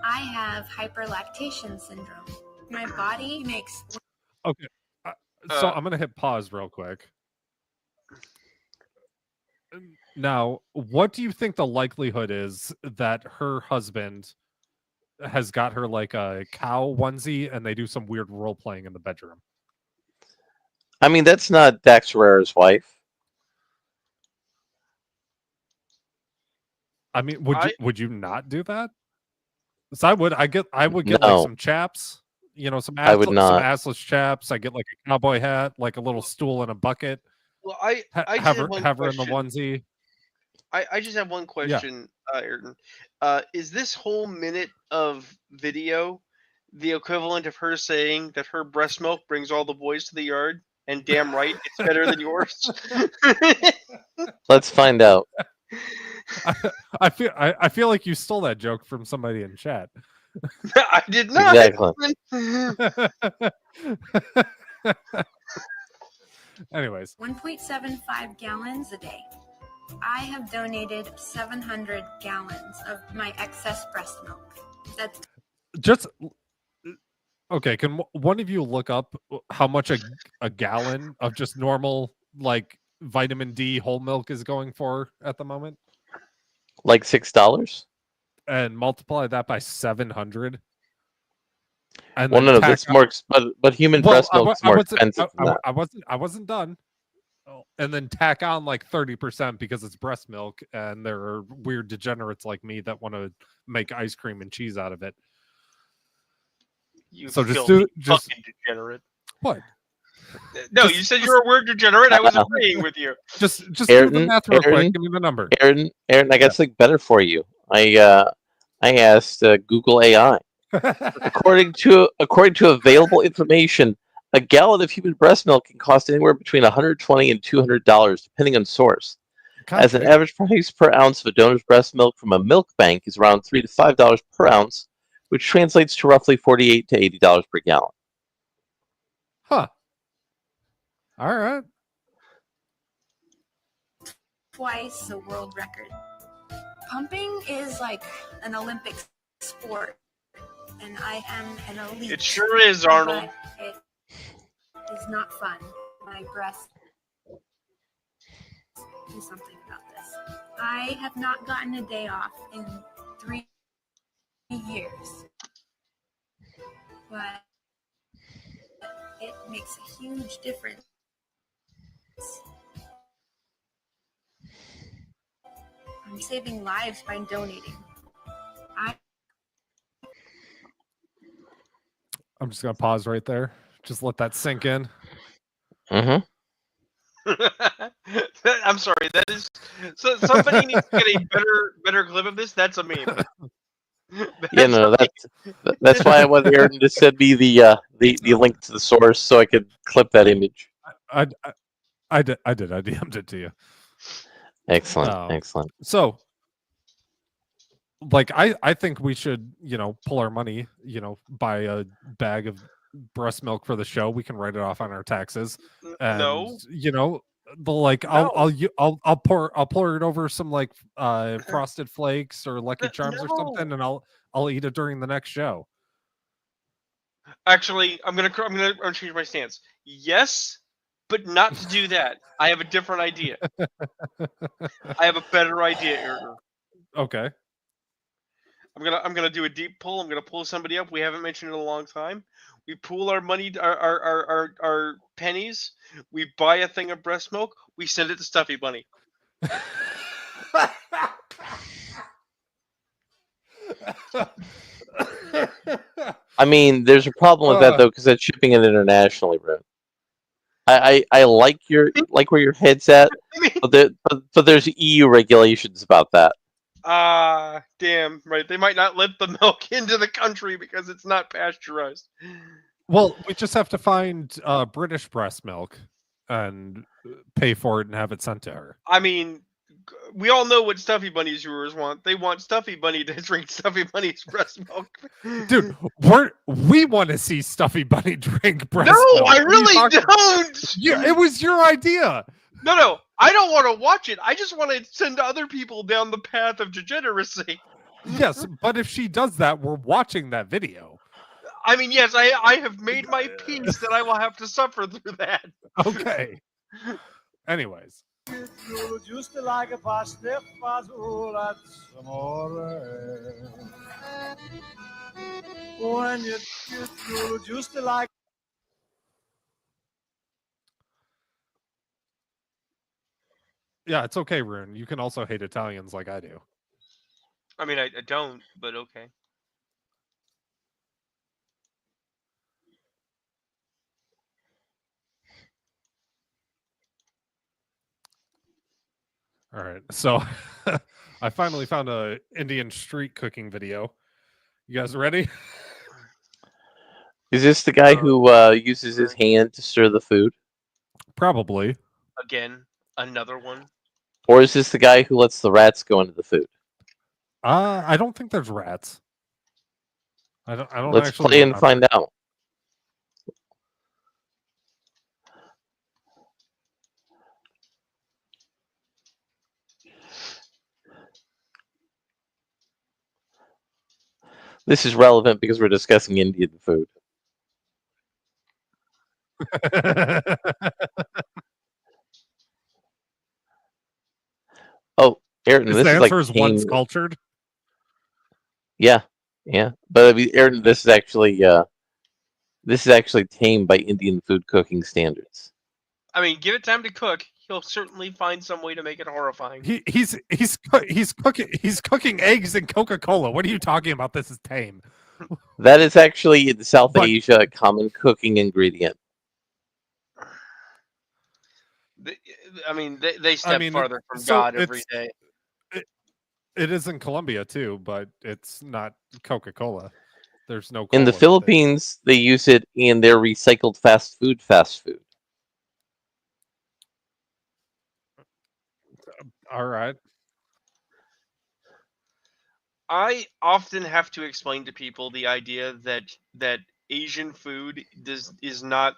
Speaker 9: I have hyperlactation syndrome. My body makes...
Speaker 4: Okay, so I'm going to hit pause real quick. Now, what do you think the likelihood is that her husband has got her like a cow onesie and they do some weird role playing in the bedroom?
Speaker 2: I mean, that's not Dax Herrera's wife.
Speaker 4: I mean, would you not do that? So I would get like some chaps, you know, some assless chaps. I get like a cowboy hat, like a little stool and a bucket.
Speaker 1: Well, I
Speaker 4: have her in the onesie.
Speaker 1: I just have one question, Ayrton. Is this whole minute of video the equivalent of her saying that her breast milk brings all the boys to the yard, and damn right it's better than yours?
Speaker 2: Let's find out.
Speaker 4: I feel like you stole that joke from somebody in chat.
Speaker 1: I did not.
Speaker 2: Exactly.
Speaker 4: Anyways,
Speaker 9: 1.75 gallons a day. I have donated 700 gallons of my excess breast milk. That's
Speaker 4: just okay. Can one of you look up how much a gallon of just normal like vitamin D whole milk is going for at the moment?
Speaker 2: Like $6,
Speaker 4: and multiply that by 700. And
Speaker 2: well, no, that's more. But human breast milk is more expensive.
Speaker 4: I wasn't done. And then tack on like 30% because it's breast milk, and there are weird degenerates like me that want to make ice cream and cheese out of it.
Speaker 1: You
Speaker 4: so
Speaker 1: fucking degenerate.
Speaker 4: What?
Speaker 1: No, you said you were a word degenerate. I was agreeing with you.
Speaker 4: Just do the math real quick. Give me the number.
Speaker 2: Aaron, I got something better for you. I asked Google AI. according to available information, a gallon of human breast milk can cost anywhere between $120 and $200, depending on source. As an average price per ounce of a donor's breast milk from a milk bank is around $3 to $5 per ounce, which translates to roughly $48 to $80 per gallon.
Speaker 4: Huh. All right.
Speaker 9: Twice the world record. Pumping is like an Olympic sport, and I am an elite.
Speaker 1: It sure is, Arnold.
Speaker 9: It is not fun. My breasts do something about this. I have not gotten a day off in 3 years, but it makes a huge difference. I'm saving lives by donating.
Speaker 4: I'm just gonna pause right there. Just let that sink in.
Speaker 2: Mm-hmm.
Speaker 1: I'm sorry. That is somebody needs to get a better clip of this. That's a meme.
Speaker 2: That's why I wanted Aaron to send me the link to the source so I could clip that image.
Speaker 4: I did. I DM'd it to you.
Speaker 2: Excellent.
Speaker 4: So, like, I think we should, pull our money, buy a bag of breast milk for the show. We can write it off on our taxes. And,
Speaker 1: no.
Speaker 4: I'll pour it over some like Frosted Flakes or Lucky Charms or something, and I'll eat it during the next show.
Speaker 1: Actually, I'm gonna change my stance. Yes, but not to do that. I have a different idea. I have a better idea, Aaron.
Speaker 4: Okay.
Speaker 1: I'm gonna do a deep pull. I'm gonna pull somebody up we haven't mentioned in a long time. We pool our money, our pennies. We buy a thing of breast milk. We send it to Stuffy Bunny.
Speaker 2: I mean, there's a problem with that though, because that's shipping it internationally, bro. I like where your head's at, but there's EU regulations about that.
Speaker 1: Damn, right. They might not let the milk into the country because it's not pasteurized.
Speaker 4: Well, we just have to find British breast milk and pay for it and have it sent to her.
Speaker 1: I mean, we all know what Stuffy Bunny's viewers want. They want Stuffy Bunny to drink Stuffy Bunny's breast milk.
Speaker 4: Dude, we want to see Stuffy Bunny drink breast
Speaker 1: No,
Speaker 4: milk.
Speaker 1: I really don't.
Speaker 4: Yeah, it was your idea.
Speaker 1: No, I don't want to watch it. I just want to send other people down the path of degeneracy.
Speaker 4: Yes, but if she does that, we're watching that video.
Speaker 1: I mean, yes, I have made my peace that I will have to suffer through that.
Speaker 4: Okay. Anyways.
Speaker 10: Just like a pasta fazola when you just like.
Speaker 4: Yeah, it's okay, Rune. You can also hate Italians like I do.
Speaker 1: I mean, I don't, but okay.
Speaker 4: All right, so I finally found a Indian street cooking video. You guys ready?
Speaker 2: Is this the guy who uses his hand to stir the food?
Speaker 4: Probably.
Speaker 1: Again, another one.
Speaker 2: Or is this the guy who lets the rats go into the food?
Speaker 4: I don't think there's rats. I don't.
Speaker 2: Let's
Speaker 4: actually
Speaker 2: play and find out. This is relevant because we're discussing Indian food. Oh, Ayrton,
Speaker 4: His
Speaker 2: this is
Speaker 4: answer
Speaker 2: like
Speaker 4: is once cultured.
Speaker 2: Yeah. But I mean, Ayrton, this is actually tamed by Indian food cooking standards.
Speaker 1: I mean, give it time to cook. He'll certainly find some way to make it horrifying.
Speaker 4: He's cooking eggs and Coca-Cola. What are you talking about? This is tame.
Speaker 2: That is actually in South Asia a common cooking ingredient.
Speaker 1: I mean, they step farther from God every day.
Speaker 4: It is in Colombia too, but it's not Coca-Cola. There's no.
Speaker 2: In the Philippines, they use it in their recycled fast food.
Speaker 4: All right.
Speaker 1: I often have to explain to people the idea that Asian food is not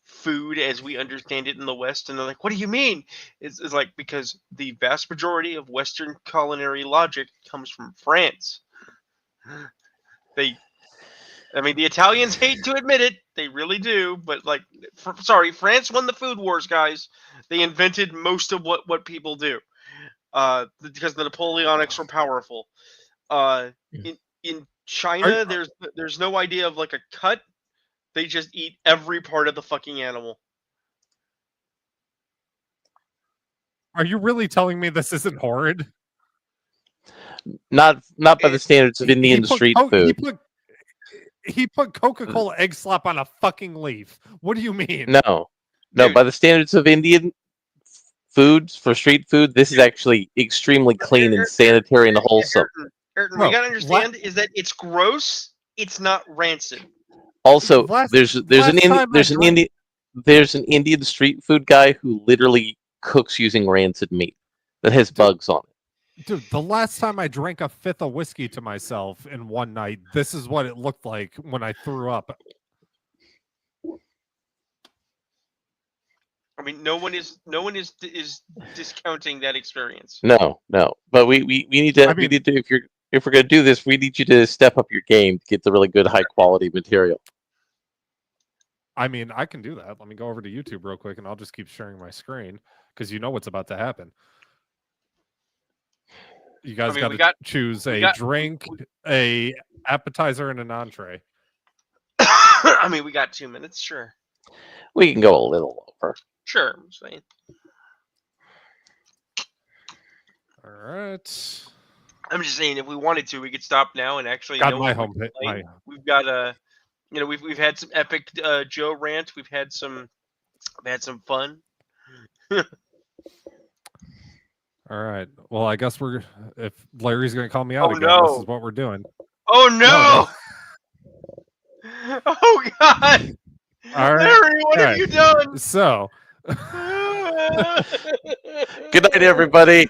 Speaker 1: food as we understand it in the West, and they're like, "What do you mean?" It's like because the vast majority of Western culinary logic comes from France. The Italians hate to admit it, they really do, but like, France won the food wars, guys. They invented most of what people do, because the Napoleonics were powerful. In China, there's no idea of like a cut. They just eat every part of the fucking animal.
Speaker 4: Are you really telling me this isn't horrid?
Speaker 2: Not by the standards of Indian street food.
Speaker 4: He put Coca-Cola egg slop on a fucking leaf. What do you mean?
Speaker 2: No. Dude. By the standards of Indian foods for street food, this is actually extremely clean and sanitary and wholesome.
Speaker 1: Ayrton, we gotta understand is that it's gross. It's not rancid.
Speaker 2: Also, there's an Indian street food guy who literally cooks using rancid meat that has bugs on it.
Speaker 4: Dude, the last time I drank a fifth of whiskey to myself in one night, this is what it looked like when I threw up.
Speaker 1: I mean, no one is discounting that experience.
Speaker 2: No. But we need to if we're gonna do this, we need you to step up your game to get the really good high quality material.
Speaker 4: I mean, I can do that. Let me go over to YouTube real quick and I'll just keep sharing my screen because you know what's about to happen. You guys got to choose a drink, a appetizer, and an entree.
Speaker 1: I mean, we got 2 minutes, sure.
Speaker 2: We can go a little over.
Speaker 1: Sure, I'm saying.
Speaker 4: All right.
Speaker 1: I'm just saying, if we wanted to, we could stop now and actually.
Speaker 4: Got my home pit.
Speaker 1: We've got we've had some epic Joe rant. We've had some I've had some fun.
Speaker 4: All right. Well, I guess if Larry's going to call me out again,
Speaker 1: no.
Speaker 4: this is what we're doing.
Speaker 1: Oh no! Oh God!
Speaker 4: All right.
Speaker 1: Larry, what have you done?
Speaker 4: So.
Speaker 2: Good night, everybody.